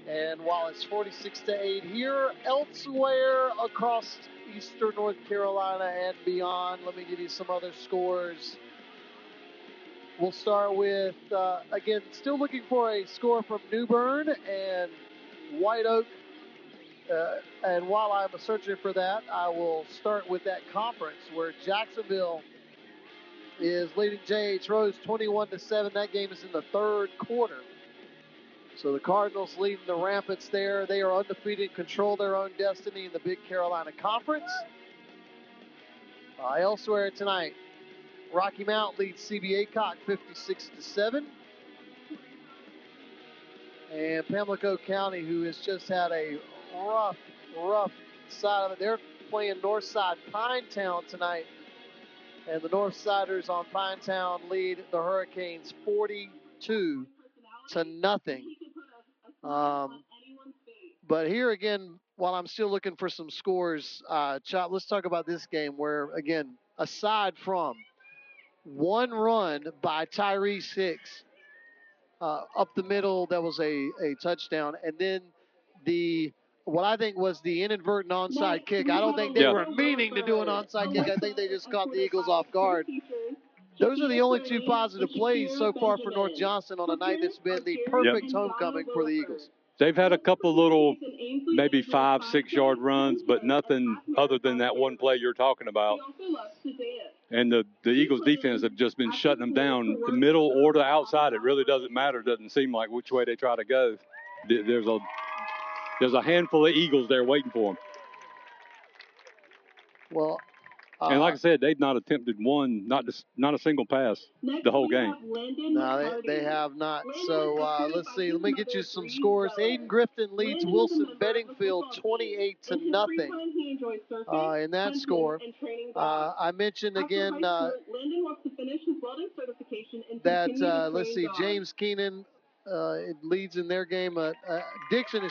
And while it's 46-8 here, elsewhere across eastern North Carolina and beyond, let me give you some other scores. We'll start with, again, still looking for a score from New Bern and White Oak. And while I'm searching for that, I will start with that conference where Jacksonville is leading J.H. Rose 21-7. That game is in the third quarter. So the Cardinals leading the Rampants there. They are undefeated, control their own destiny in the Big Carolina Conference. Elsewhere tonight, Rocky Mount leads CB Aycock 56-7. And Pamlico County, who has just had a rough side of it. They're playing Northside Pinetown tonight. And the Northsiders on Pinetown lead the Hurricanes 42-0. But here again, while I'm still looking for some scores, Chop, let's talk about this game where, again, aside from one run by Tyrese Hicks up the middle, that was a touchdown, and then what I think was the inadvertent onside kick. I don't think they were meaning to do an onside kick. I think they just caught the Eagles off guard. Those are the only two positive plays so far for North Johnston on a night that's been the perfect homecoming for the Eagles. They've had a couple little maybe 5-6 yard runs, but nothing other than that one play you're talking about. And the Eagles defense have just been shutting them down. The middle or the outside, it really doesn't matter. It doesn't seem like which way they try to go. There's a handful of Eagles there waiting for them. Well, and like I said, they've not attempted one, not a single pass the whole game. No, they have not. So let's see. Let me get you some scores. Aiden Grifton leads Wilson Bedingfield 28-0 in that score. I mentioned again that let's see, James Keenan leads in their game. Dixon,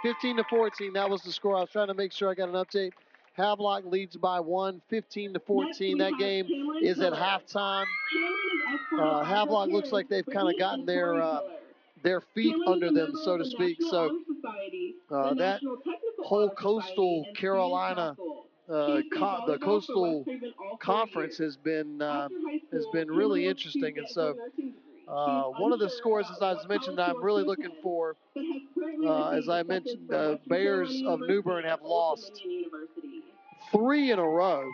15-14. That was the score. I was trying to make sure I got an update. Havelock leads by 1, 15-14. That game is at halftime. Havelock looks like they've kind of gotten their feet under them, so to speak. So that whole coastal Carolina, the coastal conference has been really interesting. And so one of the scores, as I mentioned, that I'm really looking for, as I mentioned, the Bears of New Bern have lost 3 in a row.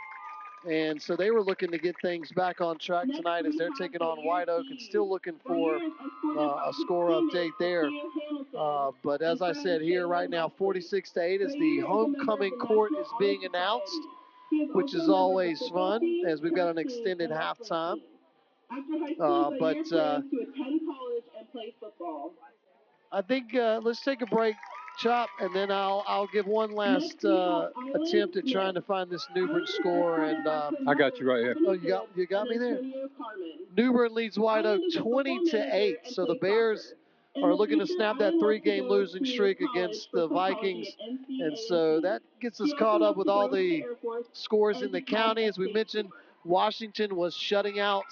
And so they were looking to get things back on track tonight as they're taking on White Oak and still looking for a score update there. But as I said here right now, 46-8 as the homecoming court is being announced, which is always fun as we've got an extended halftime. I think let's take a break, Chop, and then I'll give one last attempt at trying to find this New Bern score. And I got you right here. Oh, you got me there. New Bern leads White Oak 20-8. So the Bears are looking to snap that 3-game losing streak against the Vikings, and so that gets us caught up with all the scores in the county. As we mentioned, Washington was shutting out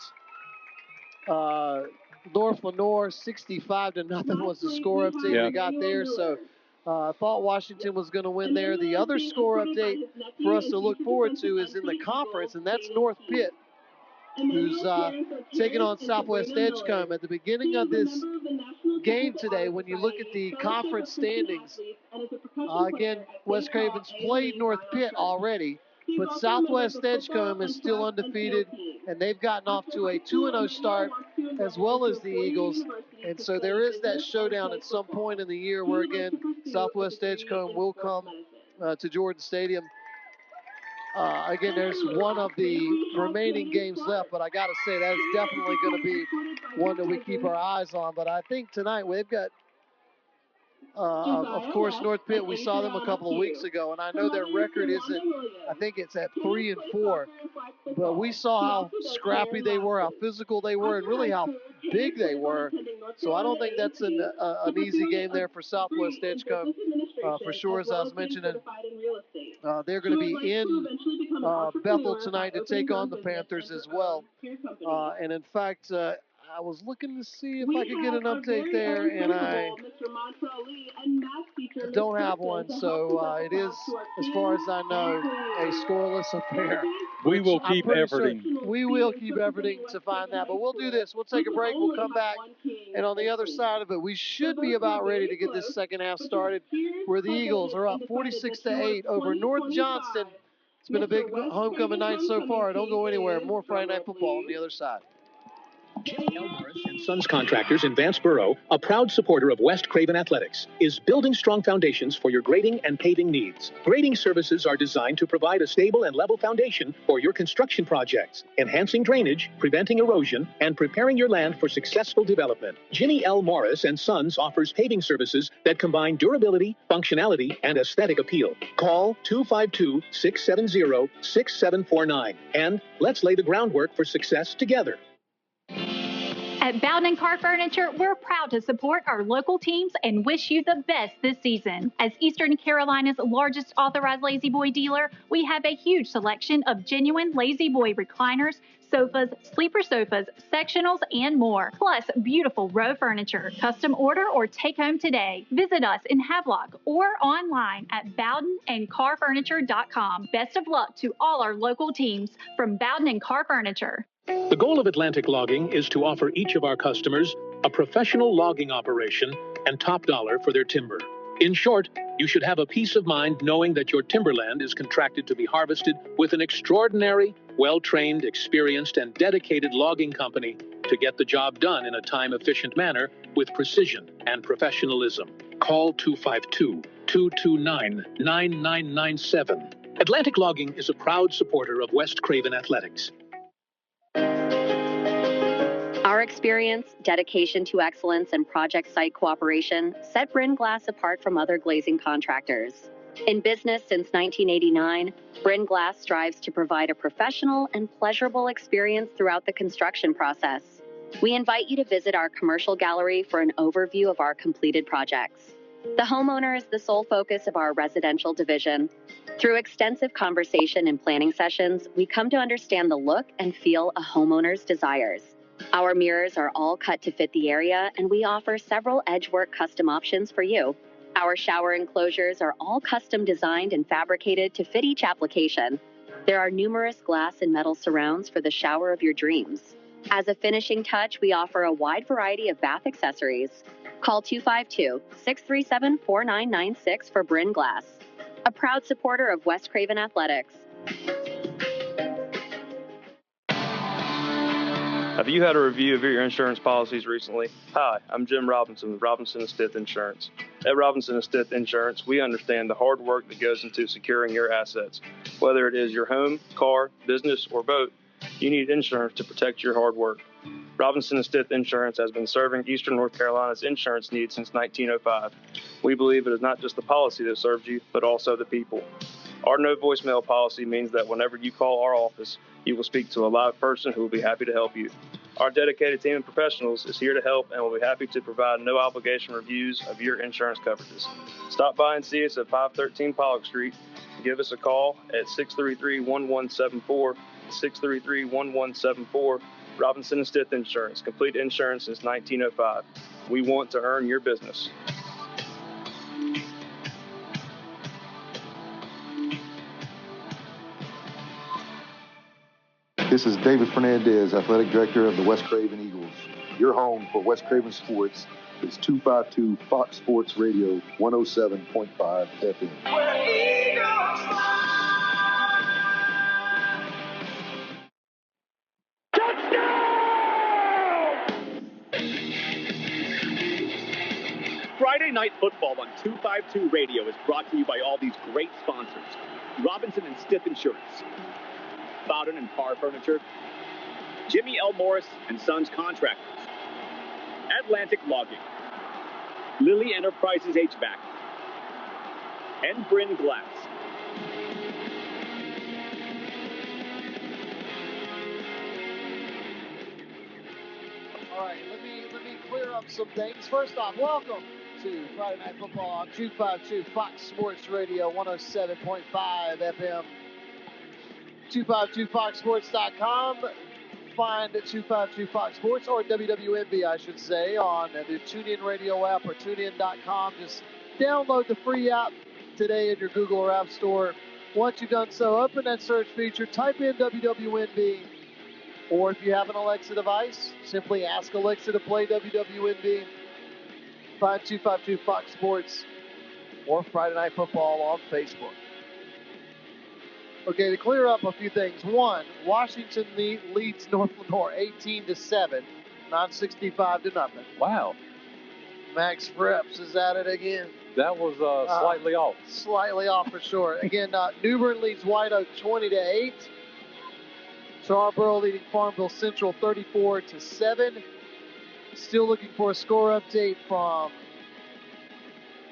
North Lenoir. 65-0 was the score update we got there. So I thought Washington was going to win there. The other score update for us to look forward to is in the conference, and that's North Pitt, who's taking on Southwest Edgecombe. At the beginning of this game today, when you look at the conference standings, Again, West Craven's played North Pitt already, but Southwest Edgecombe is still undefeated, and they've gotten off to a 2-0 start, as well as the Eagles. And so there is that showdown at some point in the year where, again, Southwest Edgecombe will come to Jordan Stadium. Again, there's one of the remaining games left, but I got to say that is definitely going to be one that we keep our eyes on. But I think tonight we've got, of course, North Pitt. We saw them a couple of weeks ago, and I know their record isn't, I think it's at 3-4. But we saw how scrappy they were, how physical they were, and really how big they were. So I don't think that's an easy game there for Southwest Edgecombe. For sure, as I was mentioning, they're going to be in Bethel tonight to take on the Panthers as well. And in fact, I was looking to see if I could get an update there, and I don't have one. So it is, as far as I know, a scoreless affair. We will keep efforting. Sure we will keep efforting to find that. But we'll do this. We'll take a break. We'll come back. And on the other side of it, we should be about ready to get this second half started, where the Eagles are up 46-8 over North Johnston. It's been a big homecoming night so far. Don't go anywhere. More Friday Night Football on the other side. J.L. Morris and Sons Contractors in Vanceboro, a proud supporter of West Craven Athletics, is building strong foundations for your grading and paving needs. Grading services are designed to provide a stable and level foundation for your construction projects, enhancing drainage, preventing erosion, and preparing your land for successful development. Ginny L. Morris and Sons offers paving services that combine durability, functionality, and aesthetic appeal. Call 252-670-6749, and let's lay the groundwork for success together. At Bowden Car Furniture, we're proud to support our local teams and wish you the best this season. As Eastern Carolina's largest authorized Lazy Boy dealer, we have a huge selection of genuine Lazy Boy recliners, sofas, sleeper sofas, sectionals, and more. Plus, beautiful row furniture. Custom order or take home today. Visit us in Havelock or online at bowdenandcarfurniture.com. Best of luck to all our local teams from Bowden and Car Furniture. The goal of Atlantic Logging is to offer each of our customers a professional logging operation and top dollar for their timber. In short, you should have a peace of mind knowing that your timberland is contracted to be harvested with an extraordinary, well-trained, experienced, and dedicated logging company to get the job done in a time-efficient manner with precision and professionalism. Call 252-229-9997. Atlantic Logging is a proud supporter of West Craven Athletics. Our experience, dedication to excellence, and project site cooperation set Bryn Glass apart from other glazing contractors. In business since 1989, Bryn Glass strives to provide a professional and pleasurable experience throughout the construction process. We invite you to visit our commercial gallery for an overview of our completed projects. The homeowner is the sole focus of our residential division. Through extensive conversation and planning sessions, we come to understand the look and feel a homeowner's desires. Our mirrors are all cut to fit the area, and we offer several edgework custom options for you. Our shower enclosures are all custom designed and fabricated to fit each application. There are numerous glass and metal surrounds for the shower of your dreams. As a finishing touch, we offer a wide variety of bath accessories. Call 252-637-4996 for Bryn Glass, a proud supporter of West Craven Athletics. Have you had a review of your insurance policies recently? Hi, I'm Jim Robinson with Robinson & Stith Insurance. At Robinson & Stith Insurance, we understand the hard work that goes into securing your assets. Whether it is your home, car, business, or boat, you need insurance to protect your hard work. Robinson & Stith Insurance has been serving Eastern North Carolina's insurance needs since 1905. We believe it is not just the policy that serves you, but also the people. Our no voicemail policy means that whenever you call our office, you will speak to a live person who will be happy to help you. Our dedicated team of professionals is here to help and will be happy to provide no obligation reviews of your insurance coverages. Stop by and see us at 513 Pollock Street. Give us a call at 633-1174, 633-1174. Robinson & Stith Insurance, complete insurance since 1905. We want to earn your business. This is David Fernandez, Athletic Director of the West Craven Eagles. Your home for West Craven Sports is 252 Fox Sports Radio 107.5 FM. Friday Night Football on 252 Radio is brought to you by all these great sponsors. Robinson and Stith Insurance, Bowden and Parr Furniture, Jimmy L. Morris and Sons Contractors, Atlantic Logging, Lilly Enterprises HVAC, and Bryn Glass. All right, let me clear up some things. First off, welcome to Friday Night Football on 252 Fox Sports Radio 107.5 FM. 252foxsports.com. Find 252 Fox Sports, or WWNB, I should say, on the TuneIn Radio app or TuneIn.com. Just download the free app today in your Google or App Store. Once you've done so, open that search feature, type in WWNB, or if you have an Alexa device, simply ask Alexa to play WWNB. Find 252 Fox Sports or Friday Night Football on Facebook. Okay, to clear up a few things. One, Washington leads North Lenore 18-7, not 65-0. Wow. Max Preps is at it again. That was slightly off. Slightly off for sure. Again, New Bern leads White Oak 20-8. Charborough leading Farmville Central 34-7. Still looking for a score update from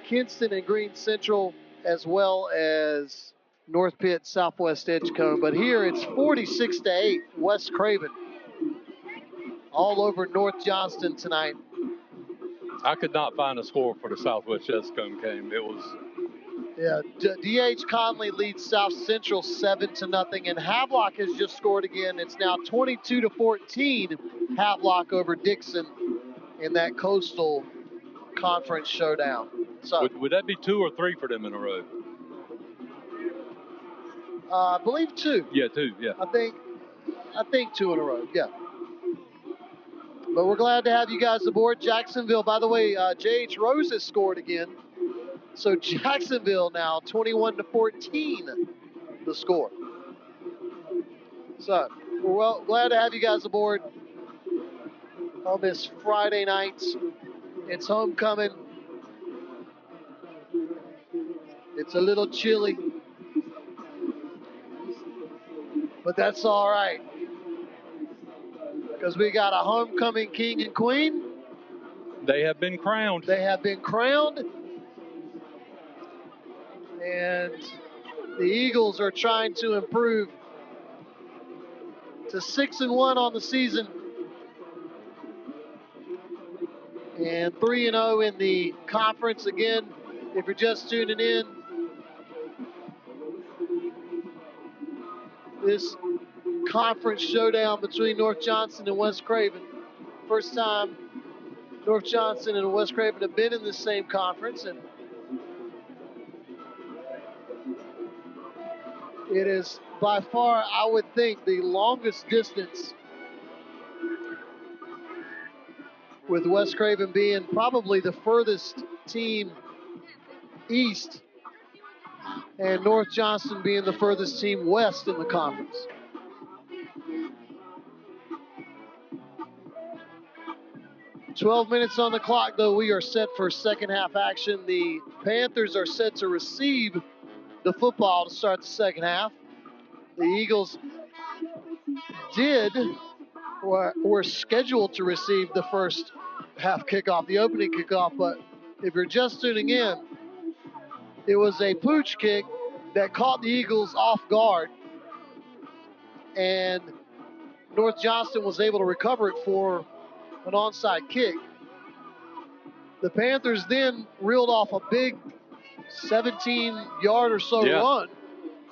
Kinston and Green Central, as well as North Pitt, Southwest Edgecombe. But here it's 46-8, West Craven. All over North Johnston tonight. I could not find a score for the Southwest Edgecombe game. It was... Yeah, D.H. Conley leads South Central 7-0, and Havelock has just scored again. It's now 22-14, Havelock over Dixon in that Coastal Conference showdown. So, would that be 2 or 3 for them in a row? I believe 2. Yeah, 2. Yeah. I think 2 in a row. Yeah. But we're glad to have you guys aboard. Jacksonville, by the way, J.H. Rose has scored again. So Jacksonville now 21-14, the score. So we're glad to have you guys aboard on this Friday night. It's homecoming. It's a little chilly, but that's all right, because we got a homecoming king and queen. They have been crowned. And the Eagles are trying to improve to 6-1 on the season and 3-0 in the conference. Again, if you're just tuning in, this conference showdown between North Johnston and West Craven. First time North Johnston and West Craven have been in the same conference, and it is by far, I would think, the longest distance, with West Craven being probably the furthest team east and North Johnston being the furthest team west in the conference. "12 minutes on the clock, though. We are set for second half action. The Panthers are set to receive the football to start the second half. The Eagles were scheduled to receive the first half kickoff, the opening kickoff, but if you're just tuning in, it was a pooch kick that caught the Eagles off guard, and North Johnston was able to recover it for an onside kick. The Panthers then reeled off a big 17-yard or so run.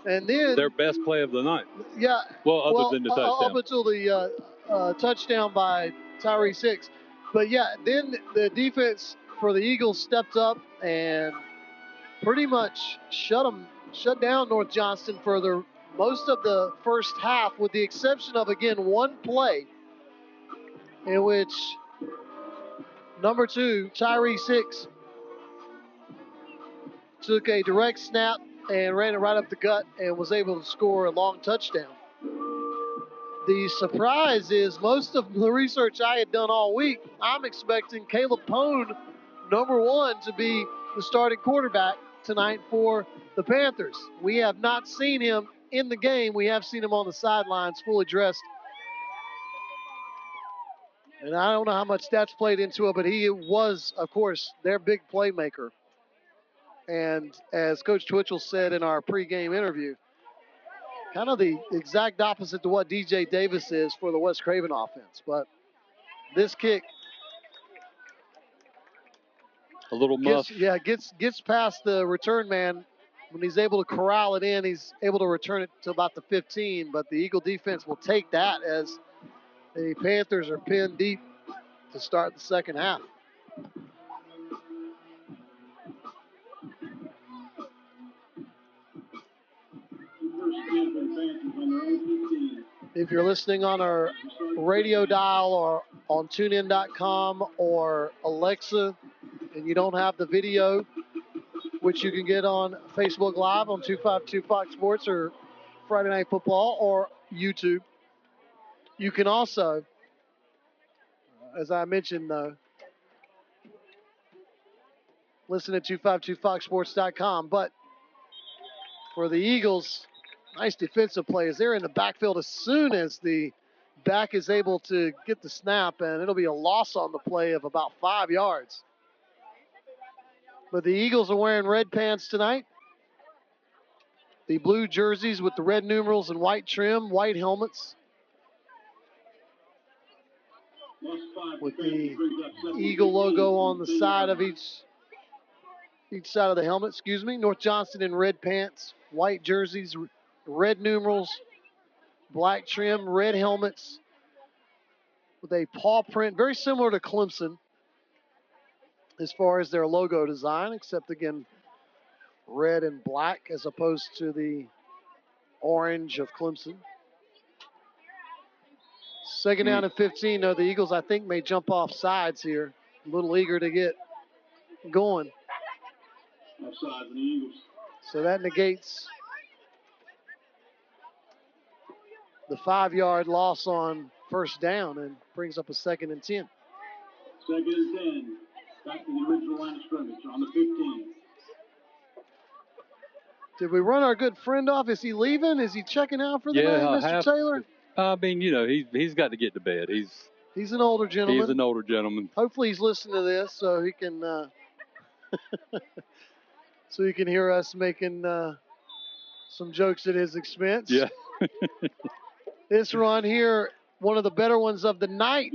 And then their best play of the night. Yeah. Well, other than the touchdown. Up until the touchdown by Tyrese Hicks. But yeah, then the defense for the Eagles stepped up and pretty much shut down North Johnston for most of the first half, with the exception of, again, one play in which Number 2, Tyree Six, took a direct snap and ran it right up the gut and was able to score a long touchdown. The surprise is most of the research I had done all week, I'm expecting Caleb Pone, number 1, to be the starting quarterback tonight for the Panthers. We have not seen him in the game. We have seen him on the sidelines fully dressed. And I don't know how much that's played into it, but he was, of course, their big playmaker. And as Coach Twitchell said in our pregame interview, kind of the exact opposite to what DJ Davis is for the West Craven offense. But this kick, a little muff. Gets past the return man. When he's able to corral it in, he's able to return it to about the 15. But the Eagle defense will take that as the Panthers are pinned deep to start the second half. If you're listening on our radio dial or on tunein.com or Alexa and you don't have the video, which you can get on Facebook Live on 252 Fox Sports or Friday Night Football or YouTube, you can also, as I mentioned, listen at 252foxsports.com. But for the Eagles, nice defensive plays. They're in the backfield as soon as the back is able to get the snap, and it'll be a loss on the play of about 5 yards. But the Eagles are wearing red pants tonight. The blue jerseys with the red numerals and white trim, white helmets with the Eagle logo on the side of each side of the helmet, North Johnston in red pants, white jerseys, red numerals, black trim, red helmets with a paw print, very similar to Clemson as far as their logo design, except again, red and black as opposed to the orange of Clemson. Second down and 15, though, the Eagles, I think, may jump off sides here. A little eager to get going. Offside for the Eagles. So that negates the 5-yard loss on first down and brings up a 2nd and 10. 2nd and 10. Back to the original line of scrimmage on the 15. Did we run our good friend off? Is he leaving? Is he checking out for the night, Mr. Taylor? I mean, he's got to get to bed. He's an older gentleman. He's an older gentleman. Hopefully he's listening to this so he can so he can hear us making some jokes at his expense. Yeah. This run here, one of the better ones of the night.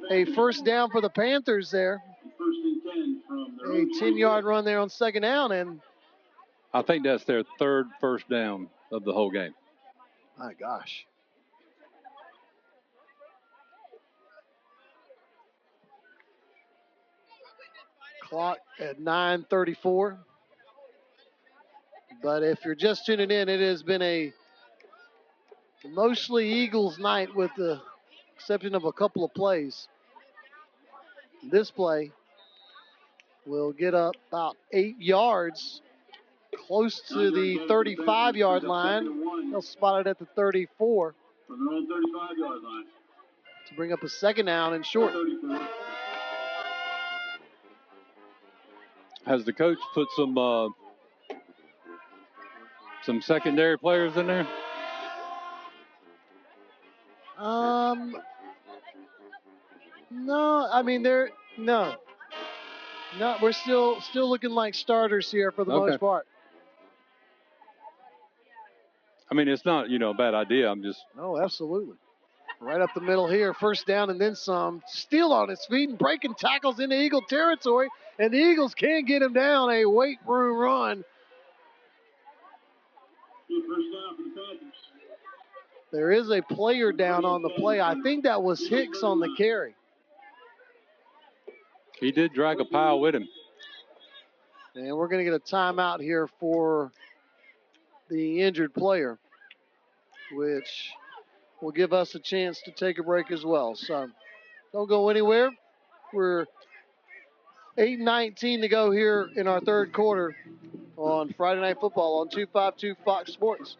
A first down for the Panthers there. A 10-yard run there on second down, and I think that's their third first down of the whole game. My gosh. Clock at 9:34. But if you're just tuning in, it has been a mostly Eagles night with the exception of a couple of plays. This play will get up about 8 yards, close to the 35-yard line. They'll spot it at the 34. From their own 35-yard line. To bring up a second down and short. Has the coach put some secondary players in there? No, I mean no. We're still looking like starters here for the most part. I mean, it's not, a bad idea. I'm just. Oh, absolutely. Right up the middle here, first down and then some. Still on his feet and breaking tackles into Eagle territory, and the Eagles can't get him down. A weight room run. First down for the Panthers. There is a player down on the play. I think that was Hicks on the carry. He did drag a pile with him. And we're going to get a timeout here for the injured player, which will give us a chance to take a break as well. So don't go anywhere. We're 8:19 to go here in our third quarter on Friday Night Football on 252 Fox Sports.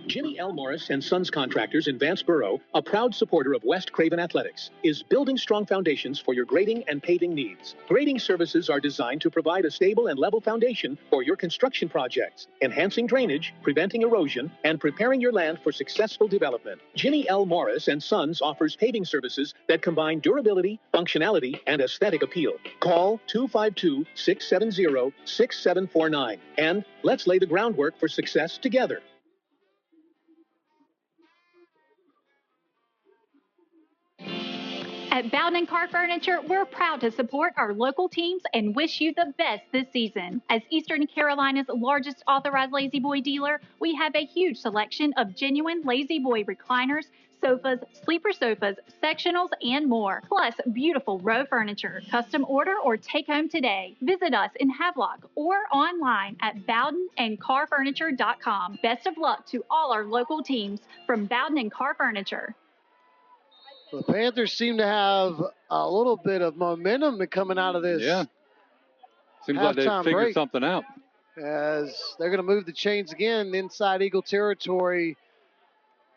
Jimmy L. Morris and Sons Contractors in Vanceboro, a proud supporter of West Craven Athletics, is building strong foundations for your grading and paving needs. Grading services are designed to provide a stable and level foundation for your construction projects, enhancing drainage, preventing erosion, and preparing your land for successful development. Jimmy L. Morris and Sons offers paving services that combine durability, functionality, and aesthetic appeal. Call 252-670-6749, and let's lay the groundwork for success together. At Bowden Car Furniture, we're proud to support our local teams and wish you the best this season. As Eastern Carolina's largest authorized Lazy Boy dealer, we have a huge selection of genuine Lazy Boy recliners, sofas, sleeper sofas, sectionals, and more. Plus, beautiful row furniture. Custom order or take home today. Visit us in Havelock or online at bowdenandcarfurniture.com. Best of luck to all our local teams from Bowden and Car Furniture. The Panthers seem to have a little bit of momentum coming out of this. Yeah. Seems like they figured something out. As they're going to move the chains again inside Eagle territory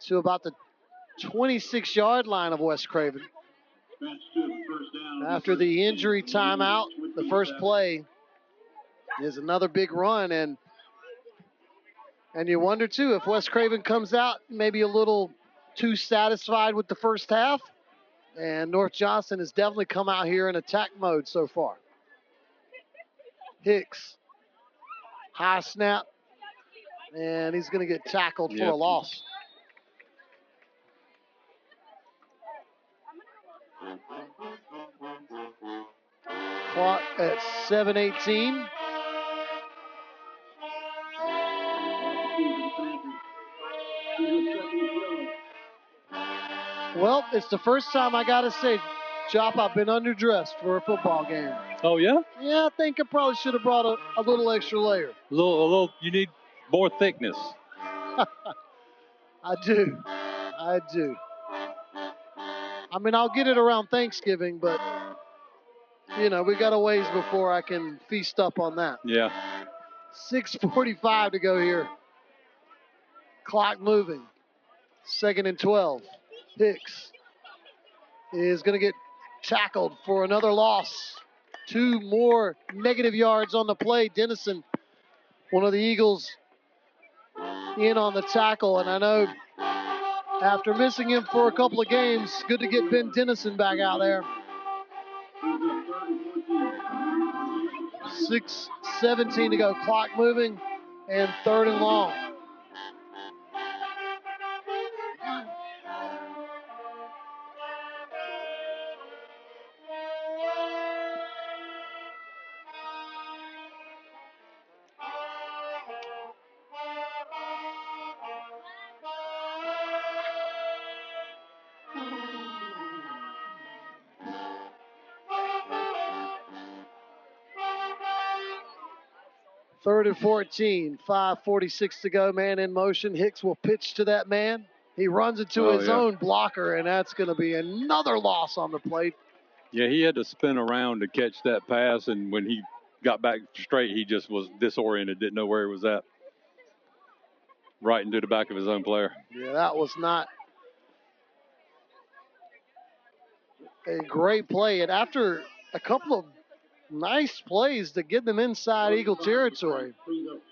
to about the 26-yard line of West Craven. After the injury timeout, the first play is another big run. And you wonder, too, if West Craven comes out maybe a little too satisfied with the first half. And North Johnston has definitely come out here in attack mode so far. Hicks, high snap, and he's going to get tackled for a loss. Clock at 7:18. Well, it's the first time I got to say, Chop, I've been underdressed for a football game. Oh, yeah? Yeah, I think I probably should have brought a little extra layer. A little. You need more thickness. I do. I mean, I'll get it around Thanksgiving, but, we got a ways before I can feast up on that. Yeah. 6:45 to go here. Clock moving. 2nd and 12. Hicks is going to get tackled for another loss. 2 more negative yards on the play. Dennison, one of the Eagles, in on the tackle. And I know after missing him for a couple of games, good to get Ben Dennison back out there. 6:17 to go. Clock moving, and 3rd and long. Third and 14, 5:46 to go, man in motion. Hicks will pitch to that man. He runs into his own blocker, and that's going to be another loss on the plate. Yeah, he had to spin around to catch that pass, and when he got back straight, he just was disoriented, didn't know where he was at. Right into the back of his own player. Yeah, that was not a great play. And after a couple of nice plays to get them inside Eagle territory,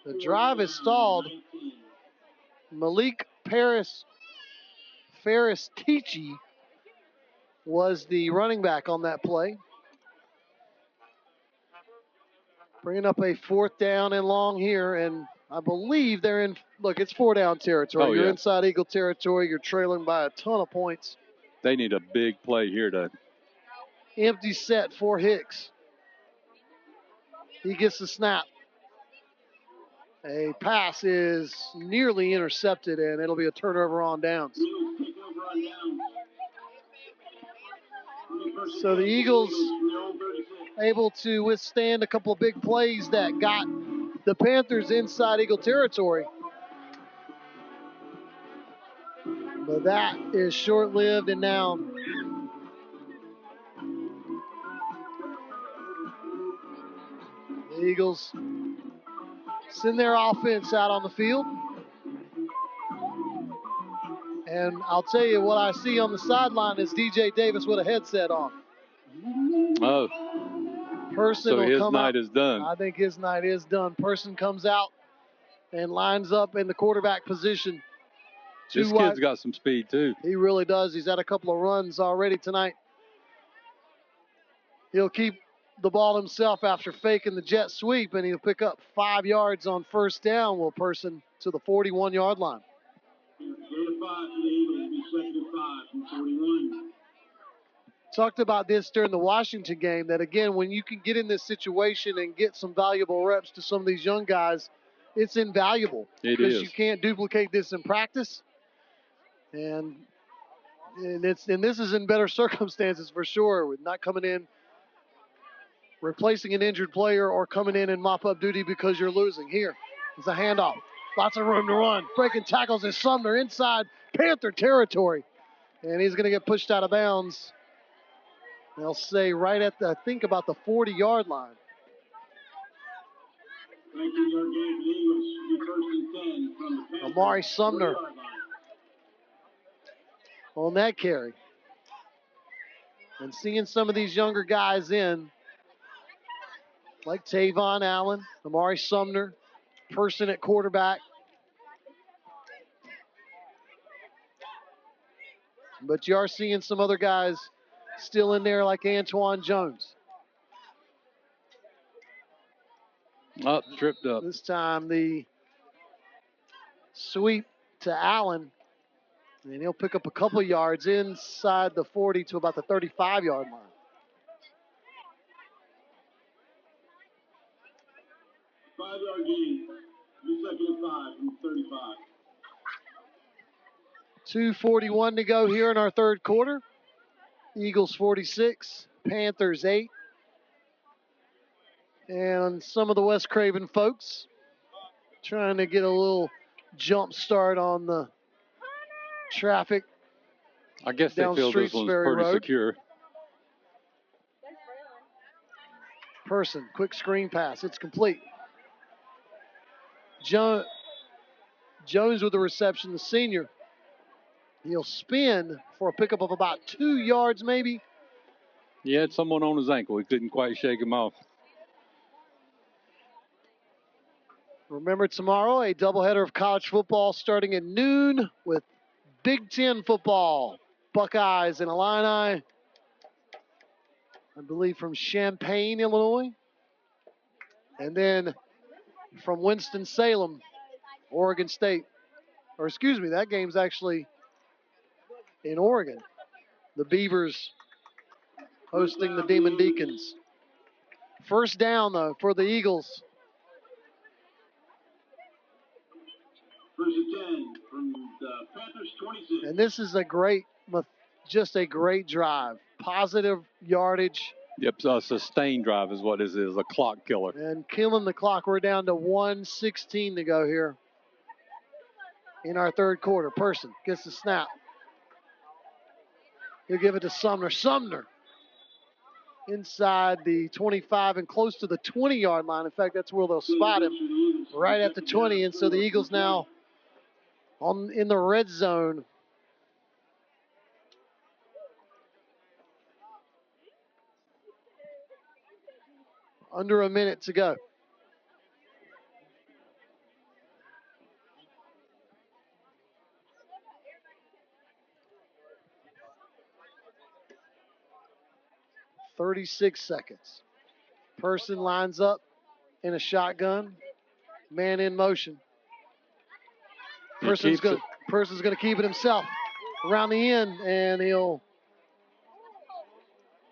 the drive is stalled. Malik Ferris-Tichy was the running back on that play. Bringing up a 4th down and long here, and I believe they're in, look, it's 4-down territory. You're inside Eagle territory. You're trailing by a ton of points. They need a big play here to. Empty set for Hicks. He gets the snap. A pass is nearly intercepted, and it'll be a turnover on downs. So the Eagles able to withstand a couple of big plays that got the Panthers inside Eagle territory. But that is short-lived, and now The Eagles send their offense out on the field. And I'll tell you what I see on the sideline is DJ Davis with a headset on. Oh. Person So will his come night out. is done. I think his night is done. Person comes out and lines up in the quarterback position. This kid's got some speed too. He really does. He's had a couple of runs already tonight. He'll keep the ball himself after faking the jet sweep, and he'll pick up 5 yards on first down. Will Person to the 41-yard line. Talked about this during the Washington game, that again, when you can get in this situation and get some valuable reps to some of these young guys, it's invaluable. Because you can't duplicate this in practice. And this is in better circumstances for sure, with not coming in, replacing an injured player, or coming in mop-up duty because you're losing. Here is a handoff. Lots of room to run. Breaking tackles is Sumner inside Panther territory. And he's going to get pushed out of bounds. They'll say right at I think about the 40-yard line. Amari Sumner on that carry. And seeing some of these younger guys in, like Tavon Allen, Amari Sumner, Person at quarterback. But you are seeing some other guys still in there, like Antoine Jones. Up, tripped up. This time the sweep to Allen, and he'll pick up a couple yards inside the 40 to about the 35-yard line. Five-yard gain. 2nd and 5 from 35. 2:41 to go here in our third quarter. Eagles 46, Panthers 8. And some of the West Craven folks trying to get a little jump start on the traffic. I guess they feel this one's pretty secure. Person, quick screen pass. It's complete. Jones with the reception, the senior. He'll spin for a pickup of about 2 yards maybe. He had someone on his ankle. He couldn't quite shake him off. Remember, tomorrow, a doubleheader of college football starting at noon with Big Ten football. Buckeyes and Illini, I believe from Champaign, Illinois. And then from Winston-Salem, Oregon State. Or excuse me, that game's actually in Oregon. The Beavers hosting the Demon Deacons. First down, though, for the Eagles. First and 10 from the Panthers 26. And this is just a great drive. Positive yardage. Yep, a sustained drive is what this is, a clock killer. And killing the clock. We're down to 1:16 to go here in our third quarter. Person gets the snap. He'll give it to Sumner. Sumner inside the 25 and close to the 20-yard line. In fact, that's where they'll spot him, right at the 20. And so the Eagles now in the red zone. Under a minute to go. "36 seconds. Person lines up in a shotgun. Man in motion. Person's going to keep it himself around the end, and he'll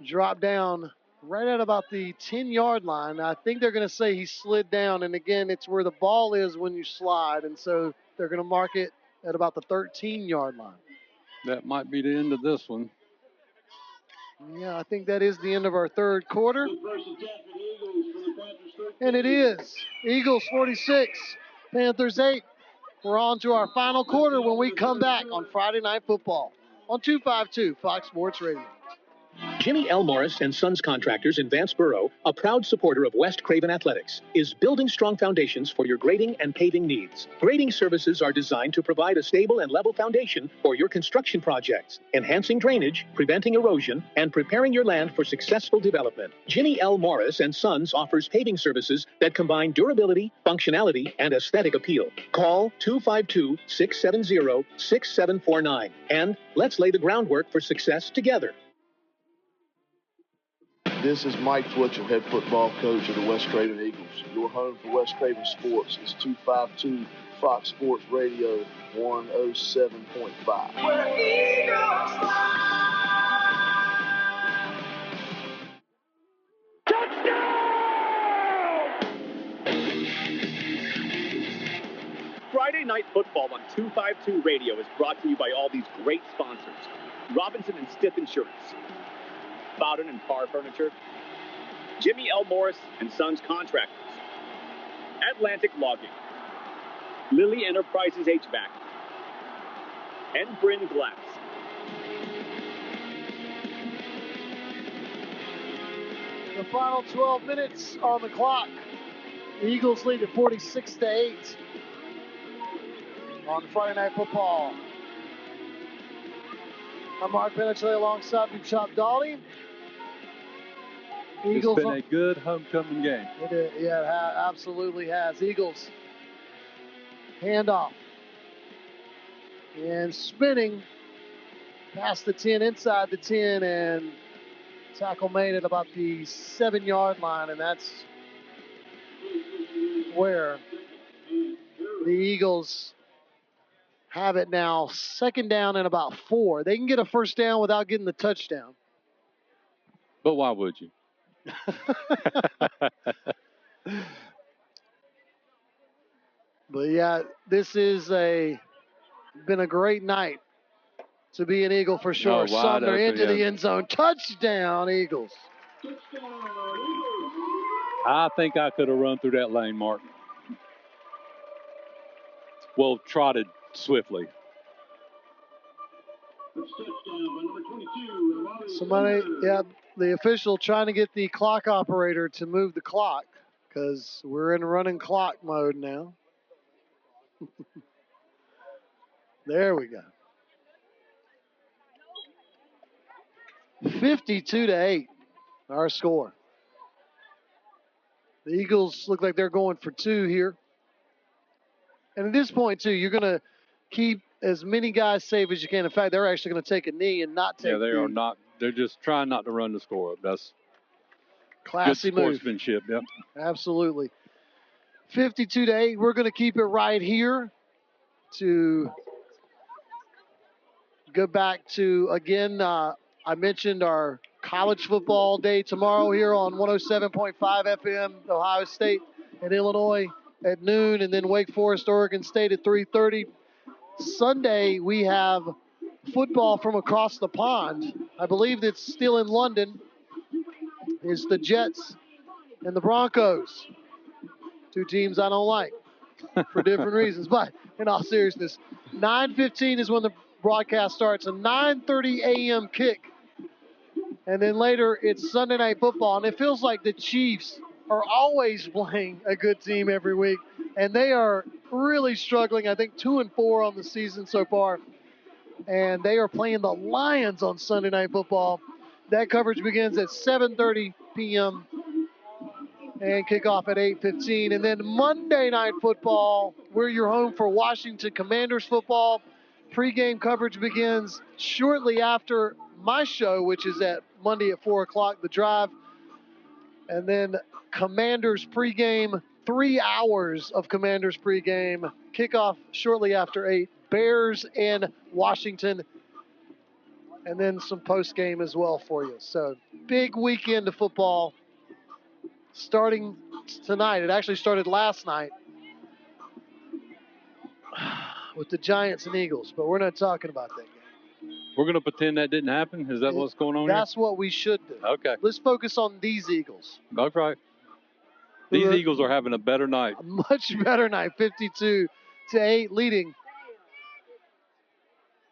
drop down right at about the 10-yard line. I think they're going to say he slid down, and again, it's where the ball is when you slide, and so they're going to mark it at about the 13-yard line. That might be the end of this one. Yeah, I think that is the end of our third quarter. And it is. Eagles 46, Panthers 8. We're on to our final quarter when we come back on Friday Night Football on 252 Fox Sports Radio. Jimmy L. Morris and Sons Contractors in Vanceboro, a proud supporter of West Craven Athletics, is building strong foundations for your grading and paving needs. Grading services are designed to provide a stable and level foundation for your construction projects, enhancing drainage, preventing erosion, and preparing your land for successful development. Jimmy L. Morris and Sons offers paving services that combine durability, functionality, and aesthetic appeal. Call 252-670-6749, and let's lay the groundwork for success together. This is Mike Fletcher, head football coach of the West Craven Eagles. Your home for West Craven Sports is 252 Fox Sports Radio 107.5. We're Eagles Friday Night Football on 252 Radio is brought to you by all these great sponsors. Robinson and Stith Insurance, Bowden and Parr Furniture, Jimmy L. Morris and Sons Contractors, Atlantic Logging, Lilly Enterprises HVAC, and Bryn Glass. The final 12 minutes on the clock. The Eagles lead at 46-8 on Friday Night Football. I'm Mark Benichelli alongside Big Shop Dolly. Eagles, it's been a good homecoming game. It absolutely has. Eagles handoff and spinning past the 10, inside the 10, and tackle made at about the 7-yard line, and that's where the Eagles have it now. Second down and about 4. They can get a first down without getting the touchdown. But why would you? But yeah, this is been a great night to be an Eagle for sure. Sumner into the end zone. Touchdown, Eagles. I think I could have run through that lane, Mark. Well, trotted swiftly. Somebody, the official trying to get the clock operator to move the clock because we're in running clock mode now. There we go. 52-8, our score. The Eagles look like they're going for 2 here. And at this point, too, you're going to keep as many guys safe as you can. In fact, they're actually going to take a knee and not take. Yeah, they are not. They're just trying not to run the score up. That's classy good sportsmanship. Yep. Absolutely. 52-8. We're going to keep it right here to go back to, again, I mentioned our college football day tomorrow here on 107.5 FM, Ohio State and Illinois at noon, and then Wake Forest, Oregon State at 3:30. Sunday, we have football from across the pond. I believe it's still in London. It's the Jets and the Broncos. 2 teams I don't like for different reasons. But in all seriousness, 9:15 is when the broadcast starts. A 9:30 a.m. kick. And then later, it's Sunday Night Football. And it feels like the Chiefs are always playing a good team every week. And they are really struggling. I think 2-4 on the season so far. And they are playing the Lions on Sunday Night Football. That coverage begins at 7:30 p.m. and kickoff at 8:15. And then Monday Night Football, we're your home for Washington Commanders football. Pre-game coverage begins shortly after my show, which is at Monday at 4 o'clock, The Drive. And then Commanders pregame, 3 hours of Commanders pregame. Kickoff shortly after 8. Bears and Washington. And then some postgame as well for you. So big weekend of football starting tonight. It actually started last night with the Giants and Eagles, but we're not talking about that game. We're going to pretend that didn't happen? Is that what's going on That's what we should do. Okay. Let's focus on these Eagles. That's right. These Eagles are having a better night. A much better night, 52-8 leading.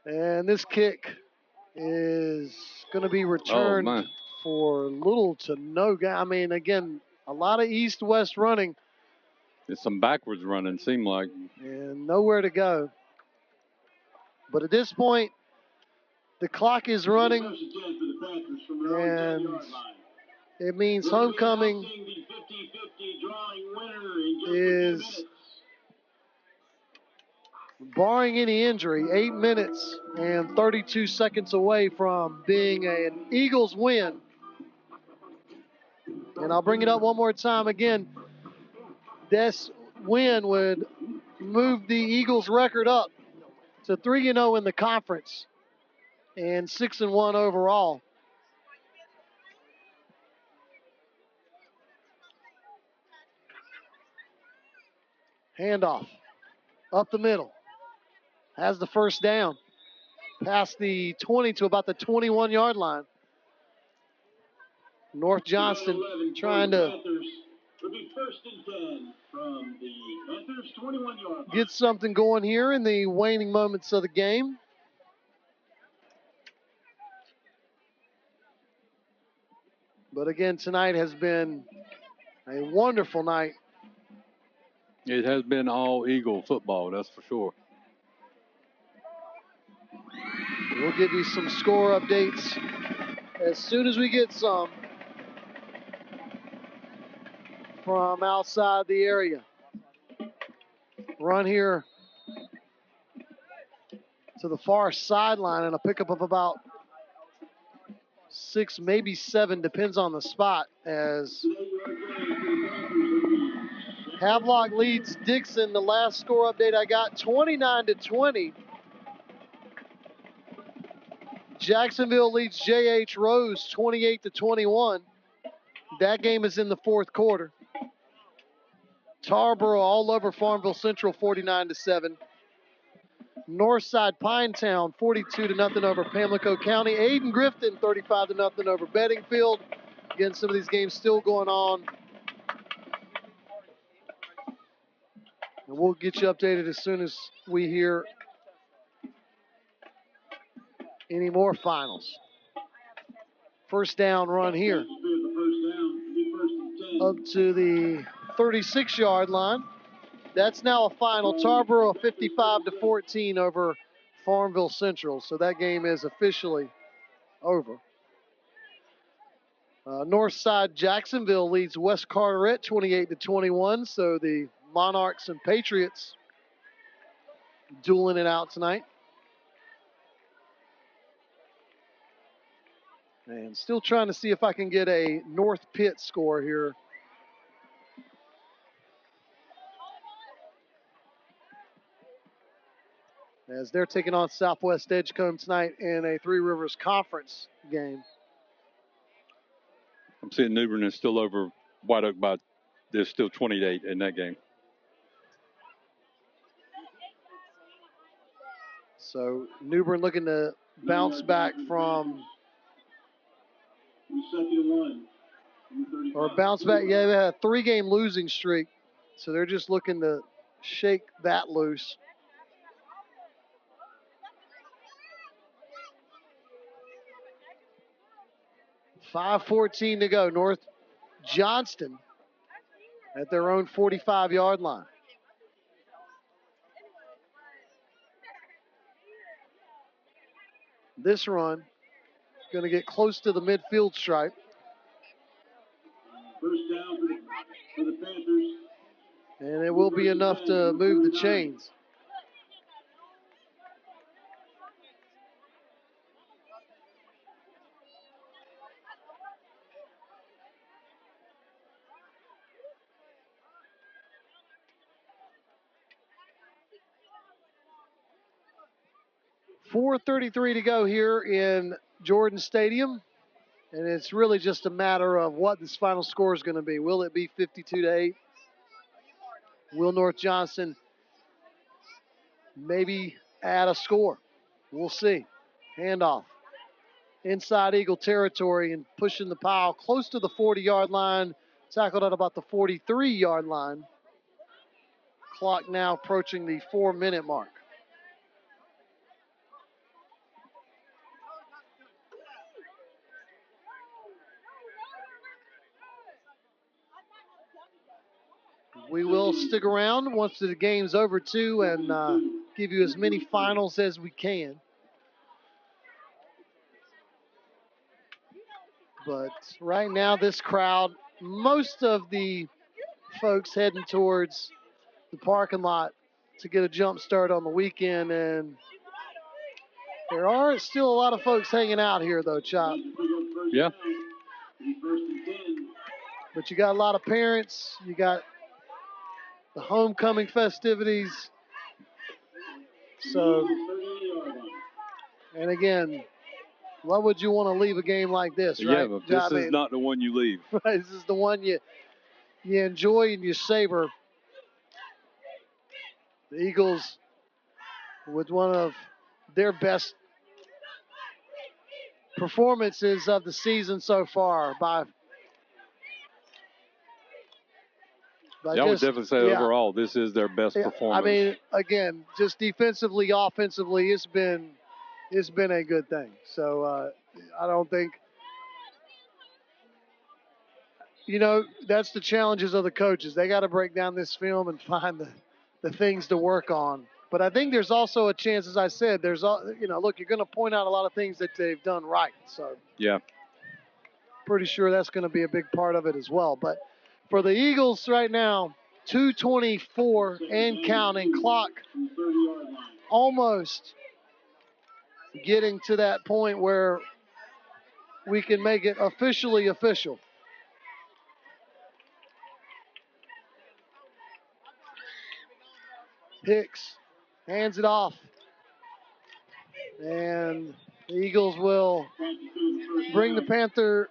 And this kick is going to be returned for little to no gain. I mean, again, a lot of east-west running. It's some backwards running, seemed like. And nowhere to go. But at this point, the clock is running, and it means homecoming is, barring any injury, 8 minutes and 32 seconds away from being an Eagles win. And I'll bring it up one more time again. This win would move the Eagles record up to 3-0 in the conference and 6-1 overall. Handoff up the middle. Has the first down. Past the 20 to about the 21-yard line. North Johnston trying to get something going here in the waning moments of the game. But again, tonight has been a wonderful night. It has been all Eagle football, that's for sure. We'll give you some score updates as soon as we get some from outside the area. Run here to the far sideline and a pickup of about 6, maybe 7, depends on the spot, as Havelock leads Dixon. The last score update I got, 29-20. Jacksonville leads J.H. Rose 28-21. That game is in the fourth quarter. Tarboro all over Farmville Central 49-7. Northside Pinetown 42-0 over Pamlico County. Aden Grifton 35-0 over Beddingfield. Again, some of these games still going on. And we'll get you updated as soon as we hear any more finals. First down run here. Up to the 36-yard line. That's now a final. Tarboro 55-14 over Farmville Central. So that game is officially over. Northside Jacksonville leads West Carteret 28-21. So the Monarchs and Patriots dueling it out tonight. And still trying to see if I can get a North Pitt score here. As they're taking on Southwest Edgecombe tonight in a Three Rivers Conference game. I'm seeing New Bern is still over White Oak by, there's still 28 in that game. So New Bern looking to bounce back from, or bounce back. Yeah, they had a 3-game losing streak. So they're just looking to shake that loose. .5:14 to go. North Johnston at their own 45-yard line. This run going to get close to the midfield stripe. First down for the Panthers. And it will be enough to move the chains. .433 to go here in Jordan Stadium. And it's really just a matter of what this final score is going to be. Will it be 52-8? Will North Johnston maybe add a score? We'll see. Handoff. Inside Eagle territory and pushing the pile close to the 40-yard line. Tackled at about the 43-yard line. Clock now approaching the 4-minute mark. We will stick around once the game's over, too, and give you as many finals as we can. But right now, this crowd, most of the folks heading towards the parking lot to get a jump start on the weekend, and there are still a lot of folks hanging out here, though, Chop. Yeah. But you got a lot of parents. You got the homecoming festivities. So, and again, why would you want to leave a game like this, right? Yeah, but this is not the one you leave. This is the one you enjoy and you savor. The Eagles with one of their best performances of the season so far by I would definitely say overall this is their best performance. I mean, again, just defensively, offensively, it's been a good thing. So I don't think, that's the challenges of the coaches. They got to break down this film and find the things to work on. But I think there's also a chance, as I said, look, you're going to point out a lot of things that they've done right. So yeah, pretty sure that's going to be a big part of it as well. But for the Eagles right now, 2:24 and counting, clock almost getting to that point where we can make it officially official. Hicks hands it off. And the Eagles will bring the Panther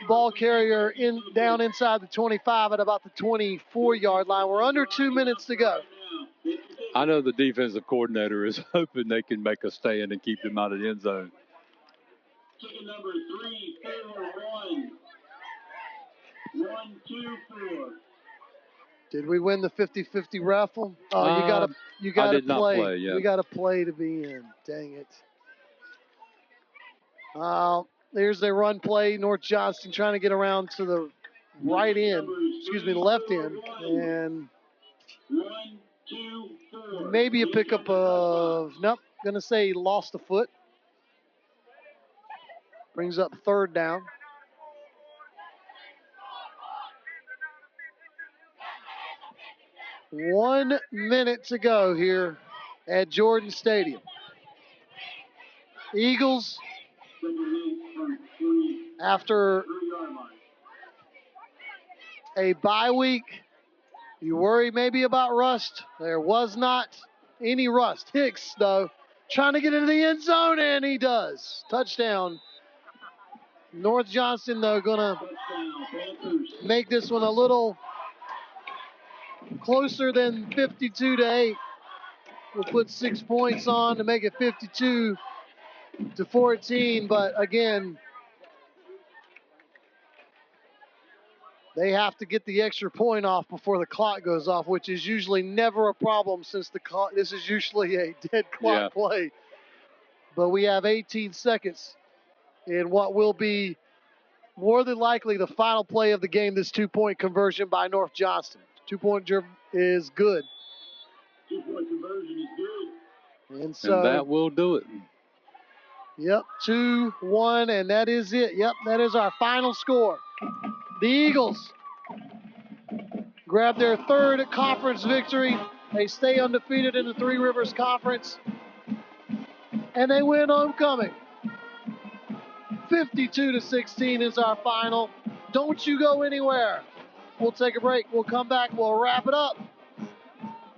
ball carrier down inside the 25 at about the 24-yard line. We're under 2 minutes to go. I know the defensive coordinator is hoping they can make a stand and keep them out of the end zone. Ticket number 341. 124. Did we win the 50-50 raffle? Oh, you gotta play. Yeah. You gotta play to be in. Dang it. There's their run play. North Johnston trying to get around to the the left end, and maybe a pickup of gonna say lost a foot. Brings up third down. One minute to go here at Jordan Stadium. Eagles, after a bye week, you worry maybe about rust. There was not any rust. Hicks, though, trying to get into the end zone, and he does. Touchdown. North Johnston, though, going to make this one a little closer than 52-8. We'll put 6 points on to make it 52-14. But again, they have to get the extra point off before the clock goes off, which is usually never a problem since this is usually a dead clock play. But we have 18 seconds in what will be more than likely the final play of the game, this 2-point conversion by North Johnston. 2-point is good. 2-point conversion is good. And so that will do it. Yep, 2-1, and that is it. Yep, that is our final score. The Eagles grab their third conference victory. They stay undefeated in the Three Rivers Conference, and they win homecoming. 52-16 is our final. Don't you go anywhere. We'll take a break. We'll come back. We'll wrap it up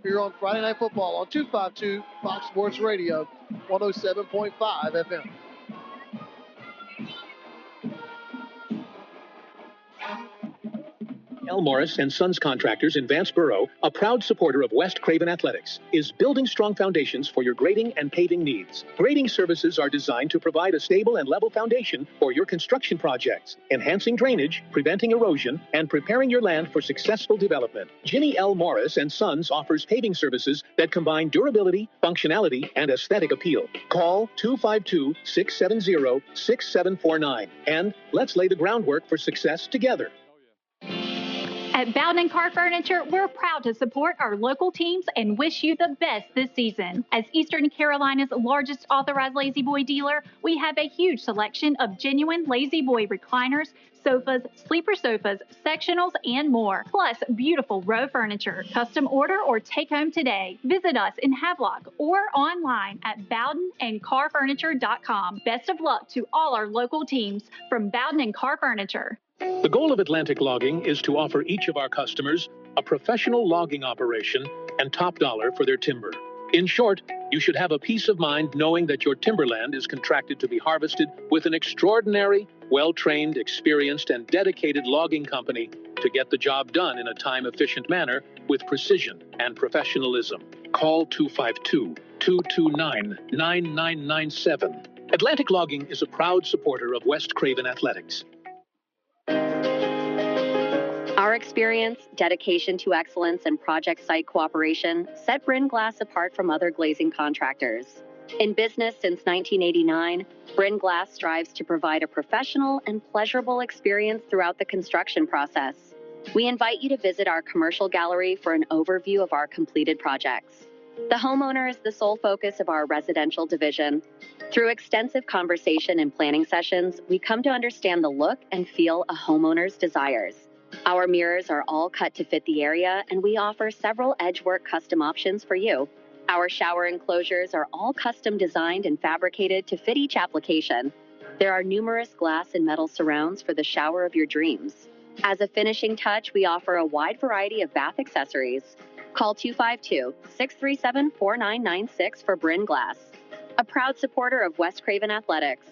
here on Friday Night Football on 252 Fox Sports Radio, 107.5 FM. L. Morris and Sons Contractors in Vanceboro, a proud supporter of West Craven Athletics, is building strong foundations for your grading and paving needs. Grading services are designed to provide a stable and level foundation for your construction projects, enhancing drainage, preventing erosion, and preparing your land for successful development. Ginny L. Morris and Sons offers paving services that combine durability, functionality, and aesthetic appeal. Call 252-670-6749, and let's lay the groundwork for success together. At Bowden Car Furniture, we're proud to support our local teams and wish you the best this season. As Eastern Carolina's largest authorized Lazy Boy dealer, we have a huge selection of genuine Lazy Boy recliners, sofas, sleeper sofas, sectionals, and more. Plus, beautiful row furniture. Custom order or take home today. Visit us in Havelock or online at bowdenandcarfurniture.com. Best of luck to all our local teams from Bowden and Car Furniture. The goal of Atlantic Logging is to offer each of our customers a professional logging operation and top dollar for their timber. In short, you should have a peace of mind knowing that your timberland is contracted to be harvested with an extraordinary, well-trained, experienced, and dedicated logging company to get the job done in a time-efficient manner with precision and professionalism. Call 252-229-9997. Atlantic Logging is a proud supporter of West Craven Athletics. Our experience, dedication to excellence, and project site cooperation set Bryn Glass apart from other glazing contractors. In business since 1989, Bryn Glass strives to provide a professional and pleasurable experience throughout the construction process. We invite you to visit our commercial gallery for an overview of our completed projects. The homeowner is the sole focus of our residential division. Through extensive conversation and planning sessions, we come to understand the look and feel a homeowner's desires. Our mirrors are all cut to fit the area, and we offer several edgework custom options for you. Our shower enclosures are all custom designed and fabricated to fit each application. There are numerous glass and metal surrounds for the shower of your dreams. As a finishing touch, we offer a wide variety of bath accessories. Call 252-637-4996 for Bryn Glass, a proud supporter of West Craven Athletics.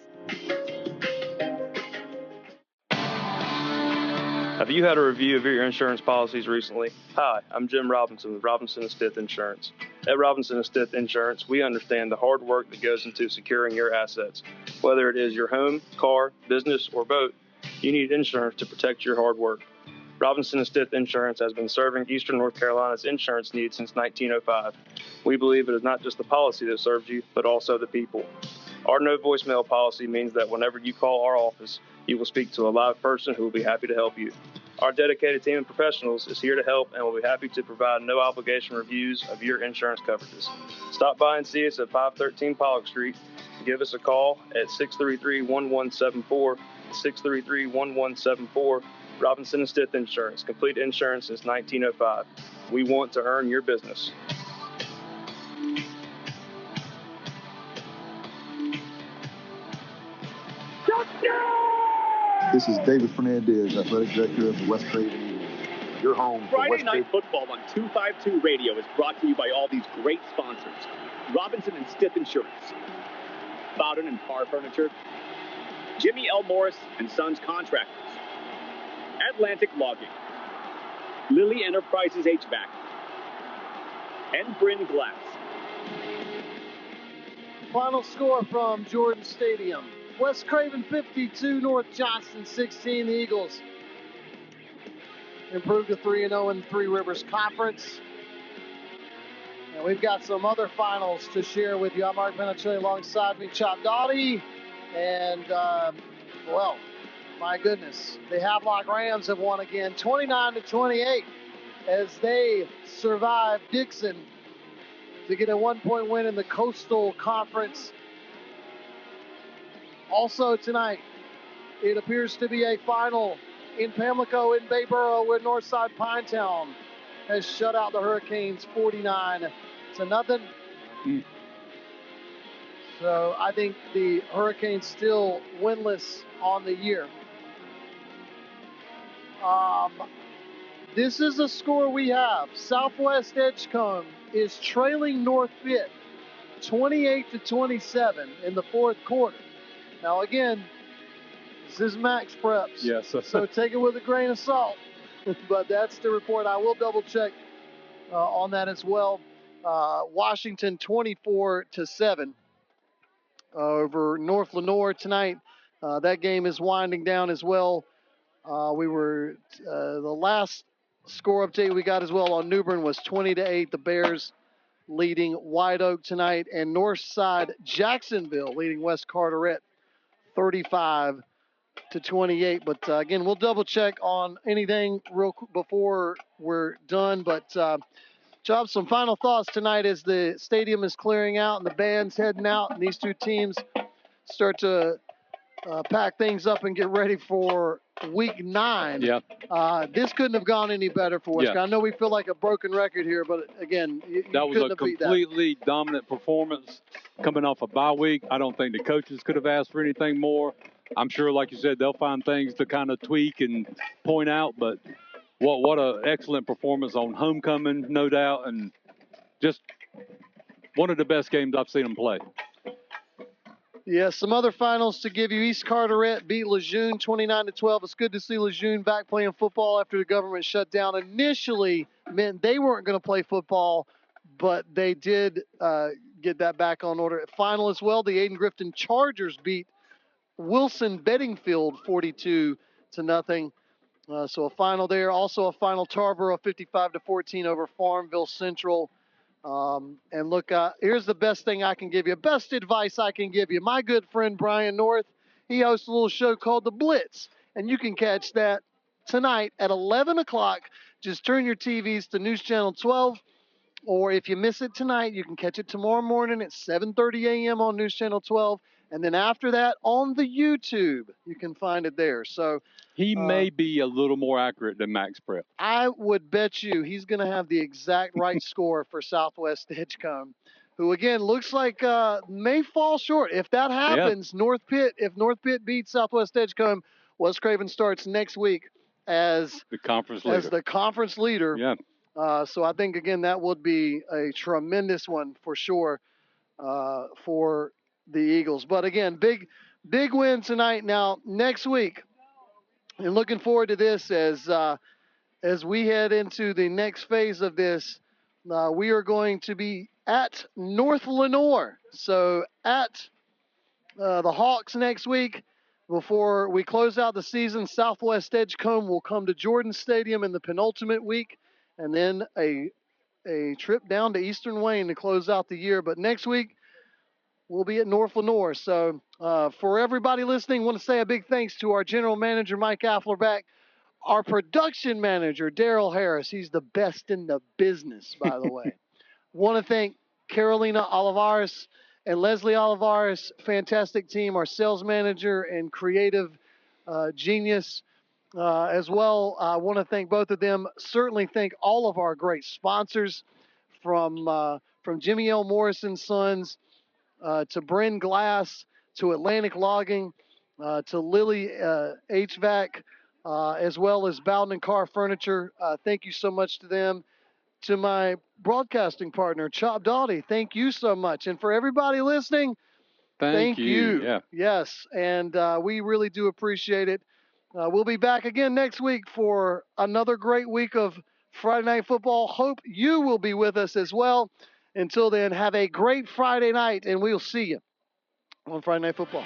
Have you had a review of your insurance policies recently? Hi, I'm Jim Robinson with Robinson & Stith Insurance. At Robinson & Stith Insurance, we understand the hard work that goes into securing your assets. Whether it is your home, car, business, or boat, you need insurance to protect your hard work. Robinson & Stith Insurance has been serving Eastern North Carolina's insurance needs since 1905. We believe it is not just the policy that serves you, but also the people. Our no voicemail policy means that whenever you call our office, you will speak to a live person who will be happy to help you. Our dedicated team of professionals is here to help and will be happy to provide no obligation reviews of your insurance coverages. Stop by and see us at 513 Pollock Street. Give us a call at 633-1174, 633-1174. Robinson & Stith Insurance, complete insurance since 1905. We want to earn your business. This is David Fernandez, Athletic Director of the West Craven Eagles. Your home for Friday West Night Craven. Football on 252 Radio is brought to you by all these great sponsors. Robinson & Stith Insurance, Bowden and Car Furniture, Jimmy L. Morris and Sons Contractors, Atlantic Logging, Lilly Enterprises HVAC, and Bryn Glass. Final score from Jordan Stadium. West Craven 52, North Johnston 16. The Eagles improved to 3-0 in the Three Rivers Conference. And we've got some other finals to share with you. I'm Mark Penicilli alongside me, Chop Dottie. And, well, my goodness, the Havelock Rams have won again, 29-28, as they survive Dixon to get a 1-point win in the Coastal Conference. Also tonight, it appears to be a final in Pamlico in Bayboro, where Northside Pinetown has shut out the Hurricanes 49-0. So I think the Hurricanes still winless on the year. This is a score we have. Southwest Edgecombe is trailing North Pitt 28-27 in the fourth quarter. Now again, this is Max Preps, Yes. so take it with a grain of salt. But that's the report. I will double check on that as well. Washington 24-7 over North Lenoir tonight. That game is winding down as well. The last score update we got as well on New Bern was 20-8. The Bears leading White Oak tonight, and Northside Jacksonville leading West Carteret 35-24. to 28. But again, we'll double check on anything real quick before we're done. But Chubb, some final thoughts tonight as the stadium is clearing out and the band's heading out, and these two teams start to pack things up and get ready for week 9. Yeah. This couldn't have gone any better for us. Yeah. I know we feel like a broken record here, but again, you that was couldn't a have beat that. completely dominant performance coming off a bye week. I don't think the coaches could have asked for anything more. I'm sure, like you said, they'll find things to kind of tweak and point out, but what an excellent performance on homecoming, no doubt, and just one of the best games I've seen them play. Yeah, some other finals to give you. East Carteret beat Lejeune 29-12. It's good to see Lejeune back playing football after the government shutdown. Initially meant they weren't going to play football, but they did get that back on order. Final as well, the Aiden Grifton Chargers beat Wilson Bedingfield 42-0. So a final there. Also a final, Tarboro 55-14 over Farmville Central. And look, here's the best thing I can give you, best advice I can give you. My good friend Brian North, he hosts a little show called The Blitz, and you can catch that tonight at 11 o'clock. Just turn your TVs to News Channel 12, or if you miss it tonight, you can catch it tomorrow morning at 7:30 a.m. on News Channel 12, and then after that on the YouTube, you can find it there. So he may be a little more accurate than Max Prep. I would bet you he's going to have the exact right score for Southwest Edgecombe, who again looks like may fall short. If that happens, yeah. If North Pitt beats Southwest Edgecombe, West Craven starts next week as the conference leader. Yeah. So I think again that would be a tremendous one for sure for the Eagles. But again, big win tonight. Now next week, and looking forward to this as we head into the next phase of this, we are going to be at North Lenoir. So at the Hawks next week, before we close out the season, Southwest Edgecombe will come to Jordan Stadium in the penultimate week, and then a trip down to Eastern Wayne to close out the year. But next week, we'll be at North Lenoir. So for everybody listening, I want to say a big thanks to our general manager, Mike Afflerback. Our production manager, Daryl Harris, he's the best in the business, by the way. Want to thank Carolina Olivares and Leslie Olivares, fantastic team, our sales manager and creative genius as well. I want to thank both of them. Certainly thank all of our great sponsors from Jimmy L. Morrison Sons to Bryn Glass, to Atlantic Logging, to Lily HVAC, as well as Bowden and Carr Furniture. Thank you so much to them. To my broadcasting partner, Chop Doughty, thank you so much. And for everybody listening, thank you. Yeah. Yes, and we really do appreciate it. We'll be back again next week for another great week of Friday Night Football. Hope you will be with us as well. Until then, have a great Friday night, and we'll see you on Friday Night Football.